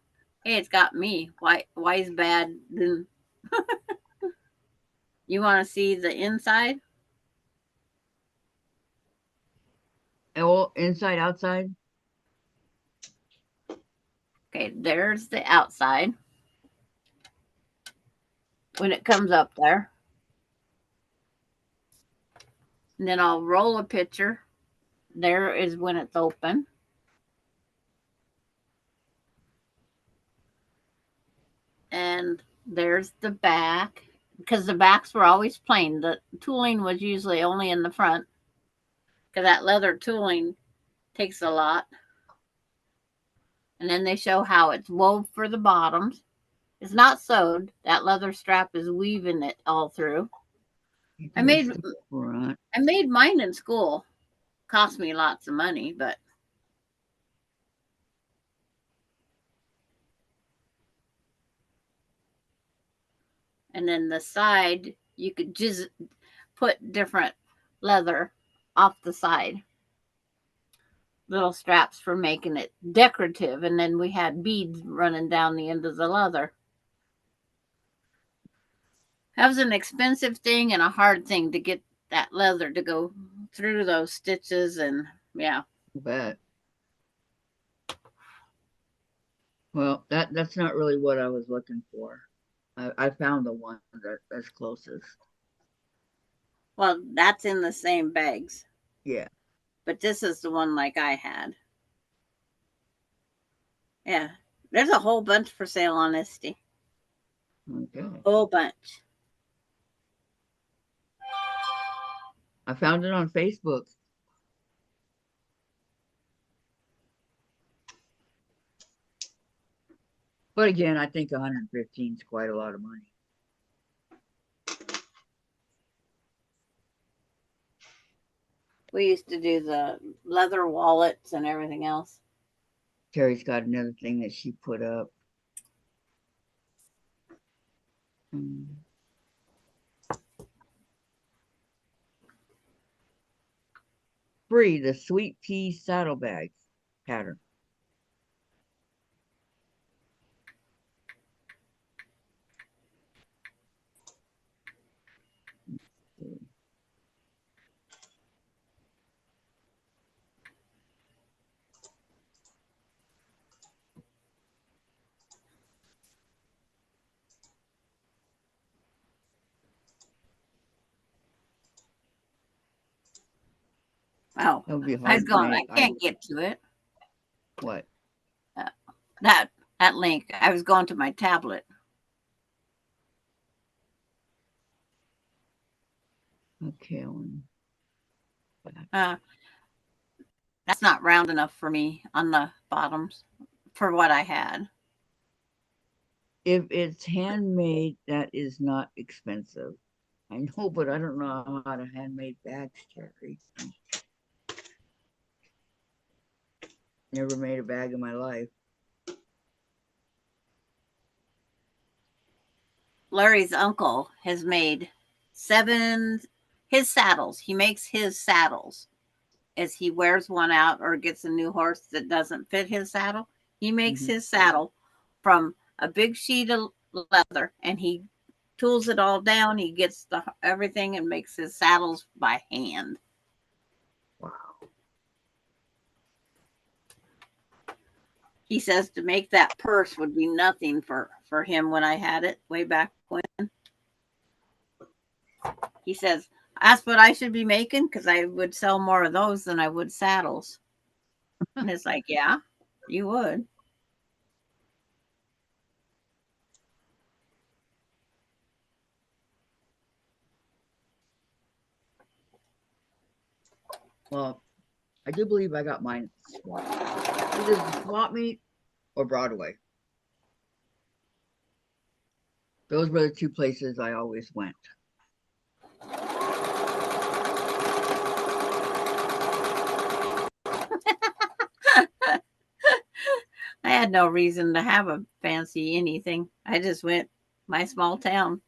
Hey, it's got me. Why is bad? Then you want to see the inside? Oh, inside, outside. Okay, there's the outside. When it comes up there. And then I'll roll a picture. There is when it's open. And there's the back. Because the backs were always plain. The tooling was usually only in the front. Because that leather tooling takes a lot. And then they show how it's wove for the bottoms. It's not sewed. That leather strap is weaving it all through. I There's made the front. mine in school. Cost me lots of money, but and then the side you could just put different leather off the side. Little straps for making it decorative, and then we had beads running down the end of the leather. That was an expensive thing and a hard thing to get that leather to go through those stitches, and yeah. I bet. Well, that's not really what I was looking for. I found the one that's closest. Well, that's in the same bags, Yeah. but this is the one like I had. Yeah, there's a whole bunch for sale on Etsy. Okay. Whole bunch. I found it on Facebook. But again, I think 115 is quite a lot of money. We used to do the leather wallets and everything else. Terry's got another thing that she put up. Free, the sweet pea saddlebags pattern. Wow. That would be I was hard to going, I make. can't get to it. What? Uh, that link. I was going to my tablet. Okay. That's not round enough for me on the bottoms for what I had. If it's handmade, that is not expensive. I know, but I don't know how to handmade bags, Terry. Never made a bag in my life. Larry's uncle has made his saddles. He makes his saddles as he wears one out or gets a new horse that doesn't fit his saddle. He makes his saddle from a big sheet of leather and he tools it all down. He gets everything and makes his saddles by hand. Wow. He says to make that purse would be nothing for for him when I had it way back when. He says, "That's what I should be making because I would sell more of those than I would saddles." And it's like, yeah, you would. Well, I do believe I got mine at the swap. Either the swap meet or Broadway. Those were the two places I always went. I had no reason to have a fancy anything. I just went my small town.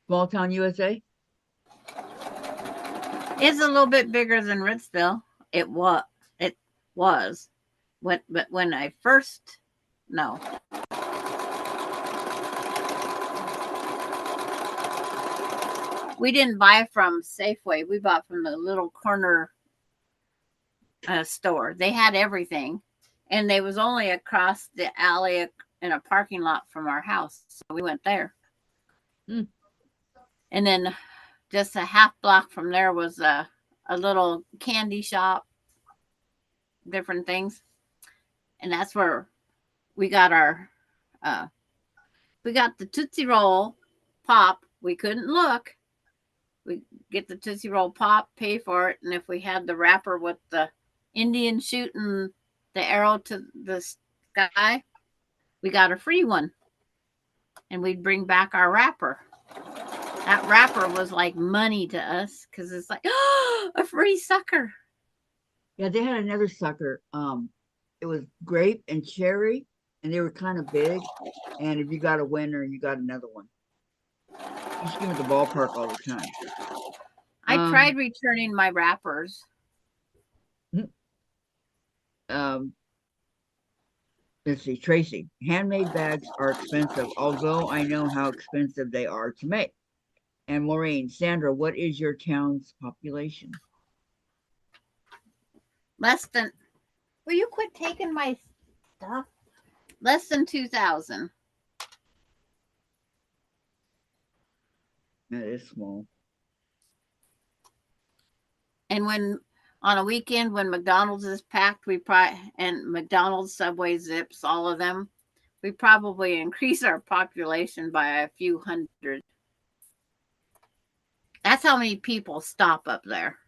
Small town USA? It's a little bit bigger than Ritzville. It was. It was. But when I first, no. We didn't buy from Safeway. We bought from the little corner store. They had everything, and they was only across the alley in a parking lot from our house. So we went there. Hmm. And then just a half block from there was a little candy shop, different things. And that's where we got our we got the Tootsie Roll pop. We couldn't look. We get the Tootsie Roll pop, pay for it, and if we had the wrapper with the Indian shooting the arrow to the sky, we got a free one. And we'd bring back our wrapper. That wrapper was like money to us because it's like, oh, a free sucker. Yeah, they had another sucker. It was grape and cherry, and they were kind of big. And if you got a winner, you got another one. You used to give them at the ballpark all the time. I tried returning my wrappers. Let's see, Tracy. Handmade bags are expensive, although I know how expensive they are to make. And Maureen, Sandra, what is your town's population? Less than. Will you quit taking my stuff? Less than 2,000. That is small. And when on a weekend when McDonald's is packed, we probably and McDonald's, Subway, Zips, all of them, we probably increase our population by a few hundred. That's how many people stop up there.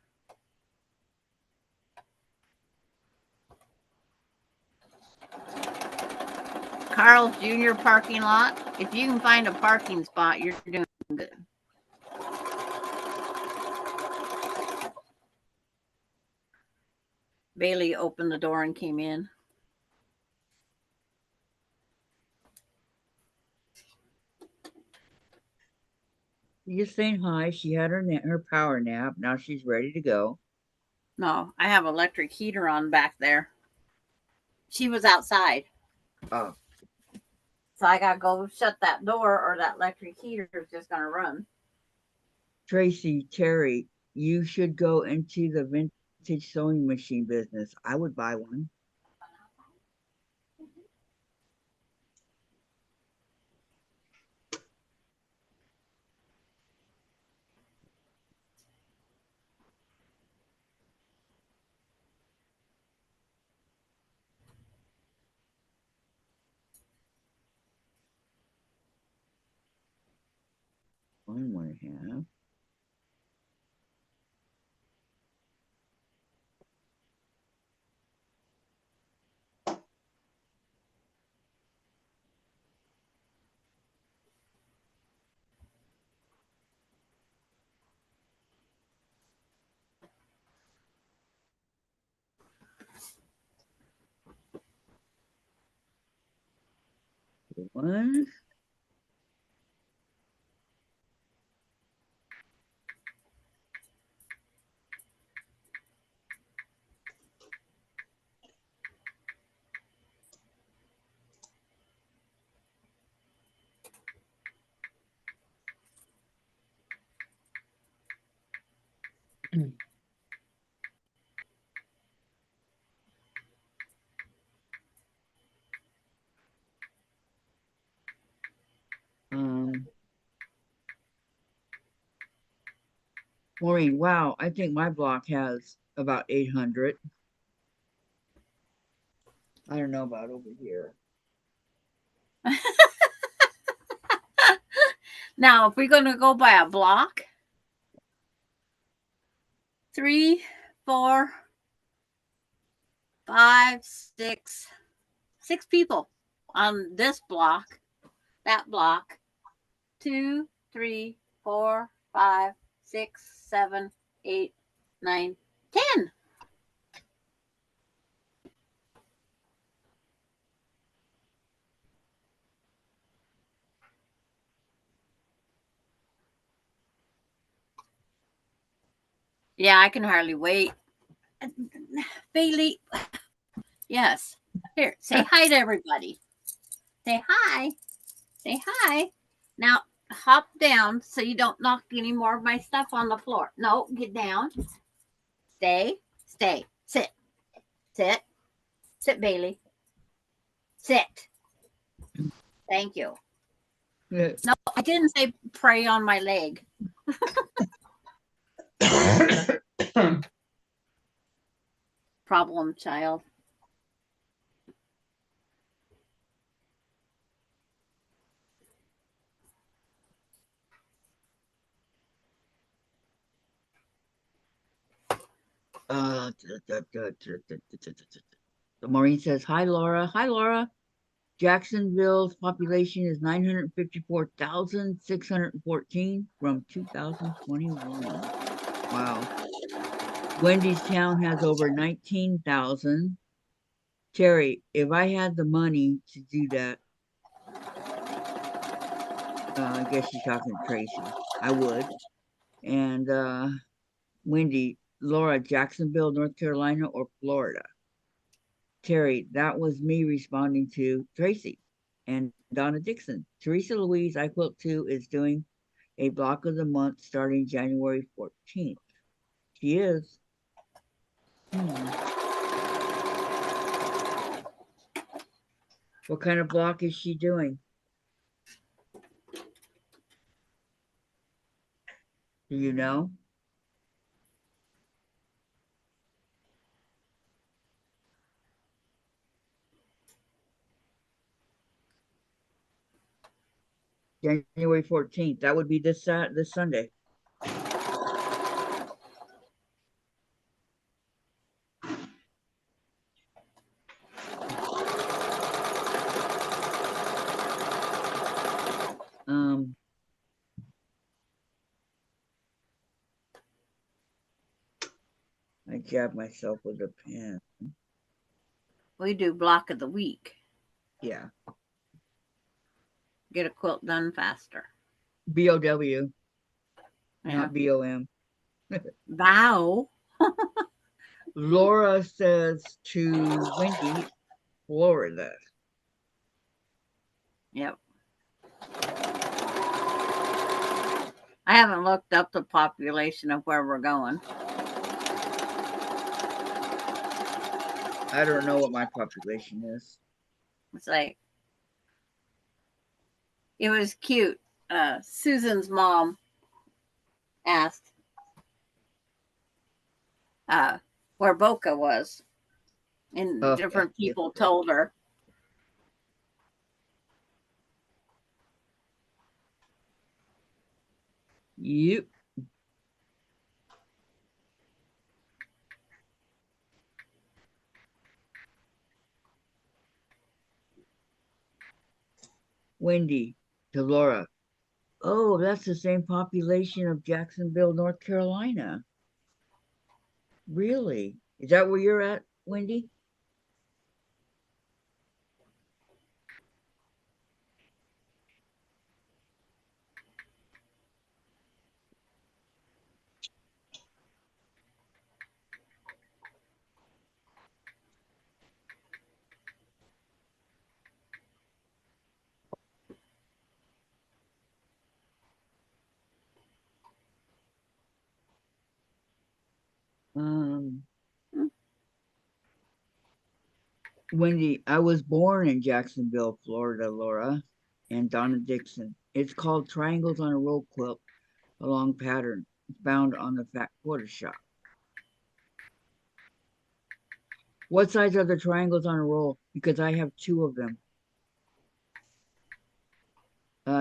Carl's Jr. parking lot. If you can find a parking spot, you're doing good. Bailey opened the door and came in. She's just saying hi. She had her power nap. Now she's ready to go. No, I have electric heater on back there. She was outside. Oh. So I got to go shut that door or that electric heater is just going to run. Tracy, Terry, you should go into the vintage sewing machine business. I would buy one. One want to have. One. Maureen, wow, I think my block has about 800. I don't know about over here. Now, if we're going to go by a block, 3, 4, 5, 6 people on this block, that block, 2, 3, 4, 5, 6, 7, 8, 9, 10. Yeah, I can hardly wait. Bailey, yes. Here, say hi to everybody. Say hi. Say hi. Now, hop down so you don't knock any more of my stuff on the floor. No, get down. Stay. Stay. Sit. Sit. Sit, Bailey. Sit. Thank you. Yeah. No, I didn't say pray on my leg. Problem child. Maureen says, hi, Laura. Hi, Laura. Jacksonville's population is 954,614 from 2021. Wow. Wendy's town has over 19,000. Terry, if I had the money to do that, I guess she's talking to Tracy, I would. And Wendy, Laura, Jacksonville, North Carolina, or Florida? Terry, that was me responding to Tracy. And Donna Dixon. Teresa Louise, I Quilt 2, is doing a block of the month starting January 14th. She is. What kind of block is she doing? Do you know? January 14th. That would be this Sunday. I jabbed myself with a pen. We do block of the week. Yeah. Get a quilt done faster. BOW, Yeah. not BOM. Bow. Laura says to Wendy, Florida. Yep. I haven't looked up the population of where we're going. I don't know what my population is. It's like, it was cute. Susan's mom asked where Boca was, and different people told her. Yep. Wendy to Laura. Oh, that's the same population of Jacksonville, North Carolina. Really? Is that where you're at, Wendy? Wendy, I was born in Jacksonville, Florida, Laura, and Donna Dixon. It's called Triangles on a Roll Quilt, a long pattern. found on the Fat Quarter Shop. What size are the triangles on a roll? Because I have two of them.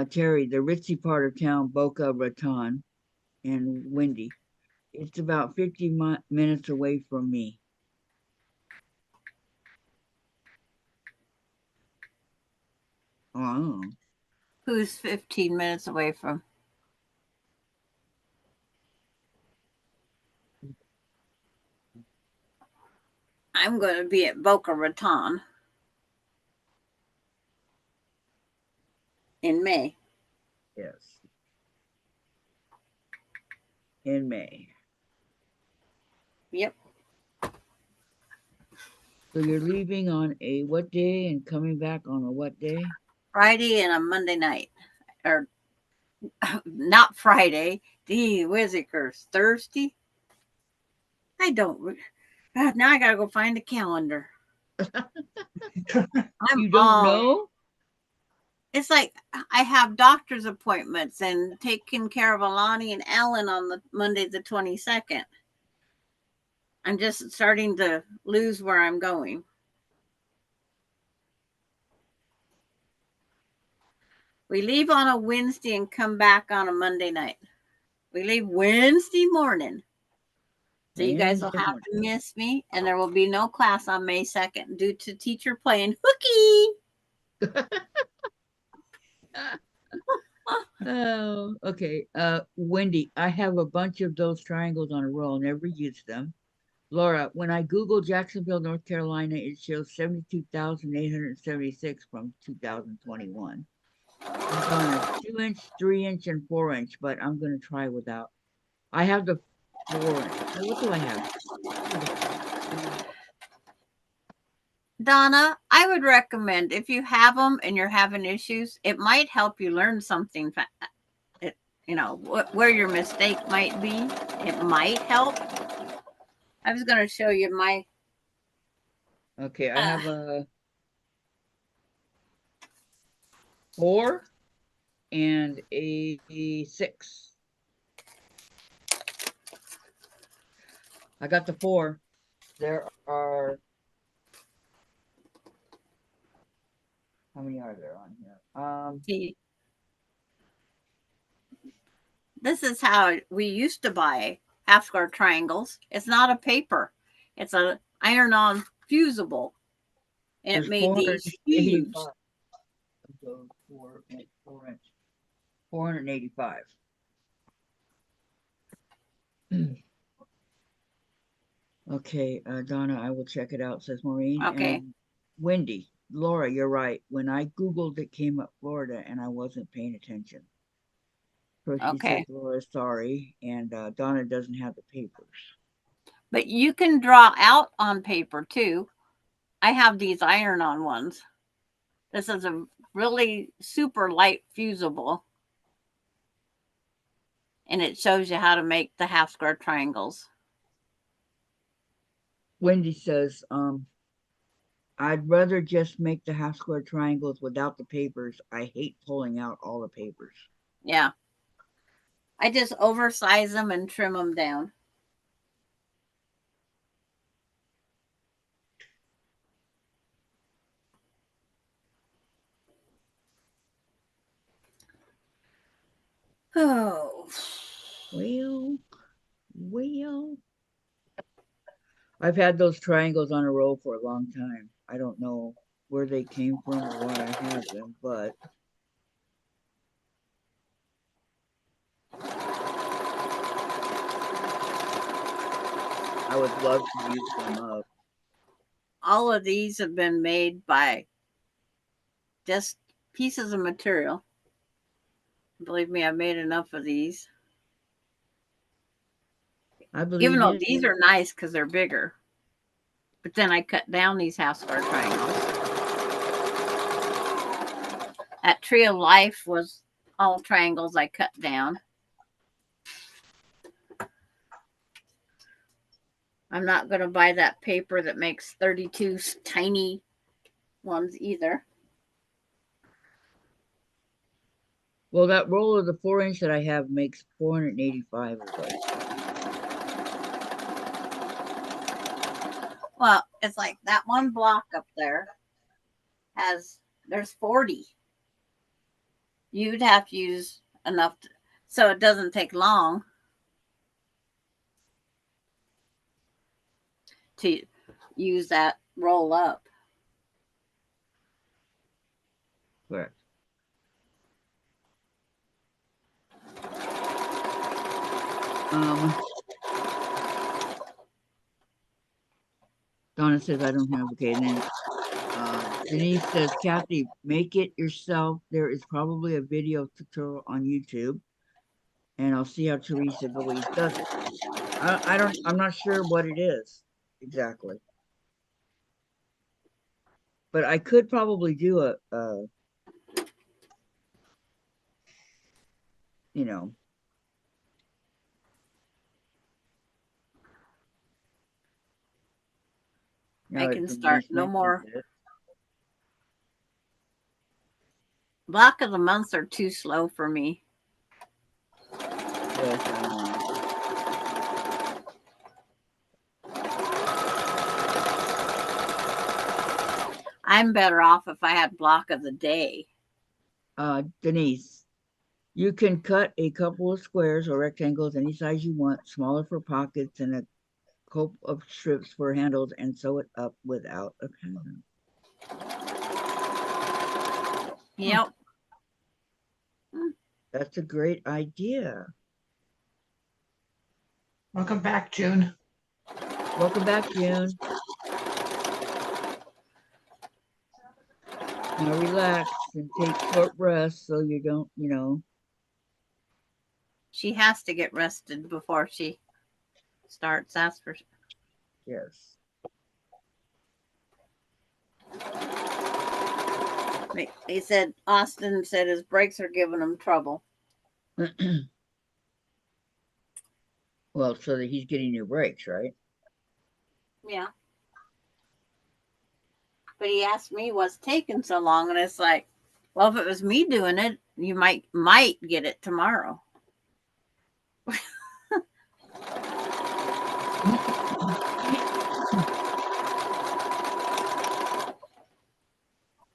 Terry, the ritzy part of town, Boca Raton, and Wendy. It's about 50 minutes away from me. Oh. Who's 15 minutes away from? I'm going to be at Boca Raton in May. Yes. In May. Yep. So you're leaving on a what day and coming back on a what day? Friday and a Monday night. Or not Friday. The Whizzikers. Thursday? I don't. Now I got to go find a calendar. I'm You don't know? It's like I have doctor's appointments and taking care of Alani and Alan on the Monday the 22nd. I'm just starting to lose where I'm going. We leave on a Wednesday and come back on a Monday night. We leave Wednesday morning. So you guys will have to miss me, and there will be no class on May 2nd due to teacher playing hooky. Oh, okay. Wendy, I have a bunch of those triangles on a roll, never used them. Laura, when I Google Jacksonville, North Carolina, it shows 72,876 from 2021. Donna, 2-inch, 3-inch, and 4-inch, but I'm going to try without. I have the 4-inch. What do I have? Donna, I would recommend if you have them and you're having issues, it might help you learn something. Where your mistake might be. It might help. I was going to show you my. Okay, I have a 4 and a 6. I got the 4. There are. How many are there on here? See, this is how we used to buy half square triangles. It's not a paper. It's an iron-on fusible. And There's it made these huge. 4-inch. 485. Okay, Donna, I will check it out, says Maureen. Okay. And Wendy, Laura, you're right. When I Googled, it came up Florida, and I wasn't paying attention. So she Okay. says, Laura, sorry. And Donna doesn't have the papers. But you can draw out on paper too. I have these iron-on ones. This is a really super light fusible. And it shows you how to make the half square triangles. Wendy says, I'd rather just make the half square triangles without the papers. I hate pulling out all the papers. Yeah. I just oversize them and trim them down. Oh. Well. I've had those triangles on a roll for a long time. I don't know where they came from or why I have them, but I would love to use them up. All of these have been made by just pieces of material. Believe me, I've made enough of these. I believe Even though it. these are nice because they're bigger. But then I cut down these half square triangles. That Tree of Life was all triangles I cut down. I'm not going to buy that paper that makes 32 tiny ones either. Well, that roll of the 4-inch that I have makes 485 of those. Well, it's like that one block up there there's 40. You'd have to use enough so it doesn't take long to use that roll up. Correct. Donna says I don't have. Okay, and then Denise says, Kathy, make it yourself. There is probably a video tutorial on YouTube, and I'll see how Teresa Louise does it. I'm not sure what it is exactly, but I could probably do a you know. I Now can that start Denise no more. mentions it. Block of the months are too slow for me. Yes, I know. I'm better off if I had block of the day. Denise, you can cut a couple of squares or rectangles any size you want, smaller for pockets and a cope of strips for handles, and sew it up without a pattern. Yep. That's a great idea. Welcome back, June. Welcome back, June. Now relax and take short rests so you don't, She has to get rested before she starts. That's for yes. He said, Austin said his brakes are giving him trouble. Well, so that he's getting new brakes, right? Yeah. But he asked me what's taking so long, and it's like, well, if it was me doing it, you might get it tomorrow.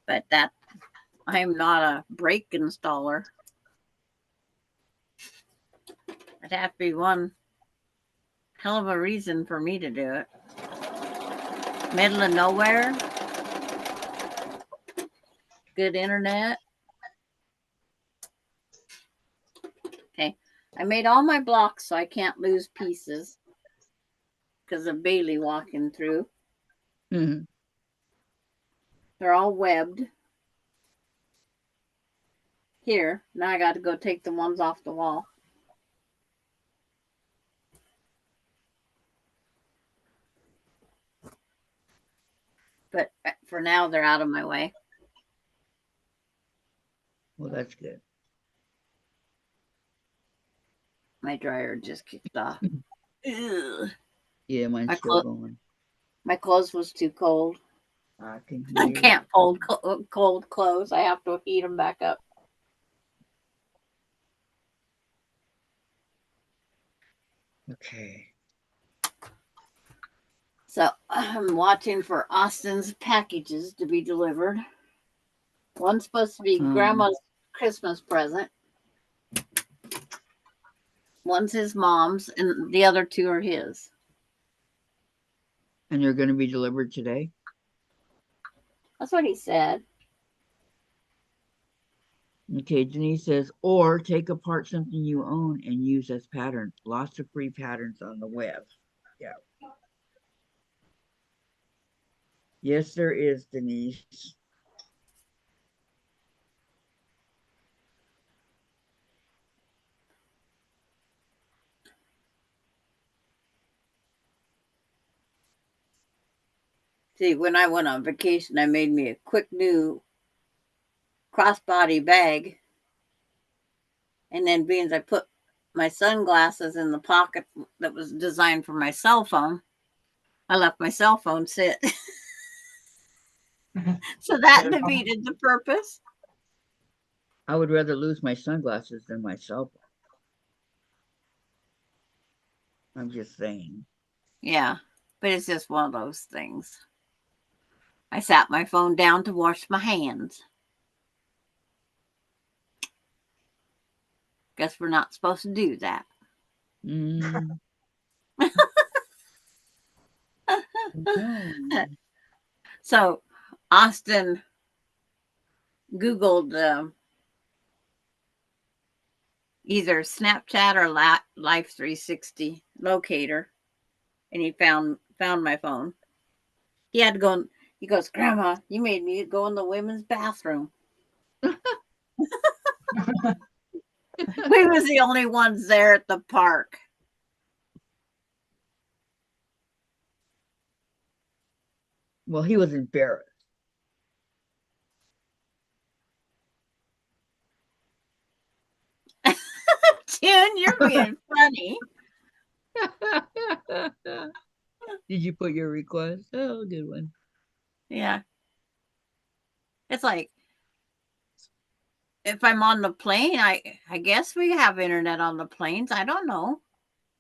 But that I'm not a brake installer. It'd have to be one hell of a reason for me to do it. Middle of nowhere, good internet. Okay, I made all my blocks so I can't lose pieces because of Bailey walking through. Mm-hmm. They're all webbed. Here, now I got to go take the ones off the wall. But for now, they're out of my way. Well, that's good. My dryer just kicked off. Ugh. Yeah, mine's still going. My clothes was too cold. I I can't fold cold clothes. I have to heat them back up. Okay. So I'm watching for Austin's packages to be delivered. One's supposed to be Grandma's Christmas present. One's his mom's, and the other two are his. And they're going to be delivered today? That's what he said. Okay, Denise says, or take apart something you own and use as pattern. Lots of free patterns on the web. Yeah. Yes, there is, Denise. See, when I went on vacation, I made me a quick new crossbody bag. And then being I put my sunglasses in the pocket that was designed for my cell phone, I left my cell phone sit. So that defeated the purpose. I would rather lose my sunglasses than my cell phone. I'm just saying. Yeah, but it's just one of those things. I sat my phone down to wash my hands. Guess we're not supposed to do that. Mm, no. So, Austin Googled either Snapchat or Life 360 locator, and he found my phone. He had to go. He goes, Grandma, you made me go in the women's bathroom. We was the only ones there at the park. Well, he was embarrassed. June, you're being funny. Did you put your request? Oh, good one. Yeah. It's like if I'm on the plane, I guess we have internet on the planes. I don't know.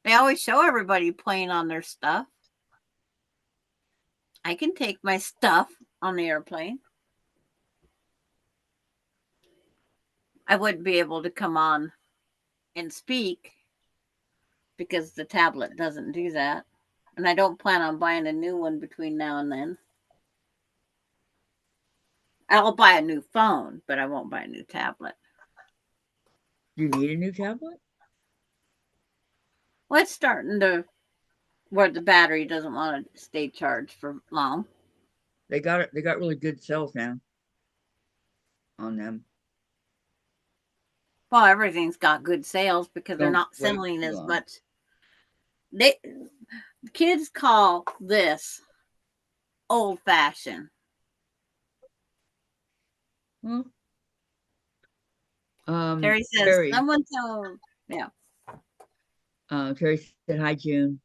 They always show everybody playing on their stuff. I can take my stuff on the airplane. I wouldn't be able to come on and speak because the tablet doesn't do that. And I don't plan on buying a new one between now and then. I'll buy a new phone, but I won't buy a new tablet. Do you need a new tablet? Well, it's starting to where the battery doesn't want to stay charged for long. They got it. They got really good sales now on them. Well, everything's got good sales because they're Don't not wait selling too as long. much. They kids call this old fashioned. Well, Terry says Terry, someone told yeah. Terry said hi, June.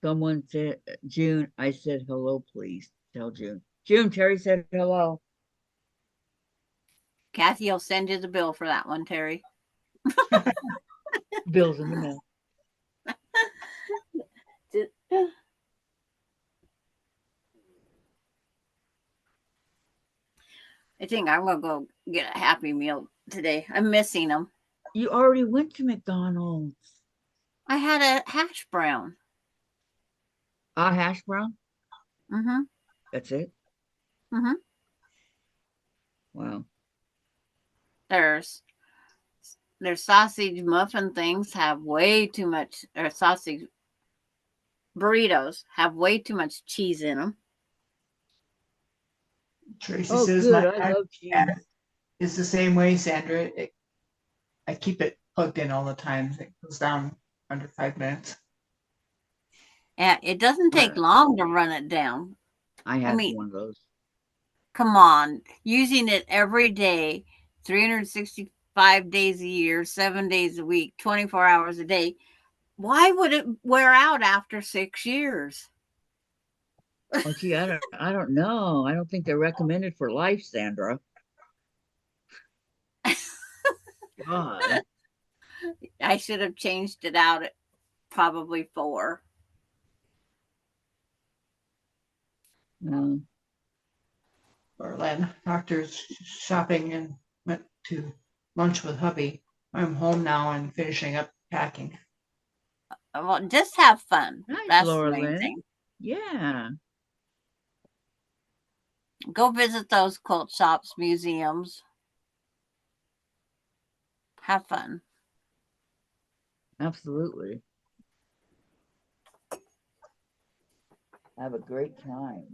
Someone said June. I said hello, please. Tell June. June, Terry said hello. Kathy will send you the bill for that one, Terry. Bill's in the mail. I think I'm gonna go get a Happy Meal today. I'm missing them. You already went to McDonald's. I had a hash brown. Hash brown. Mm-hmm. That's it. Mm-hmm. Wow. There's their sausage muffin things have way too much, or sausage burritos have way too much cheese in them. Tracy Oh, says good. my I love cheese. iPad is the same way, Sandra. I keep it plugged in all the time. It goes down under 5 minutes. And it doesn't take long to run it down. I I have mean, one of those. come on, using it every day, 365 days a year, 7 days a week, 24 hours a day. Why would it wear out after 6 years? Oh, gee, I don't know. I don't think they're recommended for life, Sandra. God. I should have changed it out at probably 4. No. Orlando doctor's shopping and went to lunch with hubby. I'm home now and finishing up packing. Well, just have fun. Nice, That's Laura the main Lynn. thing. Yeah. Go visit those quilt shops, museums. Have fun. Absolutely. Have a great time.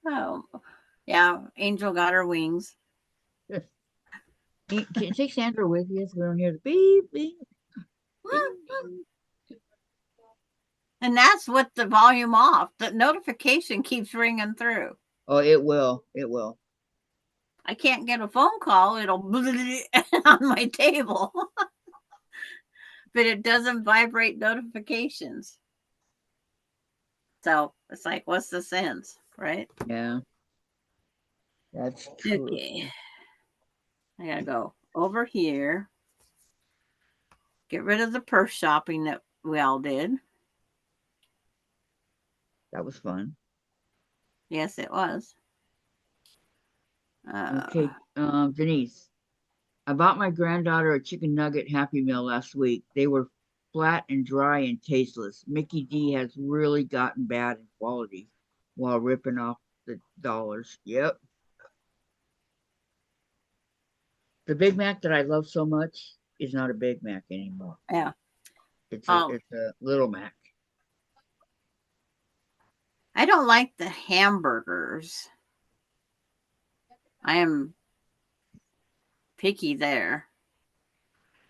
Oh, yeah. Angel got her wings. Can you take Sandra with you so we don't hear the beep, beep, beep? And that's with the volume off. The notification keeps ringing through. Oh, it will. It will. I can't get a phone call. It'll on my table. but it doesn't vibrate notifications. So it's like, what's the sense, right? Yeah, that's true. Okay. I gotta go over here. Get rid of the purse shopping that we all did. That was fun. Yes, it was. Okay, Denise, I bought my granddaughter a chicken nugget Happy Meal last week. They were flat and dry and tasteless. Mickey D has really gotten bad in quality while ripping off the dollars. Yep. The Big Mac that I love so much is not a Big Mac anymore. Yeah. It's a Little Mac. I don't like the hamburgers. I am picky there.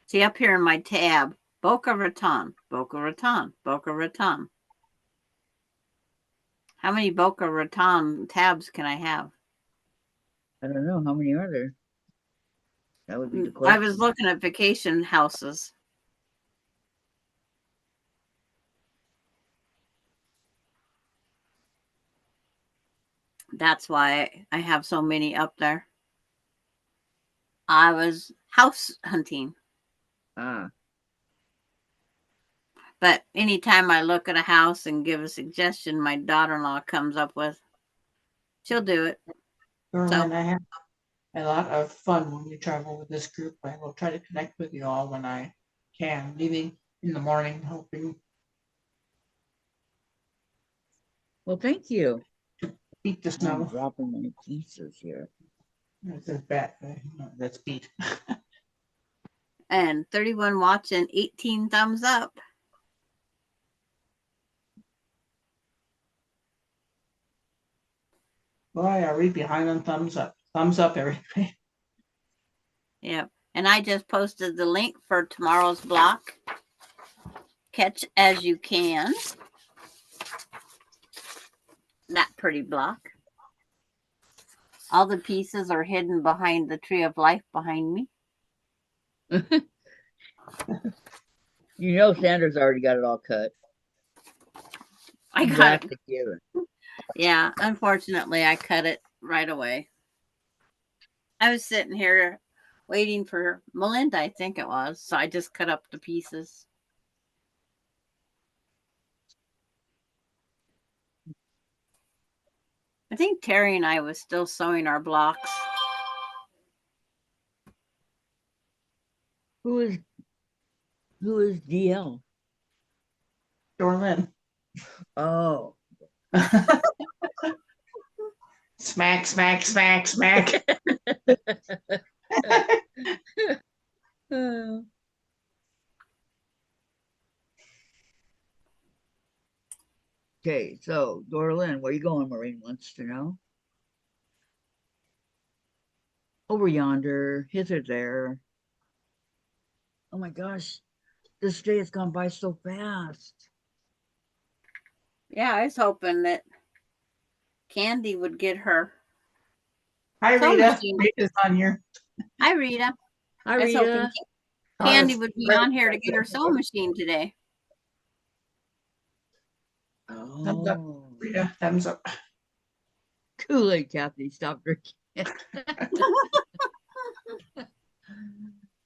See up here in my tab, Boca Raton, Boca Raton, Boca Raton. How many Boca Raton tabs can I have? I don't know. How many are there? That would be the I question. was looking at vacation houses. That's why I have so many up there. I was house hunting. Ah, But anytime I look at a house and give a suggestion my daughter-in-law comes up with, she'll do it. Berlin, I have a lot of fun when we travel with this group. I will try to connect with you all when I can, leaving in the morning, hoping well, thank you. to beat the I'm snow. dropping my pieces here. It's a bat. That's beat. And 31 watching, 18 thumbs up. Boy, are we behind on thumbs up? Thumbs up, everybody. Yep. And I just posted the link for tomorrow's block. Catch as you can. That pretty block. All the pieces are hidden behind the tree of life behind me. You know Sanders already got it all cut. I got That's it. a given. Yeah, unfortunately, I cut it right away. I was sitting here waiting for Melinda, I think it was. So I just cut up the pieces. I think Terry and I was still sewing our blocks. Who is DL? Dorlin. Oh. Smack, smack, smack, smack. Okay, so Dorlin, where you going? Maureen wants to know. Over yonder, hither there. Oh my gosh, this day has gone by so fast. Yeah, I was hoping that Candy would get her. Hi, sewing Rita. machine. Rita's on here. Hi, Rita. Hi, I was hoping Rita. Candy would be on here to get her sewing machine today. Thumbs up, Oh, Rita. Thumbs up. Kool-Aid, Kathy, stop drinking.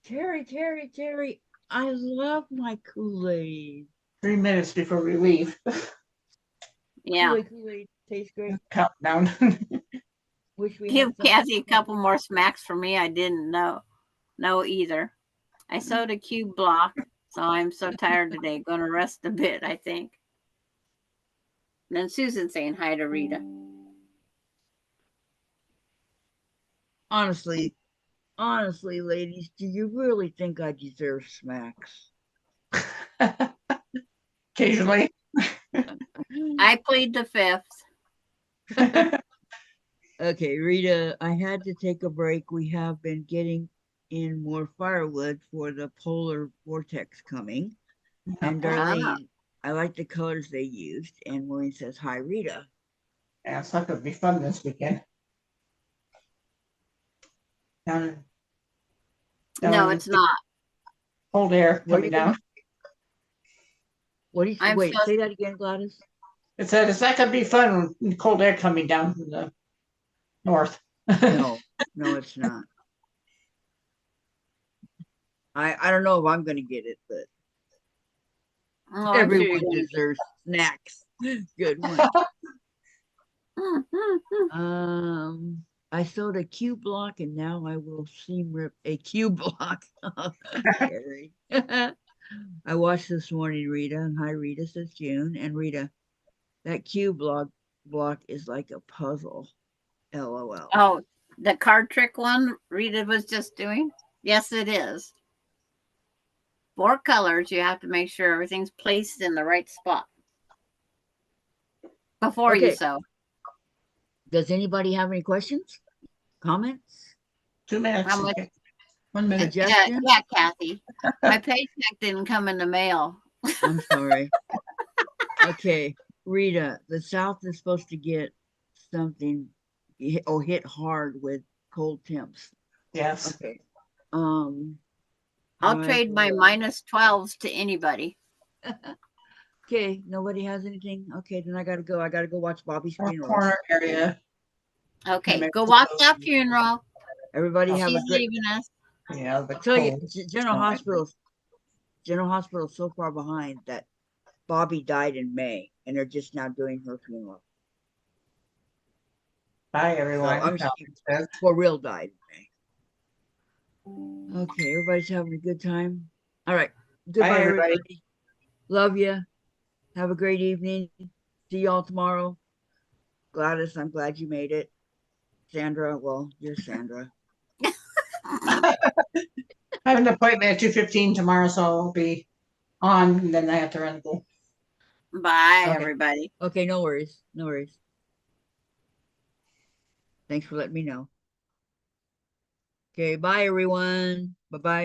Terry, I love my Kool-Aid. 3 minutes before we leave. Yeah. Kool-Aid tastes great. Countdown. Wish we Give had some. Kathy a couple more smacks for me. I didn't know either. I sewed a cube block, so I'm so tired today. Going to rest a bit, I think. And then Susan saying hi to Rita. Honestly, ladies, do you really think I deserve smacks? Occasionally. I plead the fifth. Okay, Rita, I had to take a break. We have been getting in more firewood for the polar vortex coming. And Darlene, I like the colors they used. And Maureen says, hi, Rita. Yeah, it's not going to be fun this weekend. Down No, it's not. cold air What are coming you gonna, down. What do you I'm wait? supposed Say that again, Gladys. It said it's not gonna be fun with cold air coming down from the north. No, no, it's not. I don't know if I'm gonna get it, but Oh, I'm sure you're everyone going deserves snacks. Good one. to. I sewed a Q block and now I will seam rip a Q block. Scary. I watched this morning, Rita, and hi, Rita, says June. And Rita, that Q block is like a puzzle. LOL. Oh, the card trick one Rita was just doing? Yes, it is. 4 colors. You have to make sure everything's placed in the right spot before you Okay. sew. Does anybody have any questions? Comments? 2 minutes. How much? Okay. 1 minute. Suggestions? Yeah, Kathy. My paycheck didn't come in the mail. I'm sorry. Okay, Rita, the South is supposed to get something hit hard with cold temps. Yes. Okay. I'll I trade my will- -12s to anybody. Okay, nobody has anything. Okay, then I gotta go. I gotta go watch Bobby's Our funeral. corner area. Okay, go Mexico. watch that funeral. Everybody have She's a great. leaving us. Yeah, the I tell you, cold. General Hospital's so far behind that Bobby died in May, and they're just now doing her funeral. Bye, So everyone. I'm for real died in May. Okay, everybody's having a good time. All right. Goodbye, everybody. everybody. Love you. Have a great evening. See y'all tomorrow. Gladys, I'm glad you made it. Sandra, well, you're Sandra. I have an appointment at 2:15 tomorrow, so I'll be on, and then I have to run. Bye, Okay. everybody. Okay, no worries. No worries. Thanks for letting me know. Okay, bye, everyone. Bye-bye.